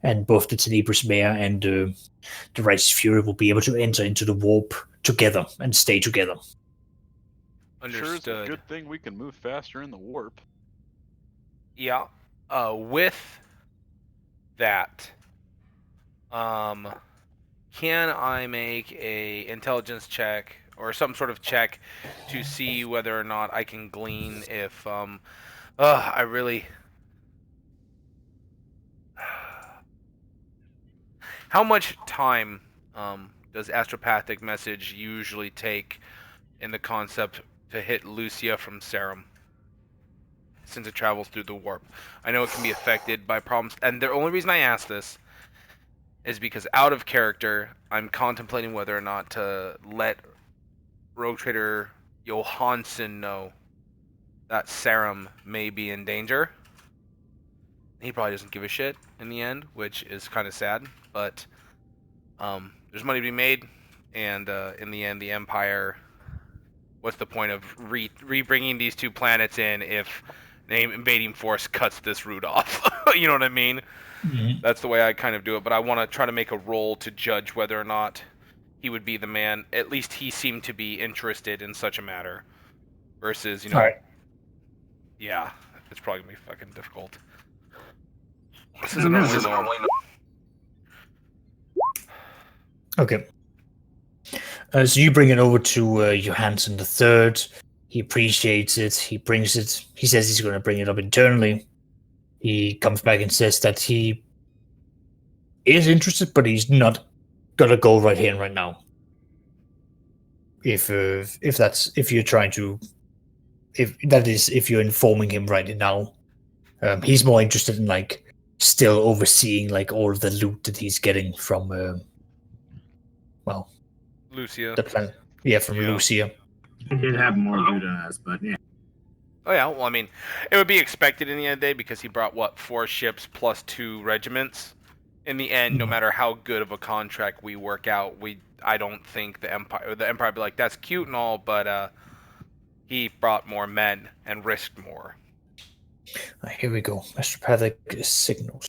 And both the Tenebris Mare and the Righteous Fury will be able to enter into the warp together and stay together. Understood. Sure, it's a good thing we can move faster in the warp. Yeah. With that, can I make a intelligence check or some sort of check to see whether or not I can glean if I really. How much time does astropathic message usually take in the concept to hit Lucia from Serum, since it travels through the warp? I know it can be affected by problems, and the only reason I ask this is because out of character, I'm contemplating whether or not to let Rogue Trader Johansson know that Serum may be in danger. He probably doesn't give a shit in the end, which is kind of sad, but there's money to be made and in the end, the Empire. What's the point of re-bringing these two planets in if an invading force cuts this route off? You know what I mean? Mhm. That's the way I kind of do it. But I want to try to make a roll to judge whether or not he would be the man. At least he seemed to be interested in such a matter. Versus, Alright. yeah, it's probably gonna be fucking difficult. This I is don't know. normally low. Okay. So you bring it over to Johansson the Third. He appreciates it. He brings it. He says he's going to bring it up internally. He comes back and says that he is interested, but he's not gonna go right here and right now. If you're trying to, if you're informing him right now, he's more interested in like still overseeing like all of the loot that he's getting from Lucia. the planet. Yeah, from Yeah. Lucia. He did have more loot on us, but yeah. Oh yeah, well I mean, it would be expected in the end of the day because he brought what 4 ships plus 2 regiments. In the end, no Mhm. matter how good of a contract we work out, I don't think the Empire would be like that's cute and all, but he brought more men and risked more. Here we go. Astropathic signals.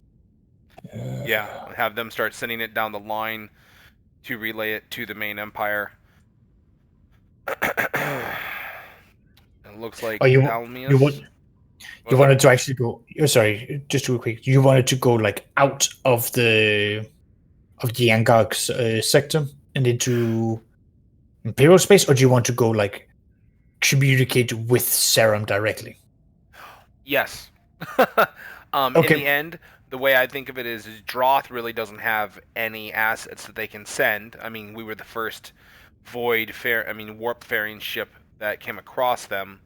Yeah, have them start sending it down the line to relay it to the main Empire. It looks like Oh, you Almius. want you wanted to actually go. Oh, sorry, just real quick. You wanted to go like out of the Angok sector and into Imperial space, or do you want to go like communicate with Serum directly? Yes. Okay. In the end, the way I think of it is Droth really doesn't have any assets that they can send. I mean, we were the first warp faring ship that came across them.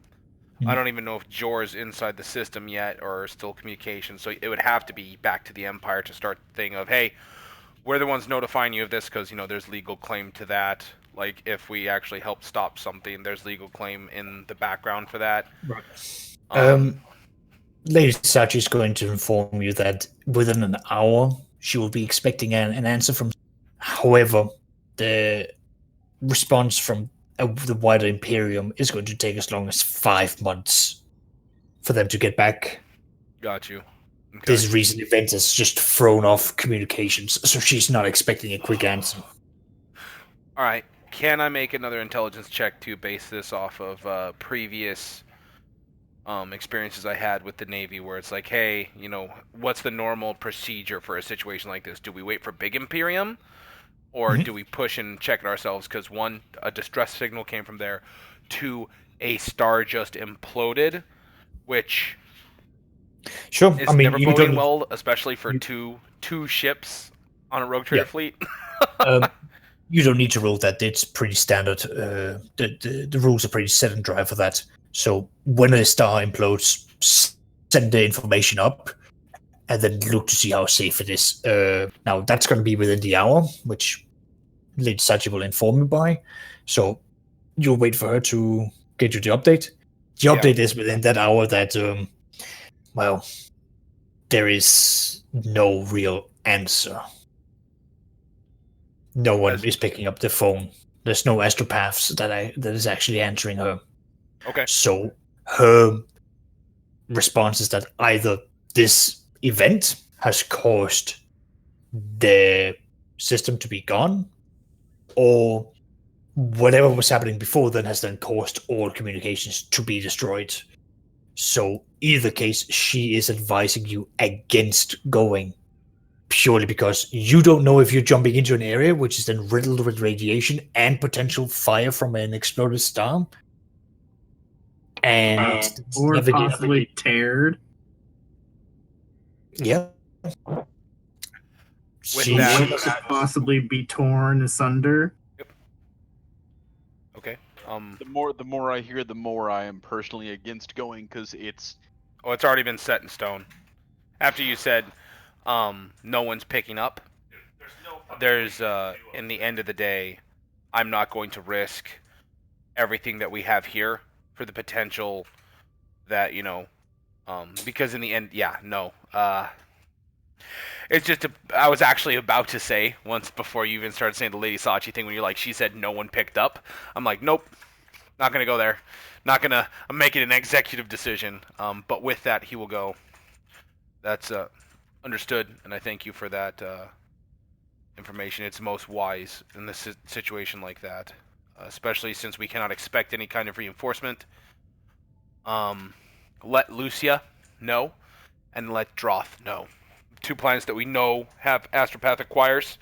I don't even know if Jor's inside the system yet or still communication, so it would have to be back to the Empire to start the thing of, hey, we're the ones notifying you of this because, there's legal claim to that. Like, if we actually help stop something, there's legal claim in the background for that. Right. Lady Sachi is going to inform you that within an hour she will be expecting an answer from. However, the response from the wider Imperium is going to take as long as 5 months for them to get back. Got you. Okay. This recent event has just thrown off communications, so she's not expecting a quick answer. All right. Can I make another intelligence check to base this off of previous experiences I had with the Navy, where it's like, hey, what's the normal procedure for a situation like this? Do we wait for big Imperium, or do we push and check it ourselves? Because 1, a distress signal came from there. 2, a star just imploded, which Sure. is I mean, never boding well, especially for two ships on a rogue trader fleet. You don't need to roll that. It's pretty standard. The rules are pretty set and dry for that. So when a star implodes, send the information up, and then look to see how safe it is. Now that's going to be within the hour, which Lady Sachi will inform you by. So you'll wait for her to get you the update. The update is within that hour that, there is no real answer. No one is picking up the phone. There's no astropaths that is actually answering her. Okay. So her response is that either this event has caused the system to be gone, or whatever was happening before then has then caused all communications to be destroyed. So either case, she is advising you against going, purely because you don't know if you're jumping into an area which is then riddled with radiation and potential fire from an exploded star. And or possibly teared. Yeah. With that, could possibly be torn asunder. Yep. Okay. The more I hear, the more I am personally against going, because it's. Oh, it's already been set in stone. After you said, no one's picking up. There's in the end of the day, I'm not going to risk everything that we have here for the potential that because in the end, It's just I was actually about to say once before you even started saying the Lady Sachi thing when you're like, she said no one picked up. I'm like, nope, not gonna go there. Not gonna. I'm making an executive decision. But with that, he will go. That's understood, and I thank you for that information. It's most wise in this situation like that, especially since we cannot expect any kind of reinforcement. Let Lucia know, and let Droth know. 2 planets that we know have astropathic wires.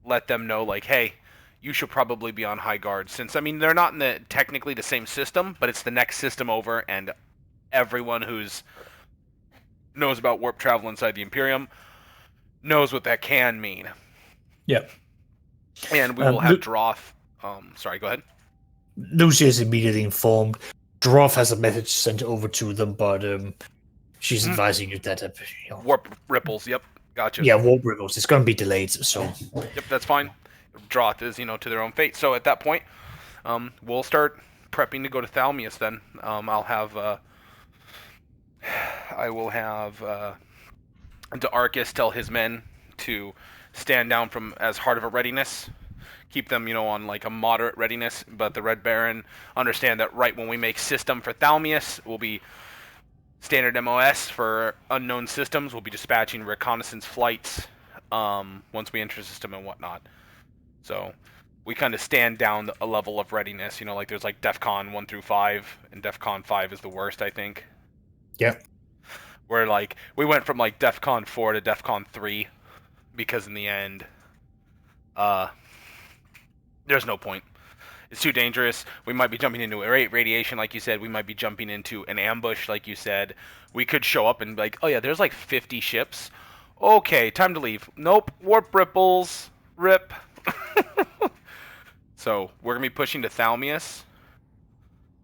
Let them know, like, hey, you should probably be on high guard. Since, I mean, they're not in technically the same system, but it's the next system over, and everyone who's knows about warp travel inside the Imperium knows what that can mean. Yeah. And we will have Droth. Sorry, go ahead. Lucia is immediately informed. Droth has a message sent over to them, but she's advising you that warp ripples. Yep, gotcha. Yeah, warp ripples. It's going to be delayed, so. Yep, that's fine. Droth is, to their own fate. So at that point, we'll start prepping to go to Thalmius. Then I will have D'Arcus tell his men to stand down from as hard of a readiness. Keep them, on like a moderate readiness, but the Red Baron understand that right when we make system for Thalmius, we'll be standard MOS for unknown systems. We'll be dispatching reconnaissance flights once we enter the system and whatnot. So we kind of stand down a level of readiness. Like there's like DEFCON 1 through 5, and DEFCON 5 is the worst, I think. Yeah. Where like we went from like DEFCON 4 to DEFCON 3 because in the end, there's no point. It's too dangerous. We might be jumping into radiation, like you said. We might be jumping into an ambush, like you said. We could show up and be like, oh yeah, there's like 50 ships. Okay, time to leave. Nope, warp ripples. Rip. So we're gonna be pushing to Thalmius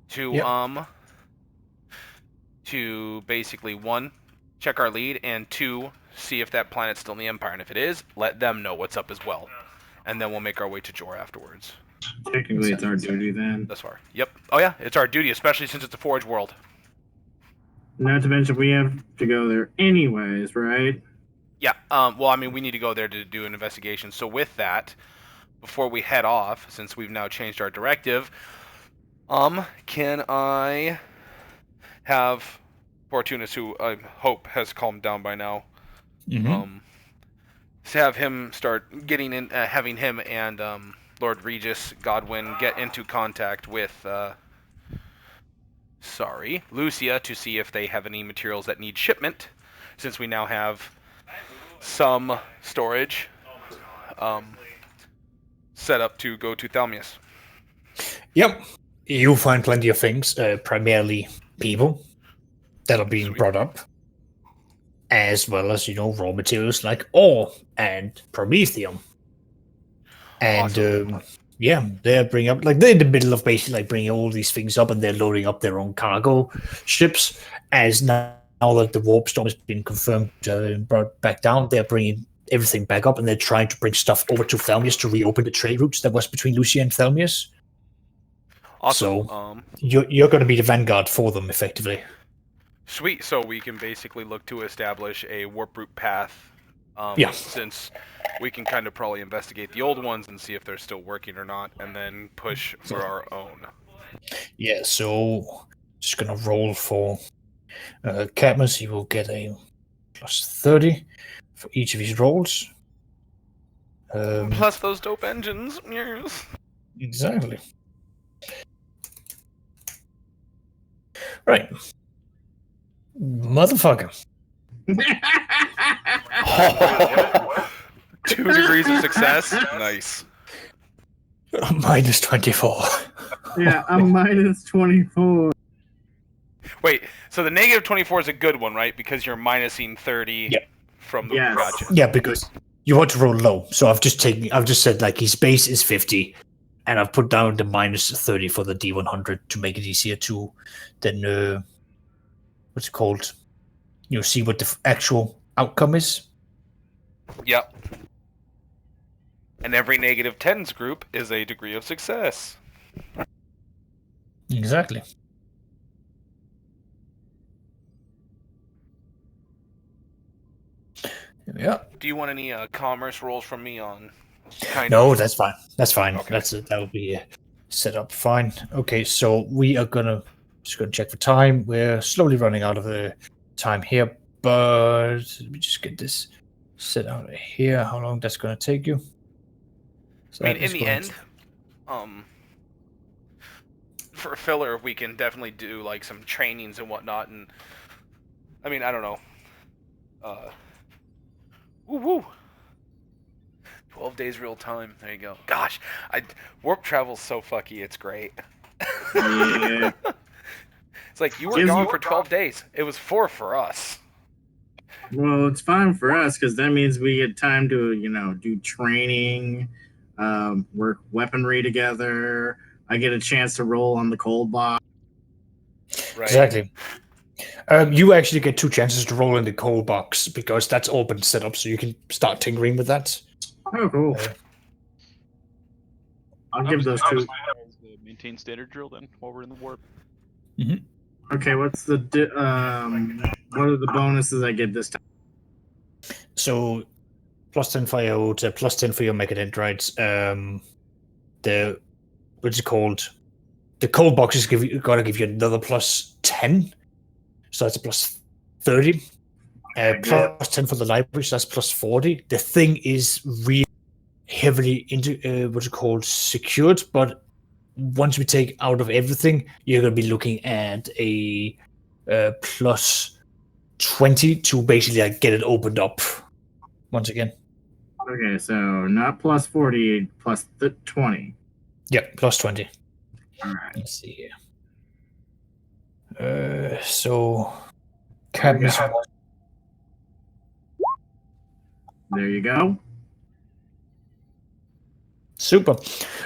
to basically 1, check our lead, and 2, see if that planet's still in the Empire. And if it is, let them know what's up as well. And then we'll make our way to Jor afterwards. Technically, it's our duty then. Thus far. Yep. Oh yeah, it's our duty, especially since it's a Forge world. Not to mention, we have to go there anyways, right? Yeah. Well, I mean, we need to go there to do an investigation. So with that, before we head off, since we've now changed our directive, can I have Fortunus, who I hope has calmed down by now, to have him start getting in, having him and Lord Regis Godwin get into contact with, Lucia to see if they have any materials that need shipment, since we now have some storage set up to go to Thalmius. Yep. You'll find plenty of things, primarily people that are being brought up, as well as, raw materials like ore and promethium. And, Awesome. they're in the middle of basically bringing all these things up, and they're loading up their own cargo ships. As now that the warp storm has been confirmed and brought back down, they're bringing everything back up, and they're trying to bring stuff over to Thalmius to reopen the trade routes that was between Lucia and Thalmius. Awesome. So you're going to be the vanguard for them, effectively. Sweet. So we can basically look to establish a warp route path. Since we can kind of probably investigate the old ones and see if they're still working or not, and then push for our own. Yeah. So just going to roll for Cadmus. He will get a +30 for each of his rolls. Plus those dope engines. Yes. Exactly. Right. Motherfucker. 2 degrees of success. Nice. -24. Yeah, I'm -24. Wait, so the -24 is a good one, right? Because you're minusing 30 from the gotcha. Yeah, because you want to roll low. So I've just said like his base is 50, and I've put down the -30 for the D100 to make it easier to then what's it called? See what the actual outcome is. Yep. And every -10s group is a degree of success. Exactly. Yeah. Do you want any commerce rolls from me on? Kind No, of. that's fine. That's fine. Okay. That will be set up fine. Okay, so we are just gonna check for time. We're slowly running out of the time here, but let me just get this set out here. How long that's gonna take you? So I mean, that in is the going end, for filler, we can definitely do like some trainings and whatnot. And I mean, I don't know. Woo woo. 12 days real time. There you go. Gosh, warp travel's so fucky. It's great. Yeah. It's like you were Gives gone you- for 12 days. It was 4 for us. Well, it's fine for us because that means we get time to, do training, work weaponry together. I get a chance to roll on the cold box. Right. exactly. You actually get 2 chances to roll in the coal box because that's all been set up, so you can start tinkering with that. Oh, cool. I'll give those two. Maintain standard drill then while we're in the warp. Okay, what's the what are the bonuses I get this time? So +10 for your Audere, +10 for your mechadendrites. The what's it called? The cold box is gonna give you another +10, so that's a +30. +10 for the library, so that's +40. The thing is really heavily into what's it called, secured, but once we take out of everything, you're gonna be looking at a +20 to basically like get it opened up once again. Okay, so not plus 40, plus 20. Yeah, +20. All right. Let's see here. So Cadmus. There you go. Super.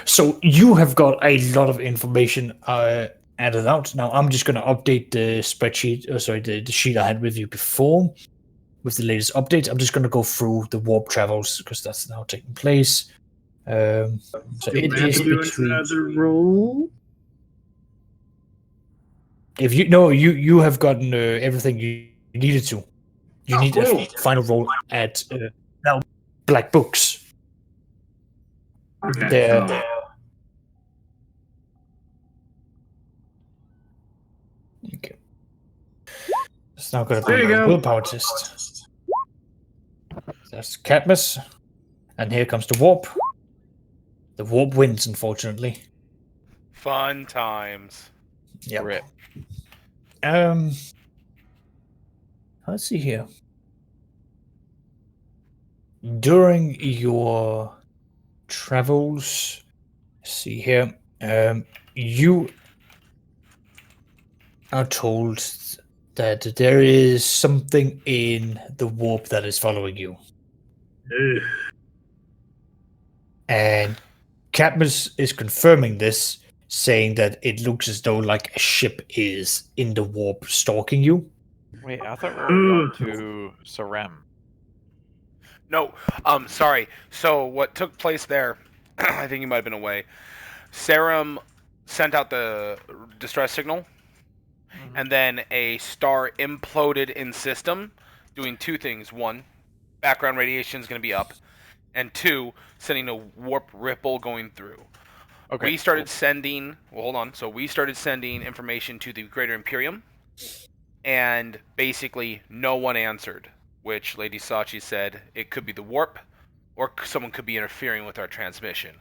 So you have got a lot of information added out. Now I'm just going to update the spreadsheet, the sheet I had with you before with the latest updates. I'm just going to go through the warp travels because that's now taking place. So Do it I have is to do between. another roll? If you have gotten everything you needed to. You need cool. a final roll at now Black Books. Okay. There. So, Okay. It's now going to There be you a go. willpower test. That's Cadmus. And here comes the warp. The warp wins, unfortunately. Fun times. Yep. Rip. Let's see here. During your travels, see here, you are told that there is something in the warp that is following you. ugh. And Cadmus is confirming this, saying that it looks as though like a ship is in the warp stalking you. Wait, I thought we were going to Sarem. No, sorry. So what took place there, I think you might have been away. Serum sent out the distress signal, and then a star imploded in system, doing 2 things. 1, background radiation is going to be up, and 2, sending a warp ripple going through. Okay. We started sending. Well, hold on. So we started sending information to the Greater Imperium, and basically no one answered. Which Lady Sachi said it could be the warp, or someone could be interfering with our transmission.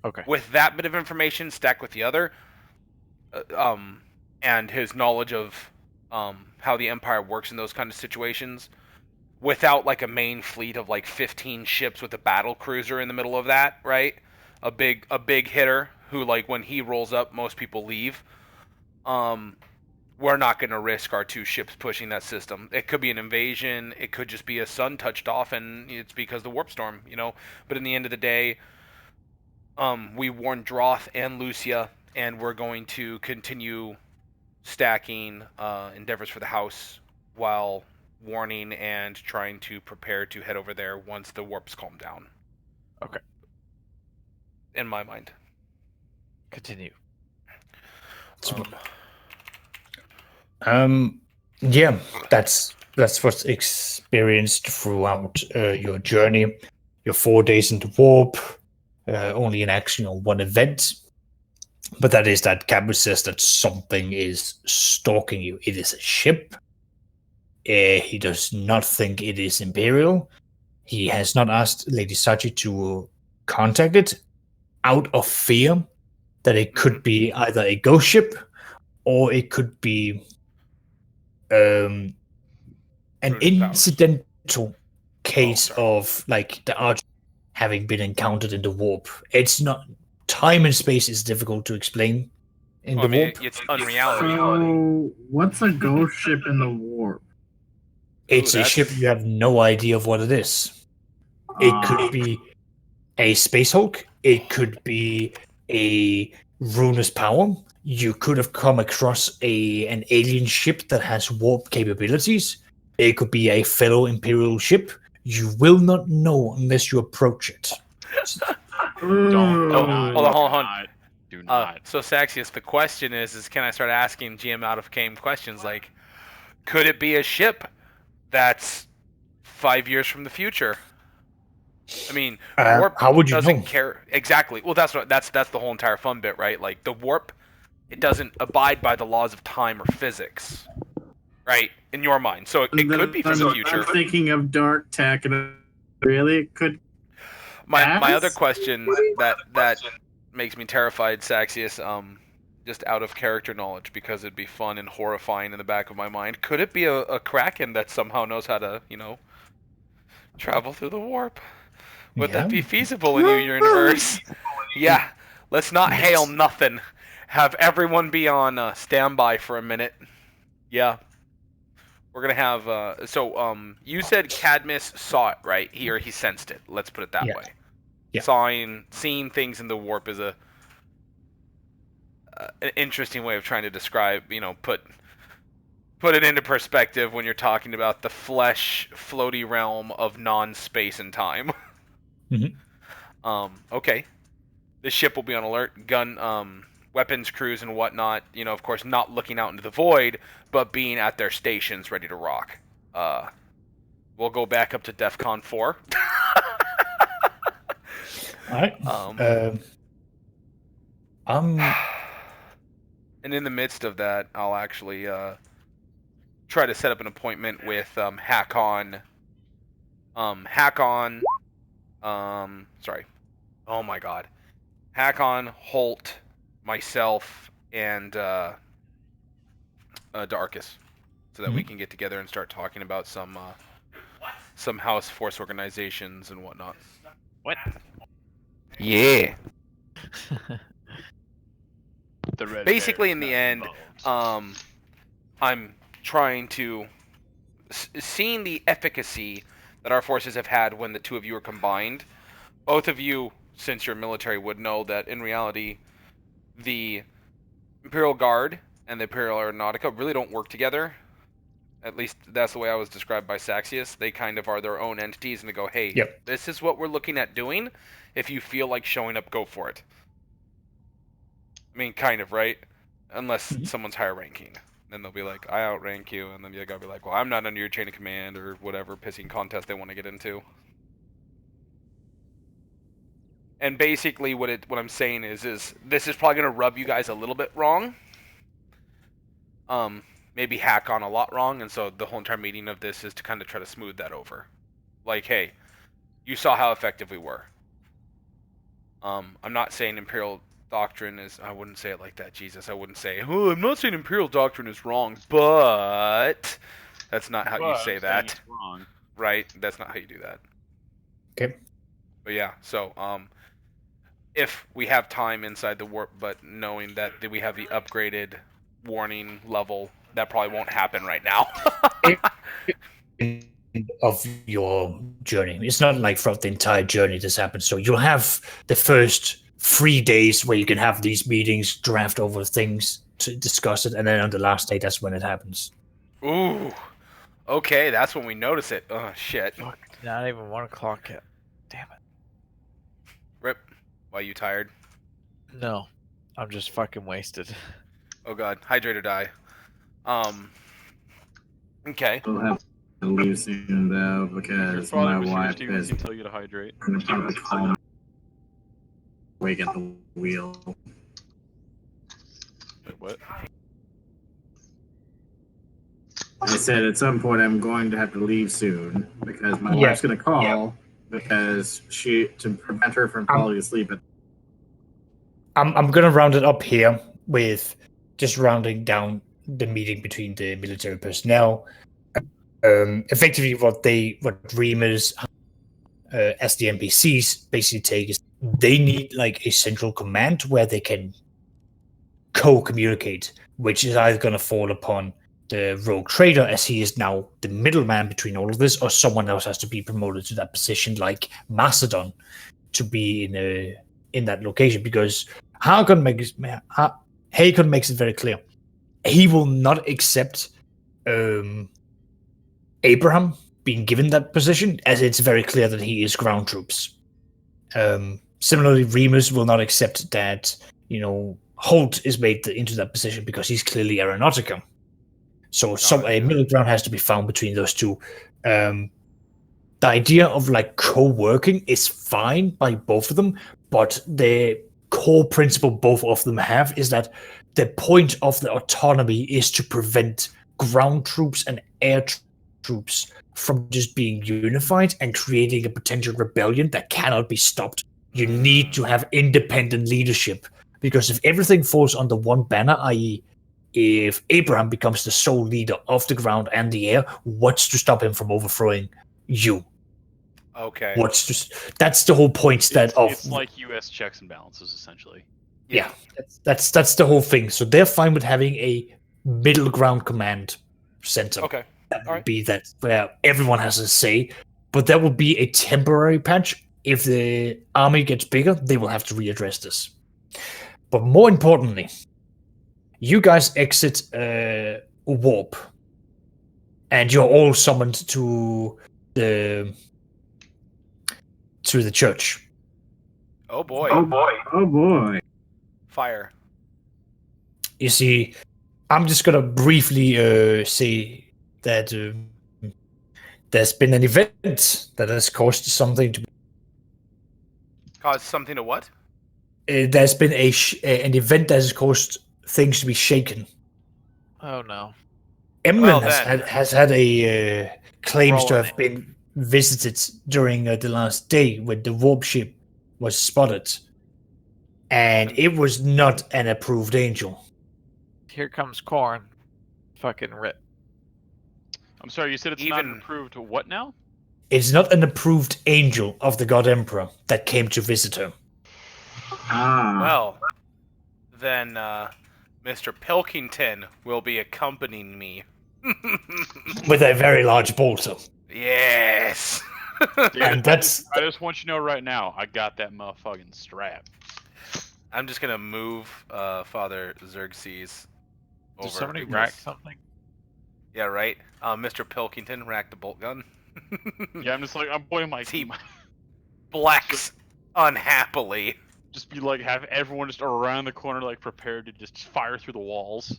Okay. With that bit of information stacked with the other, and his knowledge of how the Empire works in those kind of situations, without like a main fleet of like 15 ships with a battle cruiser in the middle of that, right? A big hitter who, like, when he rolls up, most people leave. We're not going to risk our 2 ships pushing that system. It could be an invasion. It could just be a sun touched off, and it's because of the warp storm, But in the end of the day, we warned Droth and Lucia, and we're going to continue stacking endeavors for the house while warning and trying to prepare to head over there once the warps calm down. Okay. In my mind. Continue. Yeah, that's That's what's experienced throughout your journey. Your 4 days in the warp, only in action on one event. But that is that Campbell says that something is stalking you. It is a ship. He does not think it is Imperial. He has not asked Lady Sachi to contact it out of fear that it could be either a ghost ship or it could be an Brooding powers. incidental case sorry. of like the arch having been encountered in the warp. It's not time and space is difficult to explain in Well, the I mean, warp. it's unreality. So, what's a ghost ship in the warp? It's Ooh, a ship that's- you have no idea of what it is. It could be a Space Hulk. It could be a ruinous power. You could have come across an alien ship that has warp capabilities. It could be a fellow Imperial ship. You will not know unless you approach it. Don't hold on. Do not. So Saxius, the question is can I start asking GM out of game questions like, could it be a ship that's 5 years from the future? I mean, warp how would you doesn't know? care exactly. Well, that's the whole entire fun bit, right? Like the warp, it doesn't abide by the laws of time or physics, right? In your mind, so it could be from the future. I'm thinking of dark tech, and really, it could. My other question that makes me terrified, Saxius, just out of character knowledge, because it'd be fun and horrifying in the back of my mind. Could it be a Kraken that somehow knows how to, travel through the warp? Would that be feasible in your universe? Yeah. Let's not hail nothing. Have everyone be on standby for a minute. Yeah. We're gonna have you said Cadmus saw it, right? He sensed it. Let's put it that way. Yeah. Seeing things in the warp is an interesting way of trying to describe, put it into perspective when you're talking about the flesh floaty realm of non-space and time. Okay. The ship will be on alert, weapons crews and whatnot, of course not looking out into the void, but being at their stations ready to rock. We'll go back up to DEFCON 4. Alright. And in the midst of that, I'll actually try to set up an appointment with Hakon. Oh my god. Hakon, Holt, myself, and Darkus, so that we can get together and start talking about some house force organizations and whatnot. What? Yeah. The red Basically, hair, in the nut end, bones. I'm trying to seeing the efficacy that our forces have had when the two of you are combined. Both of you, since you're military, would know that in reality, the Imperial Guard and the Imperial Aeronautica really don't work together. At least that's the way I was described by Saxius. They kind of are their own entities, and they go, hey, this is what we're looking at doing. If you feel like showing up, go for it. I mean, kind of, right? Unless someone's higher ranking. Then they'll be like, I outrank you, and then the other guy will be like, well, I'm not under your chain of command, or whatever pissing contest they want to get into. And basically what I'm saying is this is probably going to rub you guys a little bit wrong. Maybe hack on a lot wrong, and so the whole entire meeting of this is to kind of try to smooth that over. Like, hey, you saw how effective we were. I'm not saying Imperial Doctrine is... I wouldn't say it like that, Jesus. I wouldn't say, oh, I'm not saying Imperial Doctrine is wrong, but... That's not how you say that. It's wrong. Right? That's not how you do that. Okay. But yeah, so, if we have time inside the warp, but knowing that we have the upgraded warning level, that probably won't happen right now. Of your journey. It's not like throughout the entire journey this happens. So you'll have the first 3 days where you can have these meetings, draft over things to discuss it, and then on the last day, that's when it happens. Ooh. Okay, that's when we notice it. Oh, shit. Fuck, not even 1 o'clock yet. Damn it. Rip. Why, you tired? No, I'm just fucking wasted. Oh god, hydrate or die. Okay. leave soon though Your because father my was here, wife Steve, wants is to tell you to hydrate. going to probably call me awake at the wheel. Wait, what? I said at some point I'm going to have to leave soon because my Yeah, wife's going to call because to prevent her from falling asleep. I'm gonna round it up here with just rounding down the meeting between the military personnel. Effectively, what Reamers as the NPCs basically take is they need like a central command where they can co-communicate, which is either going to fall upon the rogue trader, as he is now the middleman between all of this, or someone else has to be promoted to that position, like Macedon, to be in that location. Because Hakon makes it very clear he will not accept Abraham being given that position, as it's very clear that he is ground troops. Similarly, Remus will not accept that, Holt is made into that position because he's clearly Aeronautica. So a middle ground has to be found between those two. The idea of like co-working is fine by both of them, but the core principle both of them have is that the point of the autonomy is to prevent ground troops and air troops from just being unified and creating a potential rebellion that cannot be stopped. You need to have independent leadership, because if everything falls under one banner, i.e., if Abraham becomes the sole leader of the ground and the air, what's to stop him from overthrowing you? Okay. That's the whole point. It's like U.S. checks and balances, essentially. Yeah, that's the whole thing. So they're fine with having a middle ground command center. Okay. That would be that where everyone has a say, but that will be a temporary patch. If the army gets bigger, they will have to readdress this. But more importantly, you guys exit warp, and you're all summoned to the church. Oh boy. Oh boy. Oh boy. Fire. You see, I'm just gonna briefly say that there's been an event that has caused something to. Cause something to what? There's been an event that has caused things to be shaken. Oh no. Emlyn has had a claims to Rolling have been visited during the last day when the warp ship was spotted, and it was not an approved angel. Here comes Corn. Fucking rip. I'm sorry, you said it's not approved what now? It's not an approved angel of the God Emperor that came to visit her. Well, then Mr. Pilkington will be accompanying me. With a very large bolter. Yes. Dude, And that's. I just want you to know right now, I got that motherfucking strap. I'm just gonna move Father Xerxes over. Did somebody rack something? Yeah, right. Mr. Pilkington racked the bolt gun. Yeah, I'm just like, I'm pointing my He blacks unhappily. Just be like, have everyone just around the corner, like, prepared to just fire through the walls.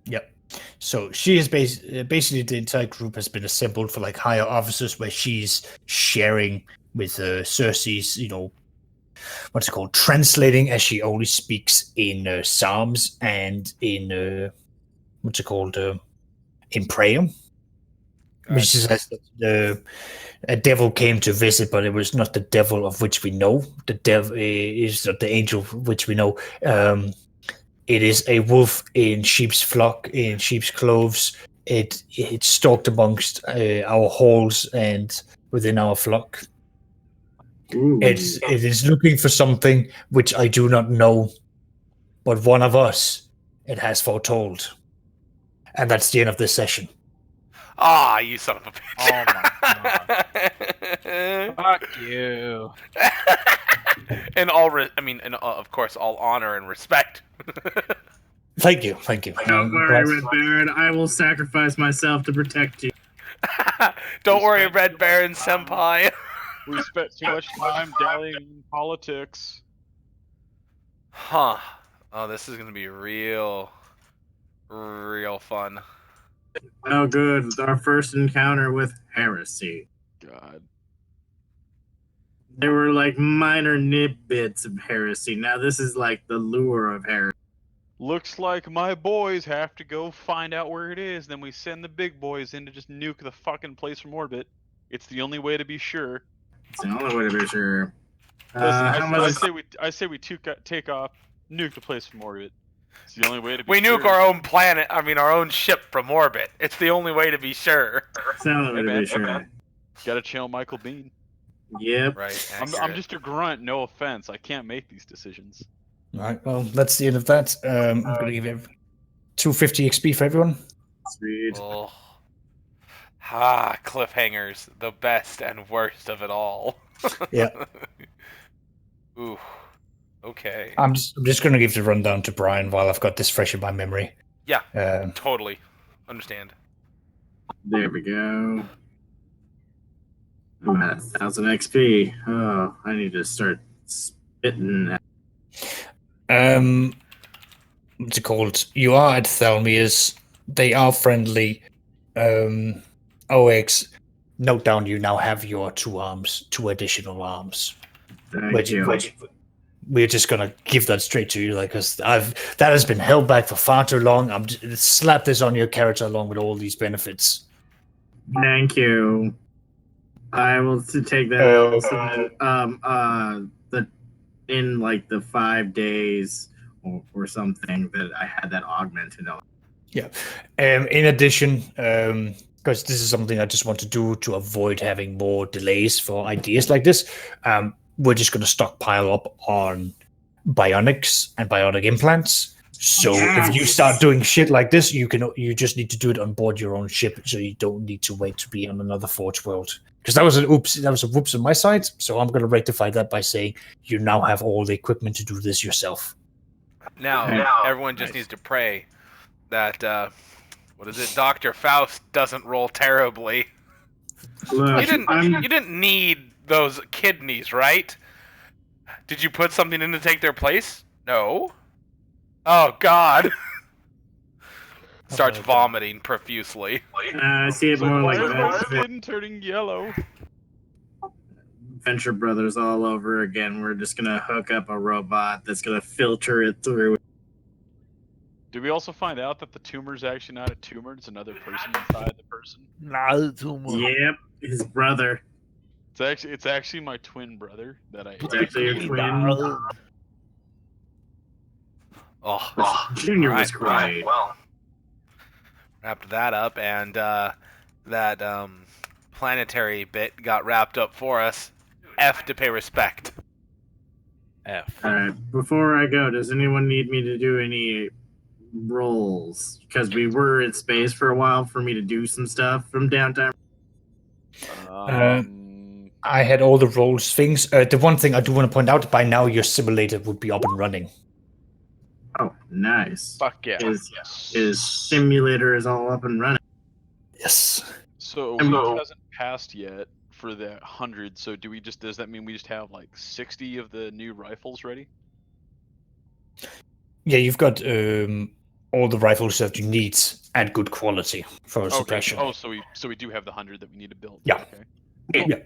Yep. So she is basically the entire group has been assembled for like higher officers, where she's sharing with Cersei's, what's it called, translating, as she only speaks in Psalms and in what's it called, in prayer. Which says that a devil came to visit, but it was not the devil of which we know. The devil is not the angel of which we know. It is a wolf in sheep's flock, in sheep's clothes. It stalked amongst our halls and within our flock. It is looking for something which I do not know, but one of us it has foretold. And that's the end of this session. Ah, you son of a bitch. Oh my god. Fuck you. In of course, all honor and respect. Thank you. Don't worry, Red Baron. I will sacrifice myself to protect you. Don't worry, Red Baron Senpai. We spent too much time dallying in politics. Huh. Oh, this is gonna be real fun. Oh, good. Our first encounter with heresy. God. There were like minor nitbits of heresy. Now this is like the lure of heresy. Looks like my boys have to go find out where it is. Then we send the big boys in to just nuke the fucking place from orbit. It's the only way to be sure. It's the only way to be sure. Listen, How much? I say we take off, nuke the place from orbit. It's the only way to be We sure. nuke our own planet. I mean, our own ship from orbit. It's the only way to be sure. It's the only way Hey, to man, be sure. Gotta channel Michael Bean. Yep. Right. I'm accurate. just a grunt. No offense. I can't make these decisions. Right, well, that's the end of that. I'm going to give you 250 XP for everyone. Sweet. Oh. Cliffhangers, the best and worst of it all. Yeah. Ooh. Okay. I'm just going to give the rundown to Brian while I've got this fresh in my memory. Yeah. Um, Totally. Understand. There we go. I'm at 1,000 XP. Oh, I need to start spitting. What's it called? You are at Thelmia's. They are friendly. OX, note down you now have your 2 arms, 2 additional arms. Thank you. We're just gonna give that straight to you, like, because that has been held back for far too long. I'm just slap this on your character along with all these benefits. Thank you. I will take that also. In like the 5 days or something that I had that augmented. Yeah. In addition, because this is something I just want to do to avoid having more delays for ideas like this, we're just going to stockpile up on bionics and bionic implants. So if you start doing shit like this, you just need to do it on board your own ship, so you don't need to wait to be on another Forge world. Because that was a whoops on my side. So I'm going to rectify that by saying you now have all the equipment to do this yourself. Now everyone just needs to pray that Dr. Faust doesn't roll terribly. Look, You didn't need those kidneys, right? Did you put something in to take their place? No. Oh God. Starts vomiting profusely. I see it more Why like is my that. skin turning yellow? Venture Brothers all over again. We're just gonna hook up a robot that's gonna filter it through. Did we also find out that the tumor is actually not a tumor? It's another person inside the person. No, too much. Yep, his brother. It's actually my twin brother that I. It's actually your twin. Oh, Junior all was right, great. wrapped that up, and that planetary bit got wrapped up for us. F to pay respect. F. Alright, before I go, does anyone need me to do any rolls? Because we were in space for a while for me to do some stuff from downtime. I had all the roles things. The one thing I do want to point out, by now your simulator would be up and running. Oh, nice. Fuck yeah. His simulator is all up and running. Yes. So a week hasn't passed yet for the 100. So does that mean we just have like 60 of the new rifles ready? Yeah, you've got all the rifles that you need at good quality for suppression. Oh, so we do have the 100 that we need to build. Yeah. Okay. Yeah.